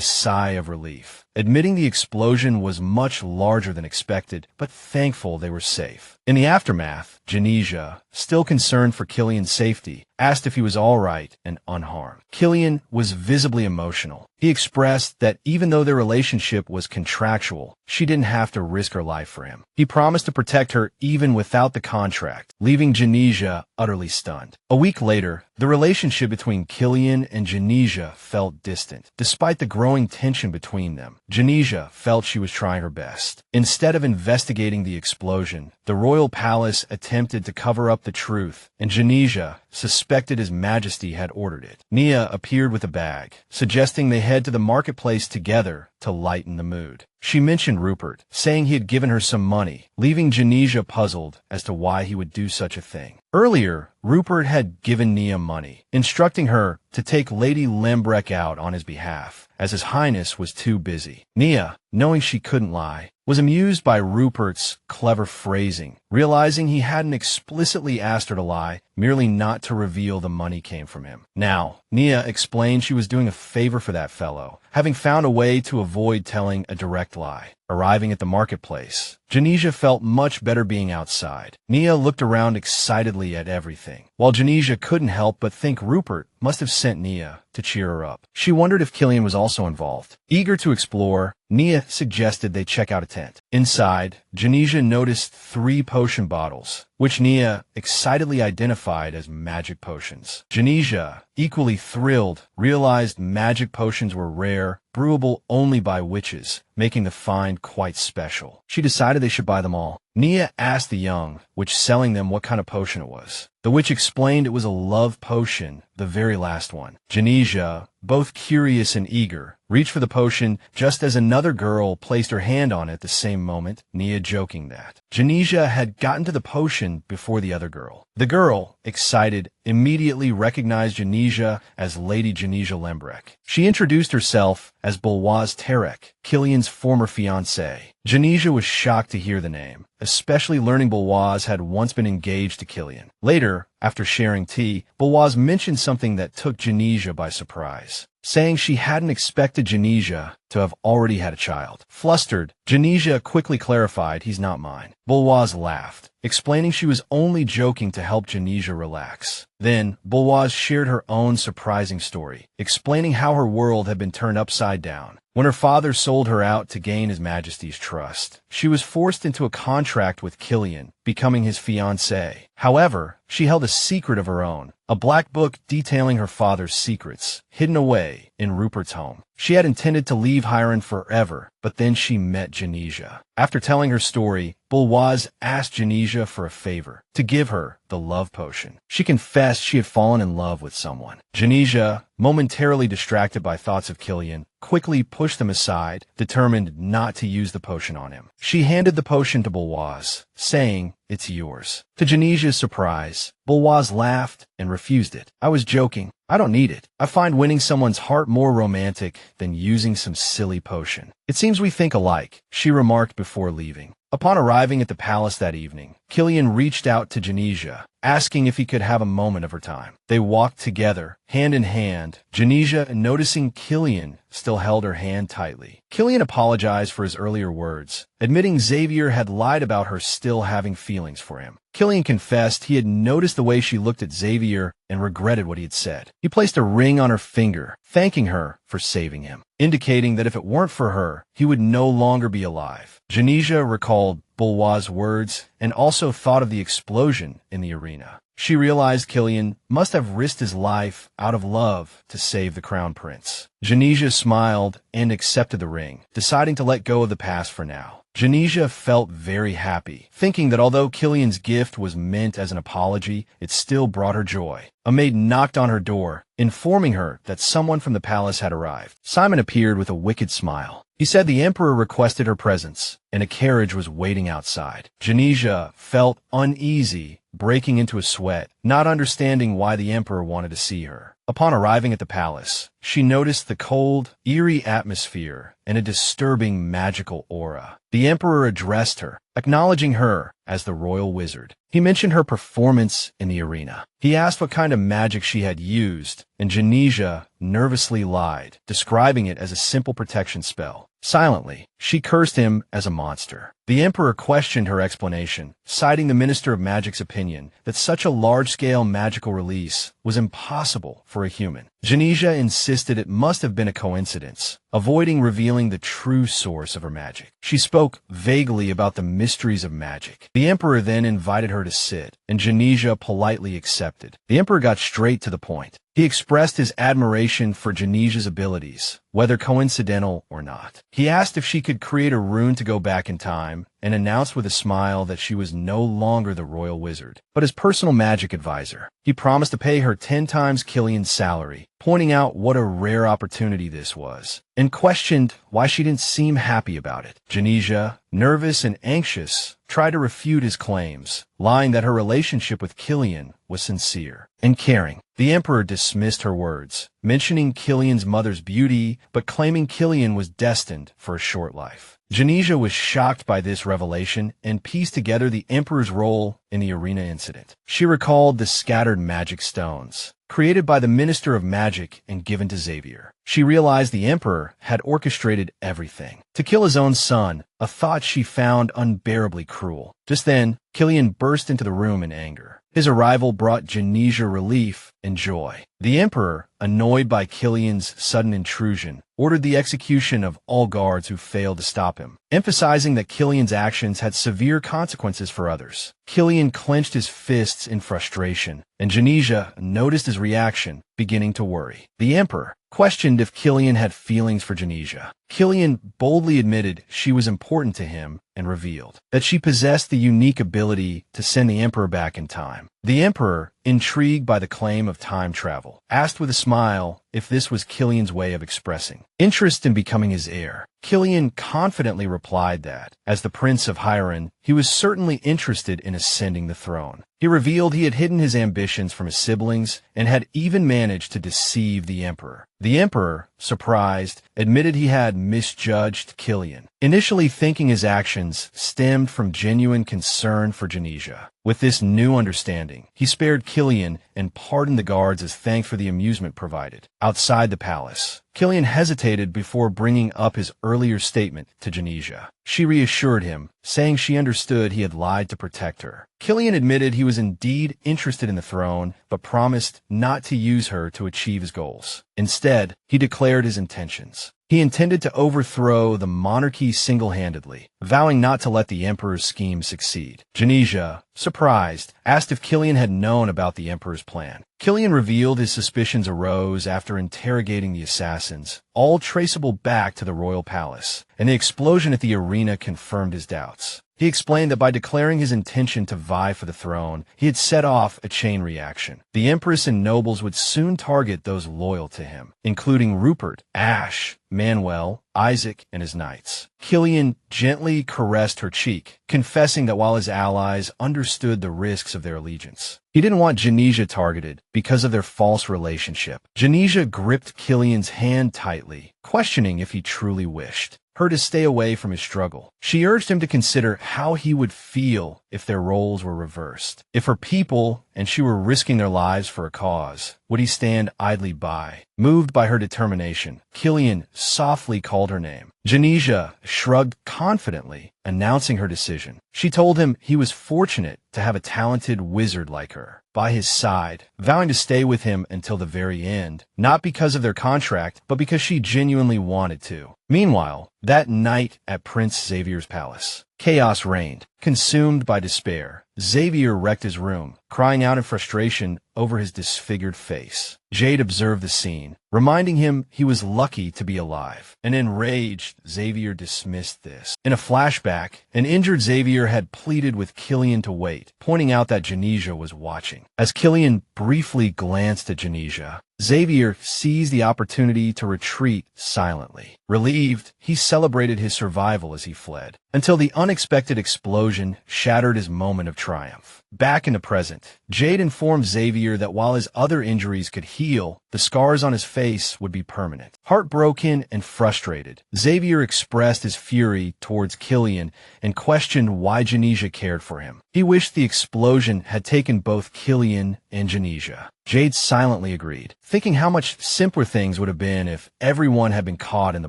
sigh of relief, admitting the explosion was much larger than expected, but thankful they were safe. In the aftermath, Jenesia, still concerned for Killian's safety, asked if he was all right and unharmed. Killian was visibly emotional. He expressed that even though their relationship was contractual, she didn't have to risk her life for him. He promised to protect her even without the contract, leaving Jenesia utterly stunned. A week later, the relationship between Killian and Jenesia felt distant. Despite the growing tension between them, Jenesia felt she was trying her best. Instead of investigating the explosion, the royal palace attempted to cover up the truth, and Jenesia suspected His Majesty had ordered it. Nia appeared with a bag, suggesting they head to the marketplace together to lighten the mood. She mentioned Rupert, saying he had given her some money, leaving Jenesia puzzled as to why he would do such a thing. Earlier, Rupert had given Nia money, instructing her to take Lady Lembrecht out on his behalf, as His Highness was too busy. Nia, knowing she couldn't lie, was amused by Rupert's clever phrasing, realizing he hadn't explicitly asked her to lie, merely not to reveal the money came from him. Now, Nia explained she was doing a favor for that fellow, having found a way to avoid telling a direct lie. Arriving at the marketplace, Jenesia felt much better being outside. Nia looked around excitedly at everything, while Jenesia couldn't help but think Rupert must have sent Nia to cheer her up. She wondered if Killian was also involved. Eager to explore, Nia suggested they check out a tent. Inside, Jenesia noticed 3 potion bottles, which Nia excitedly identified as magic potions. Jenesia, equally thrilled, realized magic potions were rare, brewable only by witches, making the find quite special. She decided they should buy them all. Nia asked the young witch selling them what kind of potion it was. The witch explained it was a love potion, the very last one. Jenesia, both curious and eager, reached for the potion just as another girl placed her hand on it at the same moment, Nia joking that Jenesia had gotten to the potion before the other girl. The girl, excited, immediately recognized Jenesia as Lady Jenesia Lembrecht. She introduced herself as Bulwaz Terek, Killian's former fiancé. Jenesia was shocked to hear the name, especially learning Bulwaz had once been engaged to Killian. Later, after sharing tea, Bulwaz mentioned something that took Jenesia by surprise, saying she hadn't expected Jenesia to have already had a child. Flustered, Jenesia quickly clarified, "He's not mine." Bulwaz laughed, explaining she was only joking to help Jenesia relax. Then, Bulwaz shared her own surprising story, explaining how her world had been turned upside down when her father sold her out to gain His Majesty's trust. She was forced into a contract with Killian, becoming his fiancé. However, she held a secret of her own, a black book detailing her father's secrets, hidden away in Rupert's home. She had intended to leave Hiren forever, but then she met Jenesia. After telling her story, Bulwaz asked Jenesia for a favor, to give her the love potion. She confessed she had fallen in love with someone. Jenesia, momentarily distracted by thoughts of Killian, quickly pushed them aside, determined not to use the potion on him. She handed the potion to Bulwaz, saying, "It's yours." To Jenesia's surprise, Bulwaz laughed and refused it. "I was joking. I don't need it. I find winning someone's heart more romantic than using some silly potion." "It seems we think alike," she remarked before leaving. Upon arriving at the palace that evening, Killian reached out to Jenesia, asking if he could have a moment of her time. They walked together, hand in hand, Jenesia, noticing Killian, still held her hand tightly. Killian apologized for his earlier words, admitting Xavier had lied about her still having feelings for him. Killian confessed he had noticed the way she looked at Xavier and regretted what he had said. He placed a ring on her finger, thanking her for saving him, indicating that if it weren't for her, he would no longer be alive. Jenesia recalled Bulwaz's words and also thought of the explosion in the arena. She realized Killian must have risked his life out of love to save the crown prince. Jenesia smiled and accepted the ring, deciding to let go of the past for now. Jenesia felt very happy, thinking that although Killian's gift was meant as an apology, it still brought her joy. A maid knocked on her door, informing her that someone from the palace had arrived. Simon appeared with a wicked smile. He said the emperor requested her presence, and a carriage was waiting outside. Jenesia felt uneasy, breaking into a sweat, not understanding why the emperor wanted to see her. Upon arriving at the palace, she noticed the cold, eerie atmosphere and a disturbing magical aura. The emperor addressed her, acknowledging her as the royal wizard. He mentioned her performance in the arena. He asked what kind of magic she had used, and Jenesia nervously lied, describing it as a simple protection spell. Silently, she cursed him as a monster. The emperor questioned her explanation, citing the Minister of Magic's opinion that such a large-scale magical release was impossible for a human. Jenesia insisted it must have been a coincidence, avoiding revealing the true source of her magic. She spoke vaguely about the mysteries of magic. The emperor then invited her to sit, and Jenesia politely accepted. The emperor got straight to the point. He expressed his admiration for Jenesia's abilities, whether coincidental or not. He asked if she could create a rune to go back in time, and announced with a smile that she was no longer the royal wizard, but his personal magic advisor. He promised to pay her 10 times Killian's salary, pointing out what a rare opportunity this was, and questioned why she didn't seem happy about it. Jenesia, nervous and anxious, tried to refute his claims, lying that her relationship with Killian was sincere and caring. The emperor dismissed her words, mentioning Killian's mother's beauty, but claiming Killian was destined for a short life. Jenesia was shocked by this revelation and pieced together the emperor's role in the arena incident. She recalled the scattered magic stones, created by the Minister of Magic and given to Xavier. She realized the emperor had orchestrated everything to kill his own son, a thought she found unbearably cruel. Just then, Killian burst into the room in anger. His arrival brought Jenesia relief and joy. The emperor, annoyed by Killian's sudden intrusion, ordered the execution of all guards who failed to stop him, emphasizing that Killian's actions had severe consequences for others. Killian clenched his fists in frustration, and Jenesia noticed his reaction, beginning to worry. The emperor questioned if Killian had feelings for Jenesia. Killian boldly admitted she was important to him and revealed that she possessed the unique ability to send the emperor back in time. The emperor, intrigued by the claim of time travel, asked with a smile if this was Killian's way of expressing interest in becoming his heir. Killian confidently replied that, as the Prince of Hiren, he was certainly interested in ascending the throne. He revealed he had hidden his ambitions from his siblings and had even managed to deceive the emperor. The emperor, surprised, admitted he had misjudged Killian, initially thinking his actions stemmed from genuine concern for Jenesia. With this new understanding, he spared Killian and pardoned the guards as thanks for the amusement provided. Outside the palace, Killian hesitated before bringing up his earlier statement to Jenesia. She reassured him, saying she understood he had lied to protect her. Killian admitted he was indeed interested in the throne, but promised not to use her to achieve his goals. Instead, he declared his intentions. He intended to overthrow the monarchy single-handedly, vowing not to let the emperor's scheme succeed. Jenesia, surprised, asked if Killian had known about the emperor's plan. Killian revealed his suspicions arose after interrogating the assassins, all traceable back to the royal palace, and the explosion at the arena confirmed his doubts. He explained that by declaring his intention to vie for the throne, he had set off a chain reaction. The empress and nobles would soon target those loyal to him, including Rupert, Ash, Manuel, Isaac, and his knights. Killian gently caressed her cheek, confessing that while his allies understood the risks of their allegiance, he didn't want Jenesia targeted because of their false relationship. Jenesia gripped Killian's hand tightly, questioning if he truly wished her to stay away from his struggle. She urged him to consider how he would feel if their roles were reversed. If her people and she were risking their lives for a cause, would he stand idly by? Moved by her determination, Killian softly called her name. Jenesia shrugged confidently, announcing her decision. She told him he was fortunate to have a talented wizard like her by his side, vowing to stay with him until the very end, not because of their contract, but because she genuinely wanted to. Meanwhile, that night at Prince Xavier's palace, chaos reigned. Consumed by despair, Xavier wrecked his room, crying out in frustration over his disfigured face. Jade observed the scene, reminding him he was lucky to be alive. An enraged Xavier dismissed this. In a flashback, an injured Xavier had pleaded with Killian to wait, pointing out that Jenesia was watching. As Killian briefly glanced at Jenesia, Xavier seized the opportunity to retreat silently. Relieved, he celebrated his survival as he fled, until the unexpected explosion shattered his moment of triumph. Back in the present, Jade informed Xavier that while his other injuries could heal, the scars on his face would be permanent. Heartbroken and frustrated, Xavier expressed his fury towards Killian and questioned why Jenesia cared for him. He wished the explosion had taken both Killian and Jenesia. Jade silently agreed, thinking how much simpler things would have been if everyone had been caught in the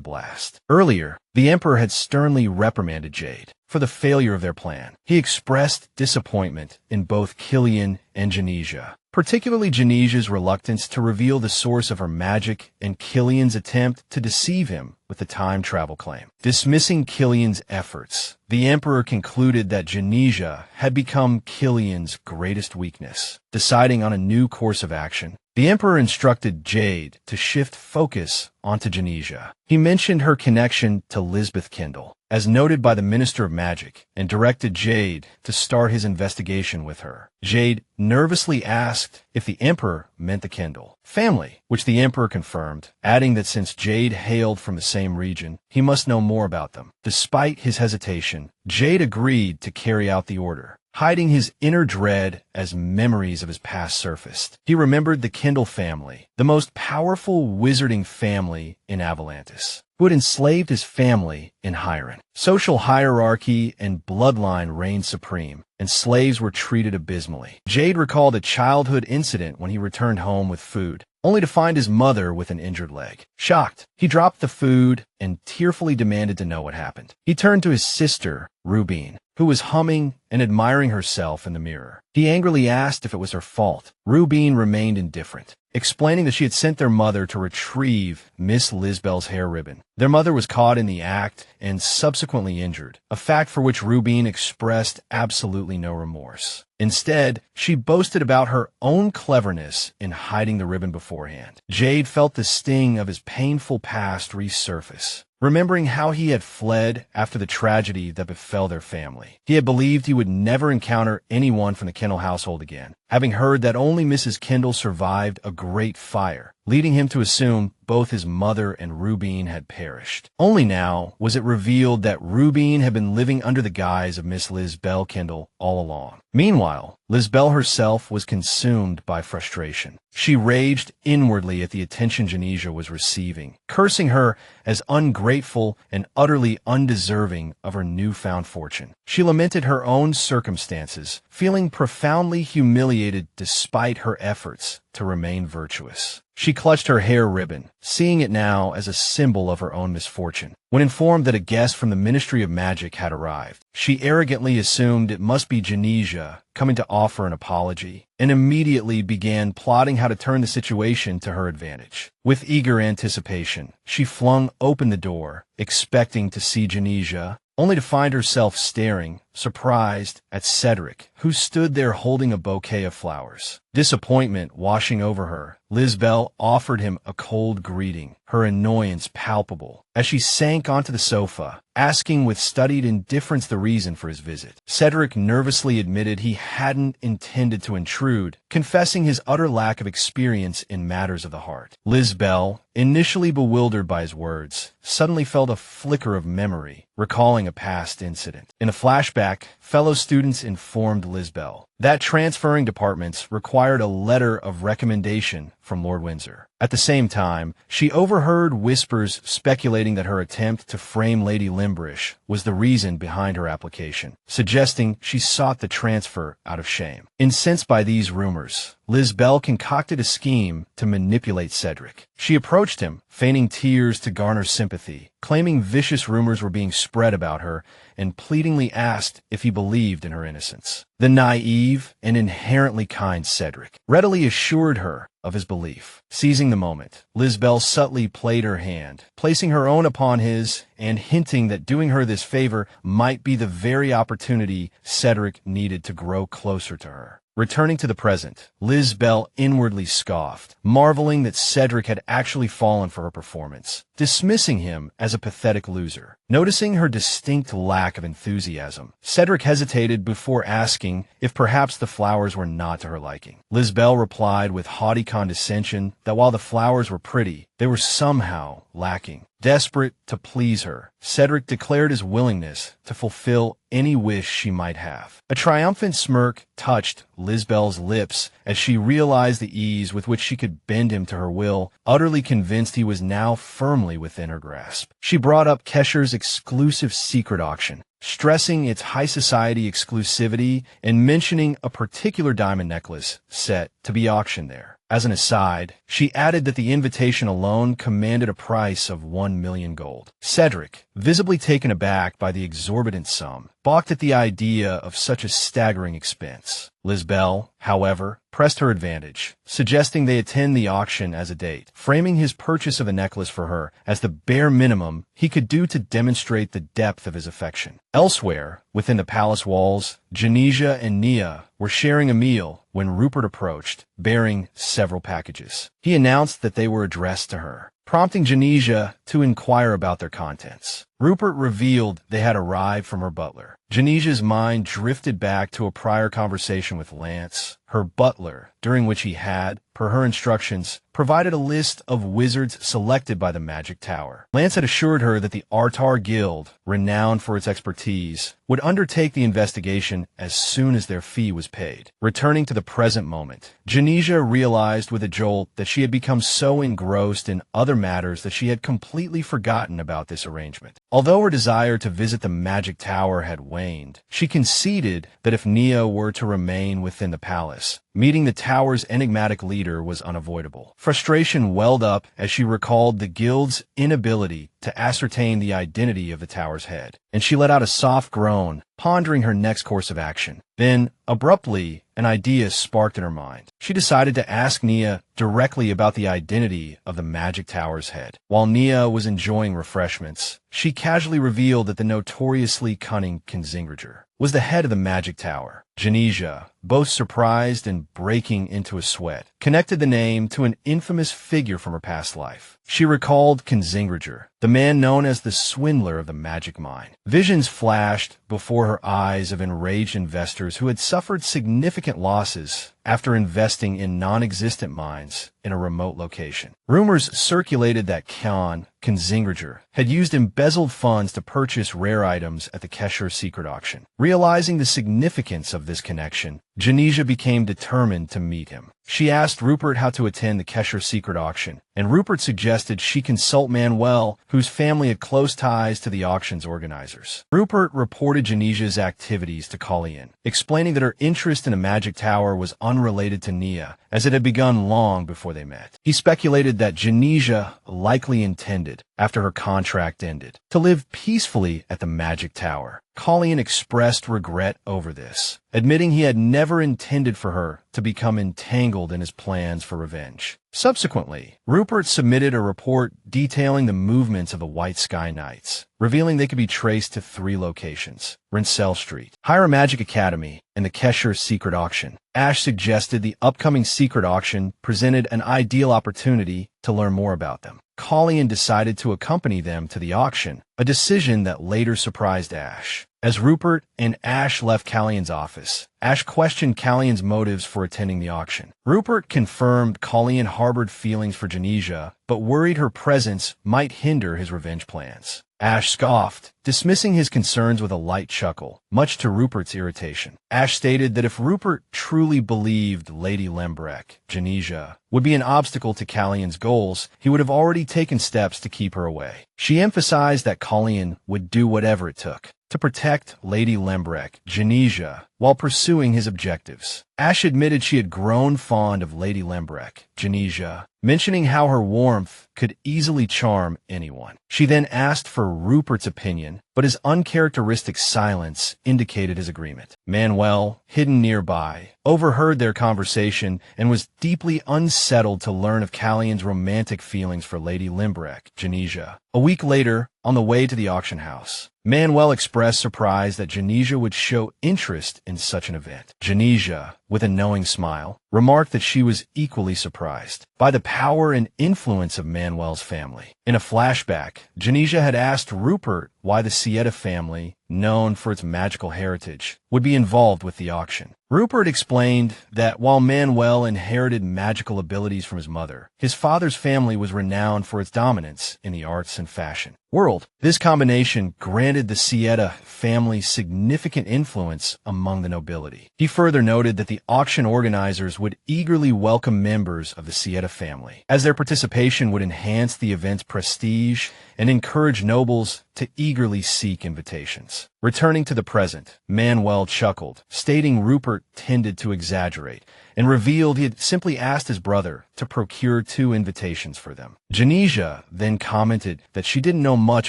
blast. Earlier, the Emperor had sternly reprimanded Jade for the failure of their plan. He expressed disappointment in both Killian and Jenesia, particularly Genesia's reluctance to reveal the source of her magic and Killian's attempt to deceive him with the time travel claim. Dismissing Killian's efforts, the Emperor concluded that Jenesia had become Killian's greatest weakness. Deciding on a new course of action, the Emperor instructed Jade to shift focus onto Jenesia. He mentioned her connection to Lisbeth Kindle, as noted by the Minister of Magic, and directed Jade to start his investigation with her. Jade nervously asked if the Emperor meant the Kindle family, which the Emperor confirmed, adding that since Jade hailed from the same region, he must know more about them. Despite his hesitation, Jade agreed to carry out the order, hiding his inner dread as memories of his past surfaced. He remembered the Kindle family, the most powerful wizarding family in Avalantis, who had enslaved his family in Hyron. Social hierarchy and bloodline reigned supreme, and slaves were treated abysmally. Jade recalled a childhood incident when he returned home with food, only to find his mother with an injured leg. Shocked, he dropped the food and tearfully demanded to know what happened. He turned to his sister, Rubine, who was humming and admiring herself in the mirror. He angrily asked if it was her fault. Rubine remained indifferent, explaining that she had sent their mother to retrieve Miss Lisbel's hair ribbon. Their mother was caught in the act and subsequently injured, a fact for which Rubine expressed absolutely no remorse. Instead, she boasted about her own cleverness in hiding the ribbon beforehand. Jade felt the sting of his painful past resurface, remembering how he had fled after the tragedy that befell their family. He had believed he would never encounter anyone from the Kendall household again, having heard that only Mrs. Kendall survived a great fire, leading him to assume both his mother and Rubine had perished. Only now was it revealed that Rubine had been living under the guise of Miss Lisbel Kendall all along. Meanwhile, Lisbel herself was consumed by frustration. She raged inwardly at the attention Jenesia was receiving, cursing her as ungrateful and utterly undeserving of her newfound fortune. She lamented her own circumstances, feeling profoundly humiliated despite her efforts to remain virtuous. She clutched her hair ribbon, seeing it now as a symbol of her own misfortune. When informed that a guest from the Ministry of Magic had arrived, she arrogantly assumed it must be Jenesia coming to offer an apology, and immediately began plotting how to turn the situation to her advantage. With eager anticipation, she flung open the door, expecting to see Jenesia, only to find herself staring, surprised, at Cedric, who stood there holding a bouquet of flowers. Disappointment washing over her, Lisbel offered him a cold greeting, her annoyance palpable, as she sank onto the sofa, asking with studied indifference the reason for his visit. Cedric nervously admitted he hadn't intended to intrude, confessing his utter lack of experience in matters of the heart. Lisbel, initially bewildered by his words, suddenly felt a flicker of memory, recalling a past incident. In a flashback, fellow students informed Lisbel that transferring departments required a letter of recommendation from Lord Windsor. At the same time, she overheard whispers speculating that her attempt to frame Lady Limbrish was the reason behind her application, suggesting she sought the transfer out of shame. Incensed by these rumors, Lisbel concocted a scheme to manipulate Cedric. She approached him, feigning tears to garner sympathy, claiming vicious rumors were being spread about her, and pleadingly asked if he believed in her innocence. The naive and inherently kind Cedric readily assured her of his belief. Seizing the moment, Lisbel subtly played her hand, placing her own upon his and hinting that doing her this favor might be the very opportunity Cedric needed to grow closer to her. Returning to the present, Lisbel inwardly scoffed, marveling that Cedric had actually fallen for her performance, dismissing him as a pathetic loser. Noticing her distinct lack of enthusiasm, Cedric hesitated before asking if perhaps the flowers were not to her liking. Lisbel replied with haughty condescension that while the flowers were pretty, they were somehow lacking. Desperate to please her, Cedric declared his willingness to fulfill any wish she might have. A triumphant smirk touched Lisbel's lips as she realized the ease with which she could bend him to her will, utterly convinced he was now firmly within her grasp. She brought up Kesher's exclusive secret auction, stressing its high society exclusivity and mentioning a particular diamond necklace set to be auctioned there. As an aside, she added that the invitation alone commanded a price of 1 million gold. Cedric, visibly taken aback by the exorbitant sum, balked at the idea of such a staggering expense. Lisbel, however, pressed her advantage, suggesting they attend the auction as a date, framing his purchase of the necklace for her as the bare minimum he could do to demonstrate the depth of his affection. Elsewhere, within the palace walls, Jenesia and Nia were sharing a meal when Rupert approached, bearing several packages. He announced that they were addressed to her, prompting Jenesia to inquire about their contents. Rupert revealed they had arrived from her butler. Jenesia's mind drifted back to a prior conversation with Lance, her butler, during which he had, per her instructions, provided a list of wizards selected by the Magic Tower. Lance had assured her that the Artar Guild, renowned for its expertise, would undertake the investigation as soon as their fee was paid. Returning to the present moment, Jenesia realized with a jolt that she had become so engrossed in other matters that she had completely forgotten about this arrangement. Although her desire to visit the Magic Tower had waned, she conceded that if Nia were to remain within the palace, meeting the tower's enigmatic leader was unavoidable. Frustration welled up as she recalled the guild's inability to ascertain the identity of the tower's head, and she let out a soft groan, pondering her next course of action. Then, abruptly, an idea sparked in her mind. She decided to ask Nia directly about the identity of the Magic Tower's head. While Nia was enjoying refreshments, she casually revealed that the notoriously cunning Kinzingrager was the head of the Magic Tower. Jenesia, both surprised and breaking into a sweat, connected the name to an infamous figure from her past life. She recalled Kinzingrager, the man known as the swindler of the magic mine. Visions flashed before her eyes of enraged investors who had suffered significant losses after investing in non-existent mines in a remote location. Rumors circulated that Kinzingrager had used embezzled funds to purchase rare items at the Kesher secret auction. Realizing the significance of this connection, Jenesia became determined to meet him. She asked Rupert how to attend the Kesher secret auction, and Rupert suggested she consult Manuel, whose family had close ties to the auction's organizers. Rupert reported Jenesia's activities to Colleen, explaining that her interest in the Magic Tower was unrelated to Nia, as it had begun long before they met. He speculated that Jenesia likely intended, after her contract ended, to live peacefully at the Magic Tower. Colleen expressed regret over this, admitting he had never intended for her to become entangled in his plans for revenge. Subsequently, Rupert submitted a report detailing the movements of the White Sky Knights, revealing they could be traced to 3 locations: Rincel Street, Hyrule Magic Academy, and the Kesher secret auction. Ash suggested the upcoming secret auction presented an ideal opportunity to learn more about them. Colleen decided to accompany them to the auction, a decision that later surprised Ash. As Rupert and Ash left Callion's office, Ash questioned Callion's motives for attending the auction. Rupert confirmed Colleen harbored feelings for Jenesia, but worried her presence might hinder his revenge plans. Ash scoffed, dismissing his concerns with a light chuckle, much to Rupert's irritation. Ash stated that if Rupert truly believed Lady Lembrek, Jenesia, would be an obstacle to Callion's goals, he would have already taken steps to keep her away. She emphasized that Colleen would do whatever it took to protect Lady Lembrek, Jenesia, while pursuing his objectives. Ash admitted she had grown fond of Lady Lembrek, Jenesia, mentioning how her warmth could easily charm anyone. She then asked for Rupert's opinion, but his uncharacteristic silence indicated his agreement. Manuel, hidden nearby, overheard their conversation and was deeply unsettled to learn of Callion's romantic feelings for Lady Lembrek, Jenesia. A week later, on the way to the auction house, Manuel expressed surprise that Jenesia would show interest in such an event. Jenesia, with a knowing smile, remarked that she was equally surprised by the power and influence of Manuel's family. In a flashback, Jenesia had asked Rupert why the Sieta family, known for its magical heritage, would be involved with the auction. Rupert explained that while Manuel inherited magical abilities from his mother, his father's family was renowned for its dominance in the arts and fashion world. This combination granted the Sieta family significant influence among the nobility. He further noted that the auction organizers would eagerly welcome members of the Sieta family, as their participation would enhance the event's prestige and encourage nobles to eagerly seek invitations. Returning to the present, Manuel chuckled, stating Rupert tended to exaggerate, and revealed he had simply asked his brother to procure 2 invitations for them. Jenesia then commented that she didn't know much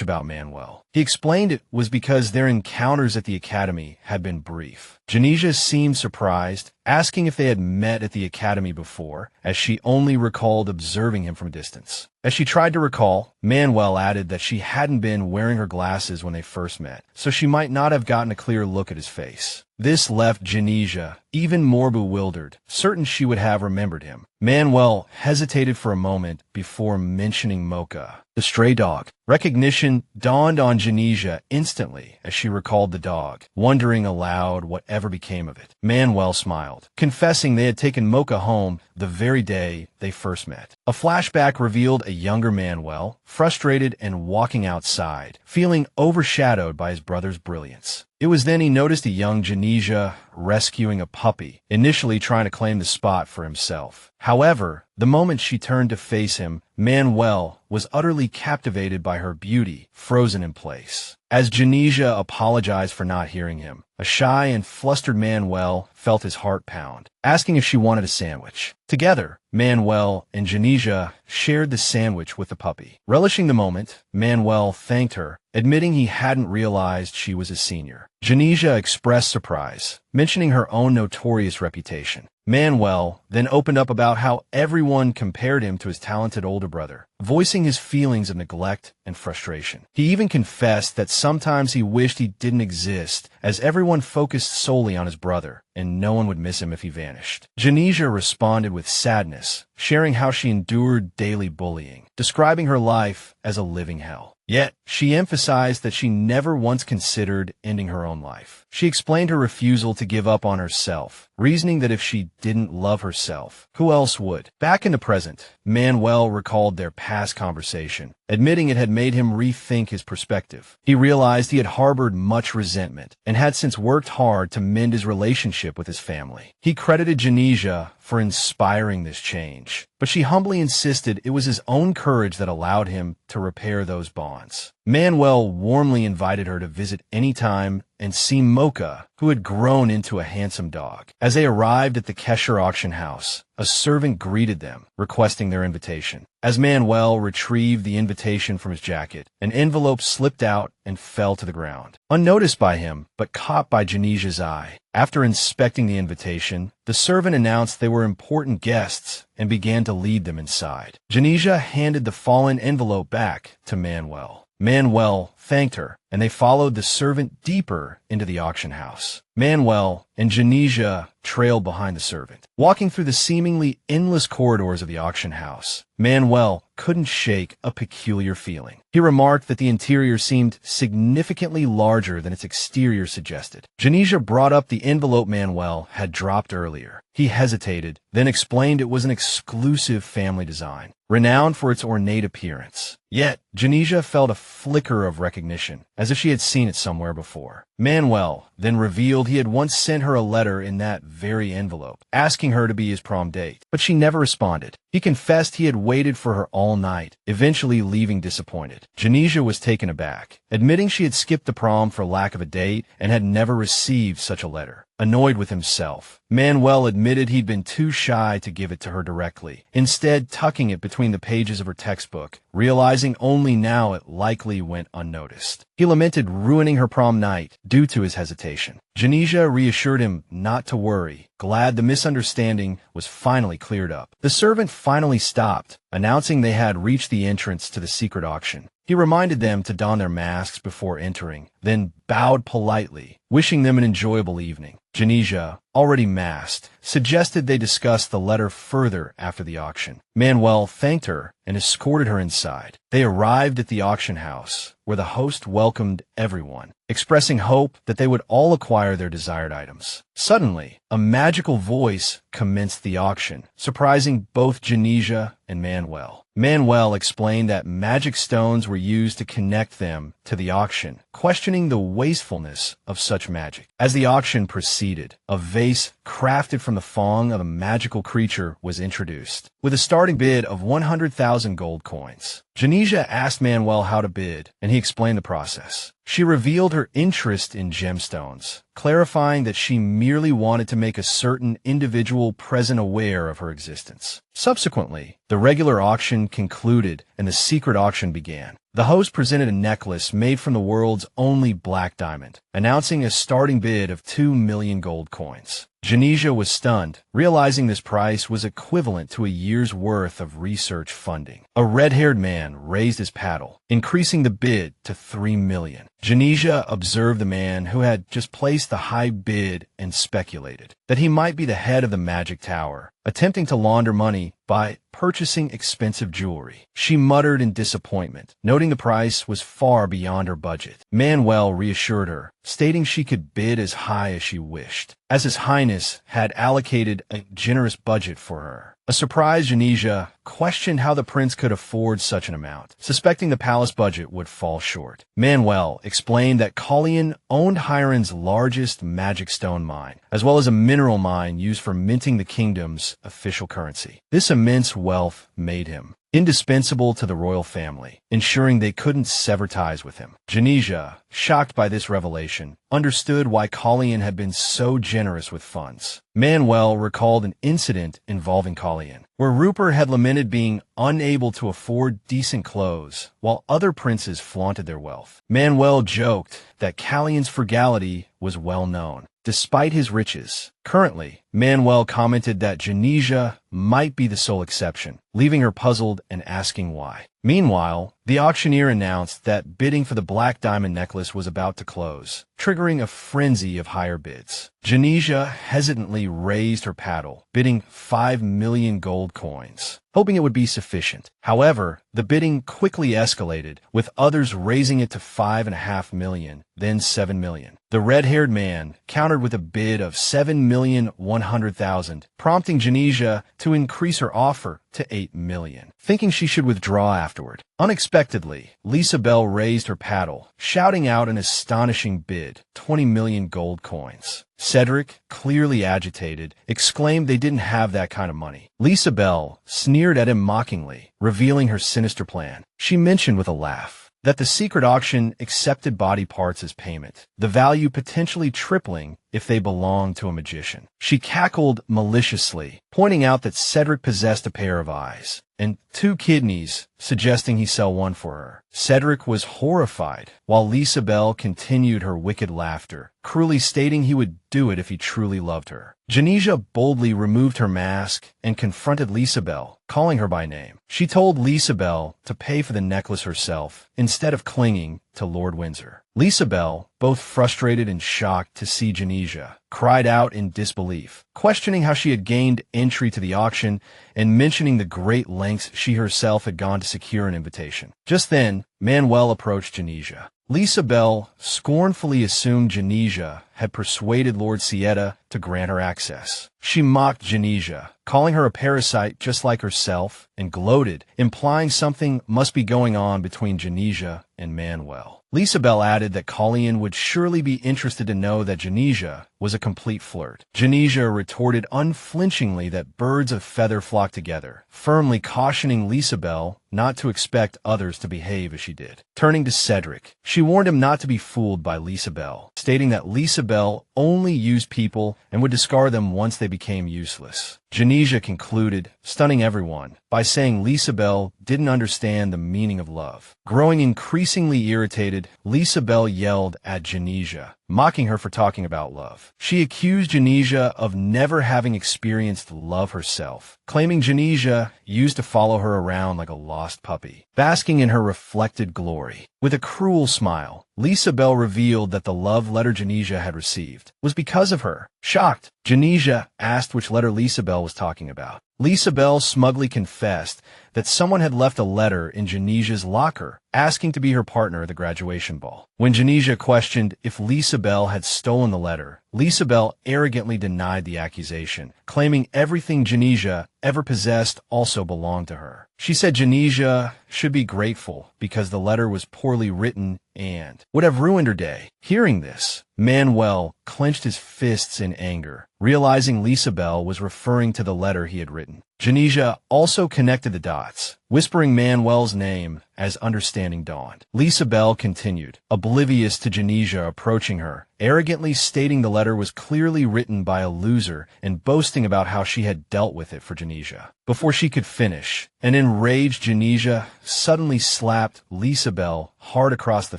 about Manuel. He explained it was because their encounters at the academy had been brief. Jenesia seemed surprised, asking if they had met at the academy before, as she only recalled observing him from a distance. As she tried to recall, Manuel added that she hadn't been wearing her glasses when they first met, so she might not have gotten a clear look at his face. This left Jenesia even more bewildered, certain she would have remembered him. Manuel hesitated for a moment before mentioning Mocha, the stray dog. Recognition dawned on Jenesia instantly as she recalled the dog, wondering aloud whatever became of it. Manuel smiled, confessing they had taken Mocha home the very day they first met. A flashback revealed a younger Manuel, frustrated and walking outside, feeling overshadowed by his brother's brilliance. It was then he noticed a young Jenesia rescuing a puppy, initially trying to claim the spot for himself. However, the moment she turned to face him, Manuel was utterly captivated by her beauty, frozen in place. As Jenesia apologized for not hearing him, a shy and flustered Manuel felt his heart pound, asking if she wanted a sandwich. Together, Manuel and Jenesia shared the sandwich with the puppy. Relishing the moment, Manuel thanked her, admitting he hadn't realized she was a senior. Jenesia expressed surprise, mentioning her own notorious reputation. Manuel then opened up about how everyone compared him to his talented older brother, voicing his feelings of neglect and frustration. He even confessed that sometimes he wished he didn't exist, as everyone focused solely on his brother, and no one would miss him if he vanished. Jenesia responded with sadness, sharing how she endured daily bullying, describing her life as a living hell. Yet, she emphasized that she never once considered ending her own life. She explained her refusal to give up on herself, reasoning that if she didn't love herself, who else would? Back in the present, Manuel recalled their past conversation, admitting it had made him rethink his perspective. He realized he had harbored much resentment and had since worked hard to mend his relationship with his family. He credited Jenesia for inspiring this change, but she humbly insisted it was his own courage that allowed him to repair those bonds. Manuel warmly invited her to visit anytime and see Mocha, who had grown into a handsome dog. As they arrived at the Kesher auction house, a servant greeted them, requesting their invitation. As Manuel retrieved the invitation from his jacket, an envelope slipped out and fell to the ground. Unnoticed by him, but caught by Jenesia's eye. After inspecting the invitation, the servant announced they were important guests and began to lead them inside. Jenesia handed the fallen envelope back to Manuel. Manuel thanked her, and they followed the servant deeper into the auction house. Manuel and Jenesia trailed behind the servant. Walking through the seemingly endless corridors of the auction house, Manuel couldn't shake a peculiar feeling. He remarked that the interior seemed significantly larger than its exterior suggested. Jenesia brought up the envelope Manuel had dropped earlier. He hesitated, then explained it was an exclusive family design, renowned for its ornate appearance. Yet, Jenesia felt a flicker of recognition, as if she had seen it somewhere before. Manuel then revealed he had once sent her a letter in that very envelope, asking her to be his prom date, but she never responded. He confessed he had waited for her all night, eventually leaving disappointed. Jenesia was taken aback, admitting she had skipped the prom for lack of a date and had never received such a letter. Annoyed with himself, Manuel admitted he'd been too shy to give it to her directly, instead tucking it between the pages of her textbook, realizing only now it likely went unnoticed. He lamented ruining her prom night due to his hesitation. Jenesia reassured him not to worry, glad the misunderstanding was finally cleared up. The servant finally stopped, announcing they had reached the entrance to the secret auction. He reminded them to don their masks before entering, then bowed politely, wishing them an enjoyable evening. Jenesia, already masked, suggested they discuss the letter further after the auction. Manuel thanked her and escorted her inside. They arrived at the auction house, where the host welcomed everyone, expressing hope that they would all acquire their desired items. Suddenly, a magical voice commenced the auction, surprising both Jenesia and Manuel. Manuel explained that magic stones were used to connect them to the auction, questioning the wastefulness of such magic. As the auction proceeded, a vase crafted from the fang of a magical creature was introduced, with a starting bid of 100,000 gold coins. Jenesia asked Manuel how to bid, and he explained the process. She revealed her interest in gemstones, clarifying that she merely wanted to make a certain individual present aware of her existence. Subsequently, the regular auction concluded and the secret auction began. The host presented a necklace made from the world's only black diamond, announcing a starting bid of 2 million gold coins. Jenesia was stunned, realizing this price was equivalent to a year's worth of research funding. A red-haired man raised his paddle, increasing the bid to 3 million. Jenesia observed the man who had just placed the high bid and speculated that he might be the head of the magic tower, attempting to launder money by purchasing expensive jewelry. She muttered in disappointment, noting the price was far beyond her budget. Manuel reassured her, stating she could bid as high as she wished, as His Highness had allocated a generous budget for her. A surprised Jenesia questioned how the prince could afford such an amount, suspecting the palace budget would fall short. Manuel explained that Colleen owned Hiron's largest magic stone mine, as well as a mineral mine used for minting the kingdom's official currency. This immense wealth made him indispensable to the royal family, ensuring they couldn't sever ties with him. Jenesia, shocked by this revelation, understood why Colleen had been so generous with funds. Manuel recalled an incident involving Colleen, where Rupert had lamented being unable to afford decent clothes, while other princes flaunted their wealth. Manuel joked that Colleen's frugality was well known, despite his riches. Currently, Manuel commented that Jenesia might be the sole exception, leaving her puzzled and asking why. Meanwhile, the auctioneer announced that bidding for the black diamond necklace was about to close, triggering a frenzy of higher bids. Jenesia hesitantly raised her paddle, bidding 5 million gold coins, hoping it would be sufficient. However, the bidding quickly escalated, with others raising it to 5.5 million, then 7 million. The red-haired man countered with a bid of 7,100,000, prompting Jenesia to increase her offer to 8 million, thinking she should withdraw afterward. Unexpectedly, Lisa Bell raised her paddle, shouting out an astonishing bid, 20 million gold coins. Cedric, clearly agitated, exclaimed they didn't have that kind of money. Lisa Bell sneered at him mockingly, revealing her sinister plan. She mentioned with a laugh that the secret auction accepted body parts as payment, the value potentially tripling if they belonged to a magician. She cackled maliciously, pointing out that Cedric possessed a pair of eyes and 2 kidneys, suggesting he sell one for her. Cedric was horrified, while Lisa Bell continued her wicked laughter, cruelly stating he would do it if he truly loved her. Jenesia boldly removed her mask and confronted Lisa Bell, calling her by name. She told Lisa Bell to pay for the necklace herself, instead of clinging to Lord Windsor. Lisa Bell, both frustrated and shocked to see Jenesia, cried out in disbelief, questioning how she had gained entry to the auction and mentioning the great lengths she herself had gone to secure an invitation. Just then, Manuel approached Jenesia. Lisa Bell scornfully assumed Jenesia had persuaded Lord Sieta to grant her access. She mocked Jenesia, calling her a parasite just like herself, and gloated, implying something must be going on between Jenesia and Manuel. Lisa Bell added that Colleen would surely be interested to know that Jenesia was a complete flirt. Jenesia retorted unflinchingly that birds of feather flock together, firmly cautioning Lisa Bell not to expect others to behave as she did. Turning to Cedric, she warned him not to be fooled by Lisa Bell, stating that Lisa Bell only used people and would discard them once they became useless. Jenesia concluded, stunning everyone, by saying Lisa Bell didn't understand the meaning of love. Growing increasingly irritated, Lisa Bell yelled at Jenesia, mocking her for talking about love. She accused Jenesia of never having experienced love herself, claiming Jenesia used to follow her around like a lost puppy, basking in her reflected glory. With a cruel smile, Lisa Bell revealed that the love letter Jenesia had received was because of her. Shocked, Jenesia asked which letter Lisabel was talking about. Lisabel smugly confessed that someone had left a letter in Jenesia's locker asking to be her partner at the graduation ball. When Jenesia questioned if Lisabel had stolen the letter, Lisabel arrogantly denied the accusation, claiming everything Jenesia ever possessed also belonged to her. She said Jenesia should be grateful because the letter was poorly written and would have ruined her day. Hearing this, Manuel clenched his fists in anger, realizing Lisabel was referring to the letter he had written. Jenesia also connected the dots, whispering Manuel's name as understanding dawned. Lisabel continued, oblivious to Jenesia approaching her, arrogantly stating the letter was clearly written by a loser and boasting about how she had dealt with it for Jenesia. Before she could finish, an enraged Jenesia suddenly slapped Lisabel hard across the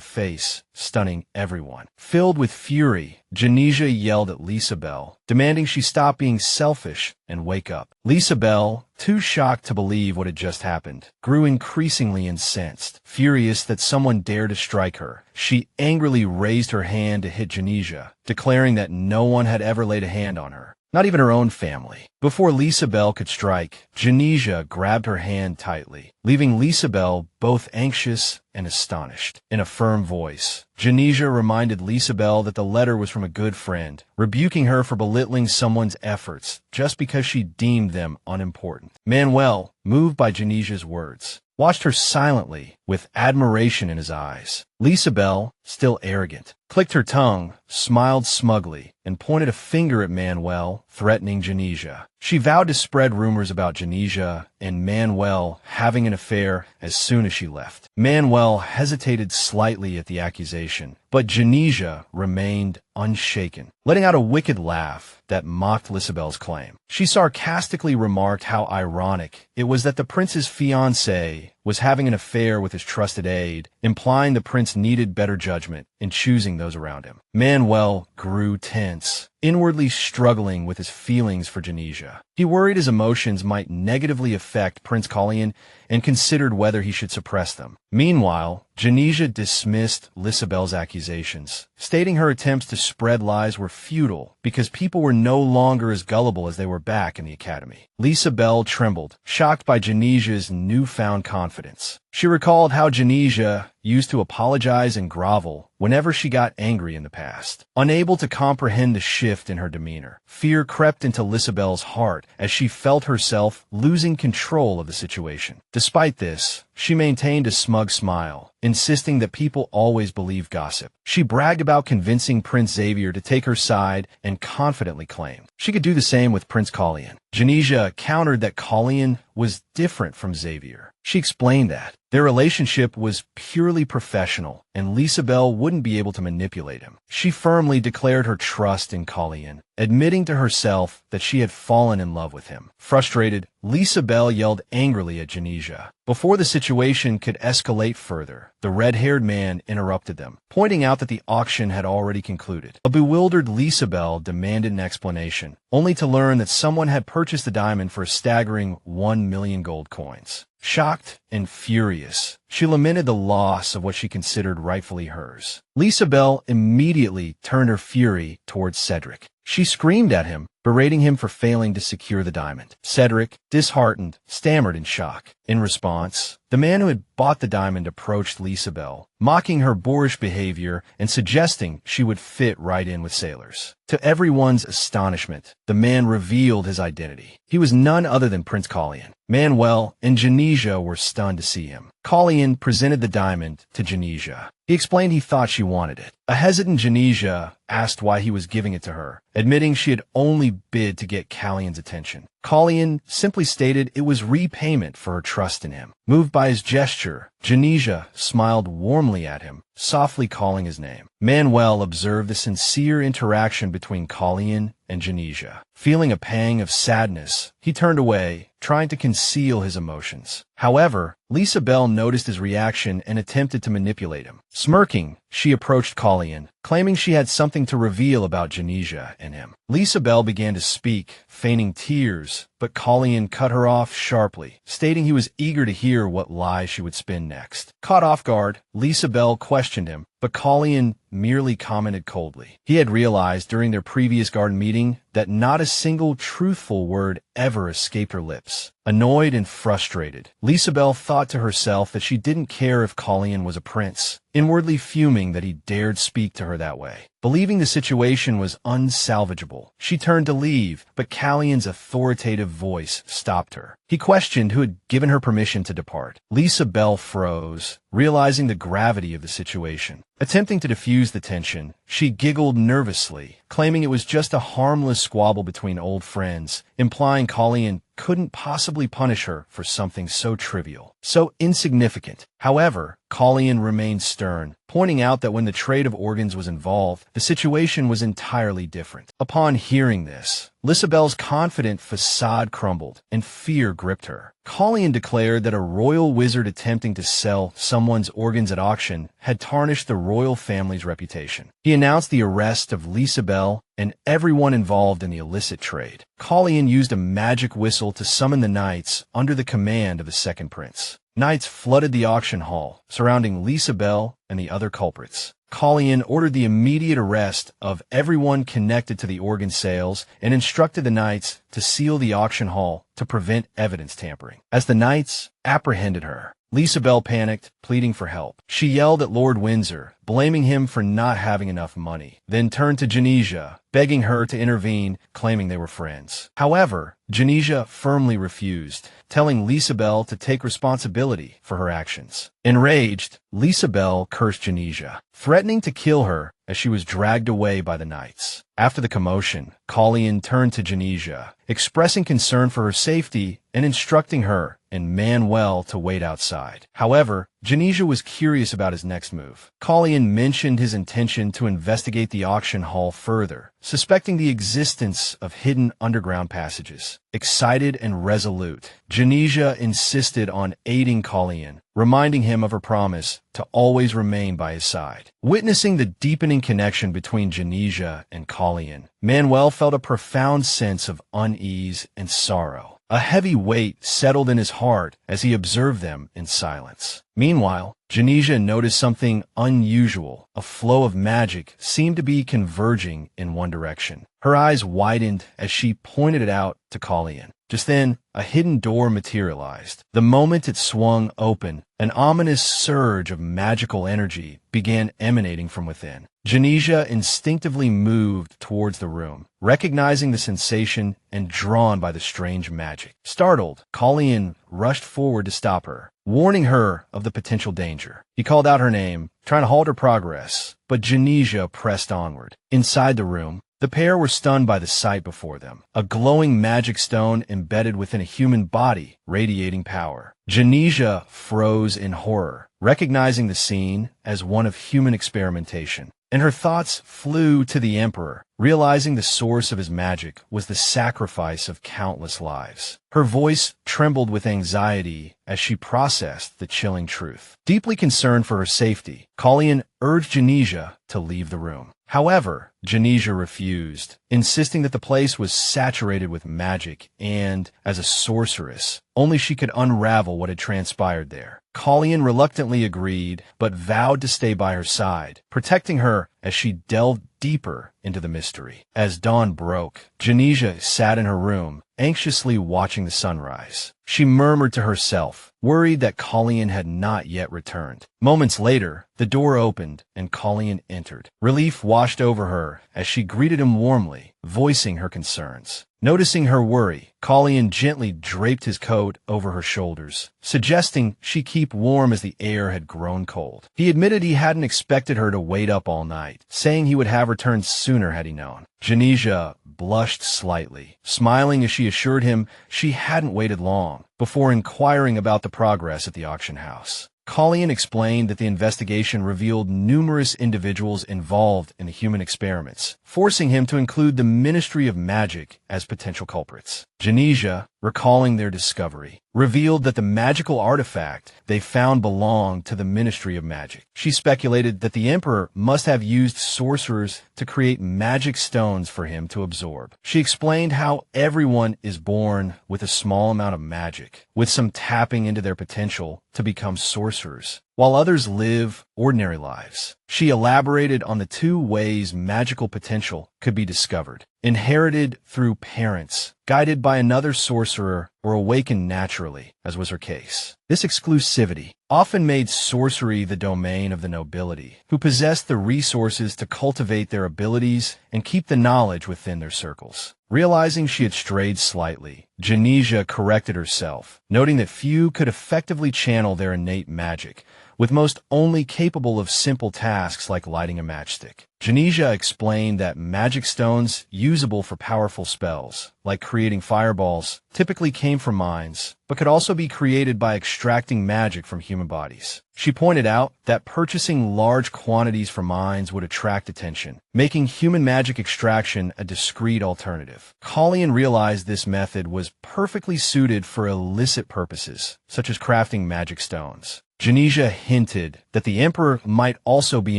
face, stunning everyone. Filled with fury, Jenesia yelled at Lisabel, demanding she stop being selfish and wake up. Lisabel, too shocked to believe what had just happened, grew increasingly incensed. Furious that someone dared to strike her, she angrily raised her hand to hit Jenesia, declaring that no one had ever laid a hand on her, not even her own family. Before Lisabel could strike, Jenesia grabbed her hand tightly, leaving Lisabel both anxious and astonished. In a firm voice, Jenesia reminded Lisabel that the letter was from a good friend, rebuking her for belittling someone's efforts just because she deemed them unimportant. Manuel, moved by Jenesia's words, watched her silently with admiration in his eyes. Lisabel, still arrogant, clicked her tongue, smiled smugly, and pointed a finger at Manuel, threatening Jenesia. She vowed to spread rumors about Jenesia and Manuel having an affair as soon as she left. Manuel hesitated slightly at the accusation, but Jenesia remained unshaken, letting out a wicked laugh that mocked Lisabel's claim. She sarcastically remarked how ironic it was that the prince's fiancé was having an affair with his trusted aide, implying the prince needed better judgment in choosing those around him. Manuel grew tense, inwardly struggling with his feelings for Jenesia. He worried his emotions might negatively affect Prince Colleen and considered whether he should suppress them. Meanwhile, Jenesia dismissed Lisabel's accusations, stating her attempts to spread lies were futile because people were no longer as gullible as they were back in the academy. Lisabel trembled, shocked by Jenesia's newfound confidence. She recalled how Jenesia used to apologize and grovel whenever she got angry in the past. Unable to comprehend the shift in her demeanor, fear crept into Lisabel's heart as she felt herself losing control of the situation. Despite this, she maintained a smug smile, insisting that people always believe gossip. She bragged about convincing Prince Xavier to take her side and confidently claimed she could do the same with Prince Colleen. Jenesia countered that Colleen was different from Xavier. She explained that their relationship was purely professional and Lisabel wouldn't be able to manipulate him. She firmly declared her trust in Colleen, admitting to herself that she had fallen in love with him. Frustrated, Lisabel yelled angrily at Jenesia. Before the situation could escalate further, the red-haired man interrupted them, pointing out that the auction had already concluded. A bewildered Lisabel demanded an explanation, only to learn that someone had purchased the diamond for a staggering 1 million gold coins. Shocked and furious, she lamented the loss of what she considered rightfully hers. Lisabel immediately turned her fury towards Cedric. She screamed at him, berating him for failing to secure the diamond. Cedric, disheartened, stammered in shock. In response, the man who had bought the diamond approached Lisabel, mocking her boorish behavior and suggesting she would fit right in with sailors. To everyone's astonishment, the man revealed his identity. He was none other than Prince Colleen. Manuel and Jenesia were stunned to see him. Colleen presented the diamond to Jenesia. He explained he thought she wanted it. A hesitant Jenesia asked why he was giving it to her, admitting she had only bid to get Colleen's attention. Colleen simply stated it was repayment for her trust in him. Moved by his gesture, Jenesia smiled warmly at him, softly calling his name. Manuel observed the sincere interaction between Colleen and Jenesia. Feeling a pang of sadness, he turned away, trying to conceal his emotions. However, Lisabel noticed his reaction and attempted to manipulate him. Smirking, she approached Colleen, claiming she had something to reveal about Jenesia and him. Lisabel began to speak, feigning tears, but Colleen cut her off sharply, stating he was eager to hear what lie she would spin next. Caught off guard, Lisabel questioned him, but Colleen merely commented coldly. He had realized during their previous garden meeting that not a single truthful word ever escaped her lips. Annoyed and frustrated, Lisabelle thought to herself that she didn't care if Colleen was a prince, inwardly fuming that he dared speak to her that way. Believing the situation was unsalvageable, she turned to leave, but Callion's authoritative voice stopped her. He questioned who had given her permission to depart. Lisabelle froze, realizing the gravity of the situation. Attempting to diffuse the tension, she giggled nervously, claiming it was just a harmless squabble between old friends, implying Colleen couldn't possibly punish her for something so trivial, so insignificant. However, Colleen remained stern, pointing out that when the trade of organs was involved, the situation was entirely different. Upon hearing this, Lisabelle's confident facade crumbled, and fear gripped her. Colleen declared that a royal wizard attempting to sell someone's organs at auction had tarnished the royal family's reputation. He announced the arrest of Lisabelle and everyone involved in the illicit trade. Colleen used a magic whistle to summon the knights under the command of the second prince. Knights flooded the auction hall, surrounding Lisabelle and the other culprits. Colleen ordered the immediate arrest of everyone connected to the organ sales and instructed the knights to seal the auction hall to prevent evidence tampering. As the knights apprehended her, Lisabelle panicked, pleading for help. She yelled at Lord Windsor, blaming him for not having enough money, then turned to Jenesia, begging her to intervene, claiming they were friends. However, Jenesia firmly refused, telling Lisabelle to take responsibility for her actions. Enraged, Lisabelle cursed Jenesia, threatening to kill her as she was dragged away by the knights. After the commotion, Colleen turned to Jenesia, expressing concern for her safety and instructing her and Manuel to wait outside. However, Jenesia was curious about his next move. Colleen mentioned his intention to investigate the auction hall further, suspecting the existence of hidden underground passages. Excited and resolute, Jenesia insisted on aiding Colleen, reminding him of her promise to always remain by his side. Witnessing the deepening connection between Jenesia and Colleen, Manuel felt a profound sense of unease and sorrow. A heavy weight settled in his heart as he observed them in silence. Meanwhile, Jenesia noticed something unusual. A flow of magic seemed to be converging in one direction. Her eyes widened as she pointed it out to Colleen. Just then, a hidden door materialized. The moment it swung open, an ominous surge of magical energy began emanating from within. Jenesia instinctively moved towards the room, recognizing the sensation and drawn by the strange magic. Startled, Colleen rushed forward to stop her, warning her of the potential danger. He called out her name, trying to halt her progress, but Jenesia pressed onward. Inside the room, the pair were stunned by the sight before them, a glowing magic stone embedded within a human body, radiating power. Jenesia froze in horror, recognizing the scene as one of human experimentation, and her thoughts flew to the Emperor, realizing the source of his magic was the sacrifice of countless lives. Her voice trembled with anxiety as she processed the chilling truth. Deeply concerned for her safety, Colleen urged Jenesia to leave the room. However, Jenesia refused, insisting that the place was saturated with magic and, as a sorceress, only she could unravel what had transpired there. Colleen reluctantly agreed, but vowed to stay by her side, protecting her as she delved deeper into the mystery. As dawn broke, Jenesia sat in her room, anxiously watching the sunrise. She murmured to herself, worried that Colleen had not yet returned. Moments later, the door opened and Colleen entered. Relief washed over her as she greeted him warmly, voicing her concerns. Noticing her worry, Colleen gently draped his coat over her shoulders, suggesting she keep warm as the air had grown cold. He admitted he hadn't expected her to wait up all night, saying he would have returned sooner had he known. Jenesia blushed slightly, smiling as she assured him she hadn't waited long, before inquiring about the progress at the auction house. Colleen explained that the investigation revealed numerous individuals involved in the human experiments, forcing him to include the Ministry of Magic as potential culprits. Jenesia, recalling their discovery, revealed that the magical artifact they found belonged to the Ministry of Magic. She speculated that the Emperor must have used sorcerers to create magic stones for him to absorb. She explained how everyone is born with a small amount of magic, with some tapping into their potential to become sorcerers. while others live ordinary lives. She elaborated on the two ways magical potential could be discovered: inherited through parents, guided by another sorcerer, or awakened naturally, as was her case. This exclusivity often made sorcery the domain of the nobility, who possessed the resources to cultivate their abilities and keep the knowledge within their circles. Realizing she had strayed slightly, Jenesia corrected herself, noting that few could effectively channel their innate magic, with most only capable of simple tasks like lighting a matchstick. Jenesia explained that magic stones usable for powerful spells, like creating fireballs, typically came from mines, but could also be created by extracting magic from human bodies. She pointed out that purchasing large quantities from mines would attract attention, making human magic extraction a discreet alternative. Colleen realized this method was perfectly suited for illicit purposes, such as crafting magic stones. Jenesia hinted that the Emperor might also be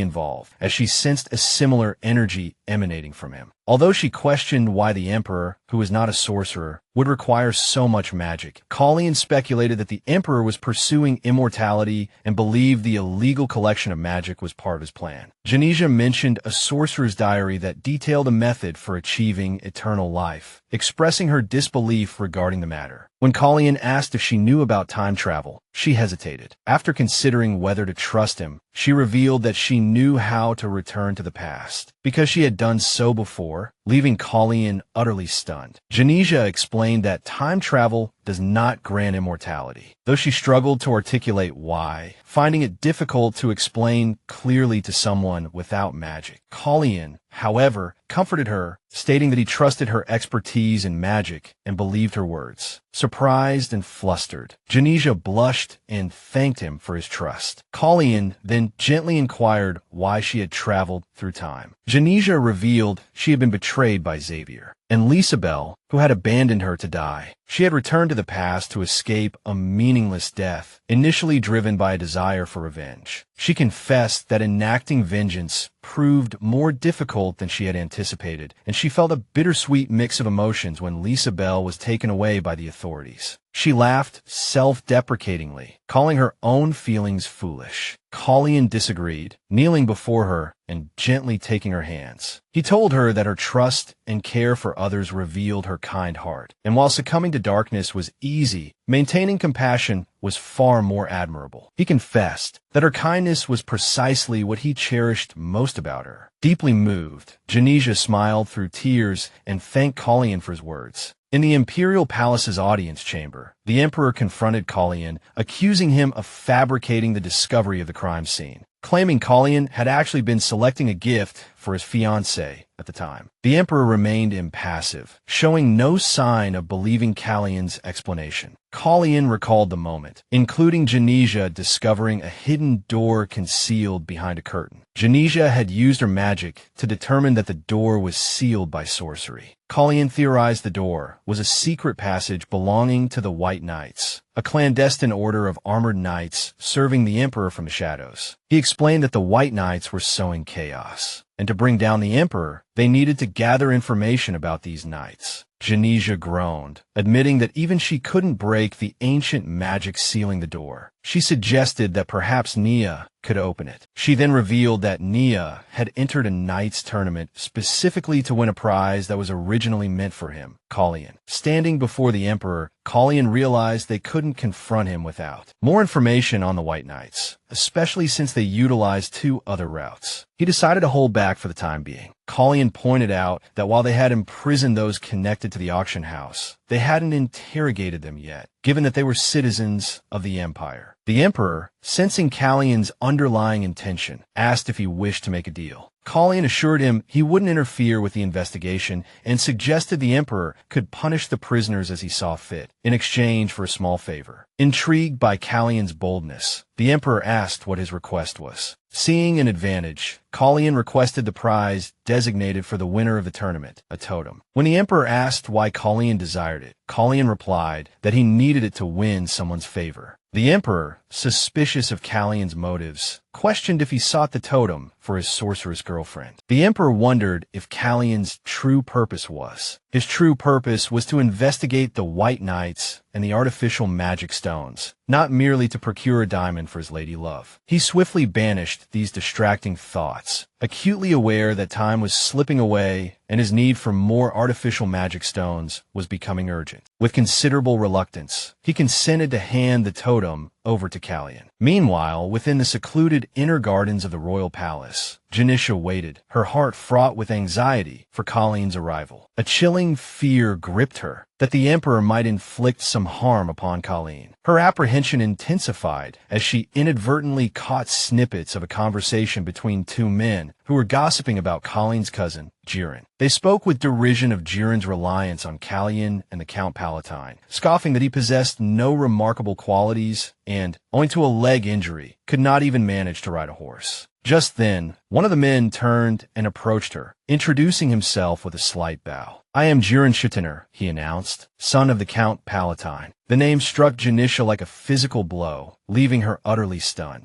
involved, as she sensed a similar energy emanating from him. Although she questioned why the Emperor, who was not a sorcerer, would require so much magic, Colleen speculated that the Emperor was pursuing immortality and believed the illegal collection of magic was part of his plan. Jenesia mentioned a sorcerer's diary that detailed a method for achieving eternal life, expressing her disbelief regarding the matter. When Colleen asked if she knew about time travel, she hesitated. After considering whether to trust him, she revealed that she knew how to return to the past, because she had done so before, leaving Colleen utterly stunned. Jenesia explained that time travel does not grant immortality, though she struggled to articulate why, finding it difficult to explain clearly to someone without magic. Colleen, however, comforted her, stating that he trusted her expertise in magic and believed her words. Surprised and flustered, Jenesia blushed and thanked him for his trust. Colleen then gently inquired why she had traveled through time. Jenesia revealed she had been betrayed by Xavier and Lisabel, who had abandoned her to die. She had returned to the past to escape a meaningless death, initially driven by a desire for revenge. She confessed that enacting vengeance proved more difficult than she had anticipated, and she felt a bittersweet mix of emotions when Lisabel was taken away by the authorities. She laughed self-deprecatingly, calling her own feelings foolish. Colleen disagreed, kneeling before her and gently taking her hands. He told her that her trust and care for others revealed her kind heart, and while succumbing to darkness was easy, maintaining compassion was far more admirable. He confessed that her kindness was precisely what he cherished most about her. Deeply moved, Jenesia smiled through tears and thanked Colleen for his words. In the Imperial Palace's audience chamber, the Emperor confronted Colleen, accusing him of fabricating the discovery of the crime scene, claiming Colleen had actually been selecting a gift for his fiancé at the time. The Emperor remained impassive, showing no sign of believing Colleen's explanation. Colleen recalled the moment, including Jenesia discovering a hidden door concealed behind a curtain. Jenesia had used her magic to determine that the door was sealed by sorcery. Colleen theorized the door was a secret passage belonging to the White Knights, a clandestine order of armored knights serving the Emperor from the shadows. He explained that the White Knights were sowing chaos, and to bring down the Emperor, they needed to gather information about these knights. Jenesia groaned, admitting that even she couldn't break the ancient magic sealing the door. She suggested that perhaps Nia could open it. She then revealed that Nia had entered a knight's tournament specifically to win a prize that was originally meant for him, Colleen. Standing before the Emperor, Colleen realized they couldn't confront him without more information on the White Knights, especially since they utilized two other routes. He decided to hold back for the time being. Colleen pointed out that while they had imprisoned those connected to the auction house, they hadn't interrogated them yet, given that they were citizens of the Empire. The Emperor, sensing Colleen's underlying intention, asked if he wished to make a deal. Colleen assured him he wouldn't interfere with the investigation and suggested the Emperor could punish the prisoners as he saw fit, in exchange for a small favor. Intrigued by Colleen's boldness, the Emperor asked what his request was. Seeing an advantage, Colleen requested the prize designated for the winner of the tournament, a totem. When the Emperor asked why Colleen desired it, Colleen replied that he needed it to win someone's favor. The Emperor, suspicious of Callion's motives, questioned if he sought the totem for his sorceress girlfriend. The Emperor wondered if Callion's true purpose was. His true purpose was to investigate the White Knights and the artificial magic stones, not merely to procure a diamond for his lady love. He swiftly banished these distracting thoughts, acutely aware that time was slipping away and his need for more artificial magic stones was becoming urgent. With considerable reluctance, he consented to hand the totem over to Callion. Meanwhile, within the secluded inner gardens of the royal palace, Jenesia waited, her heart fraught with anxiety for Callion's arrival. A chilling fear gripped her that the Emperor might inflict some harm upon Callion. Her apprehension intensified as she inadvertently caught snippets of a conversation between two men who were gossiping about Callion's cousin, Jiren. They spoke with derision of Jiren's reliance on Callion and the Count Palatine, scoffing that he possessed no remarkable qualities and, owing to a leg injury, could not even manage to ride a horse. Just then, one of the men turned and approached her, introducing himself with a slight bow. "I am Jiren Shitiner," he announced, son of the Count Palatine. The name struck Jenesia like a physical blow, leaving her utterly stunned.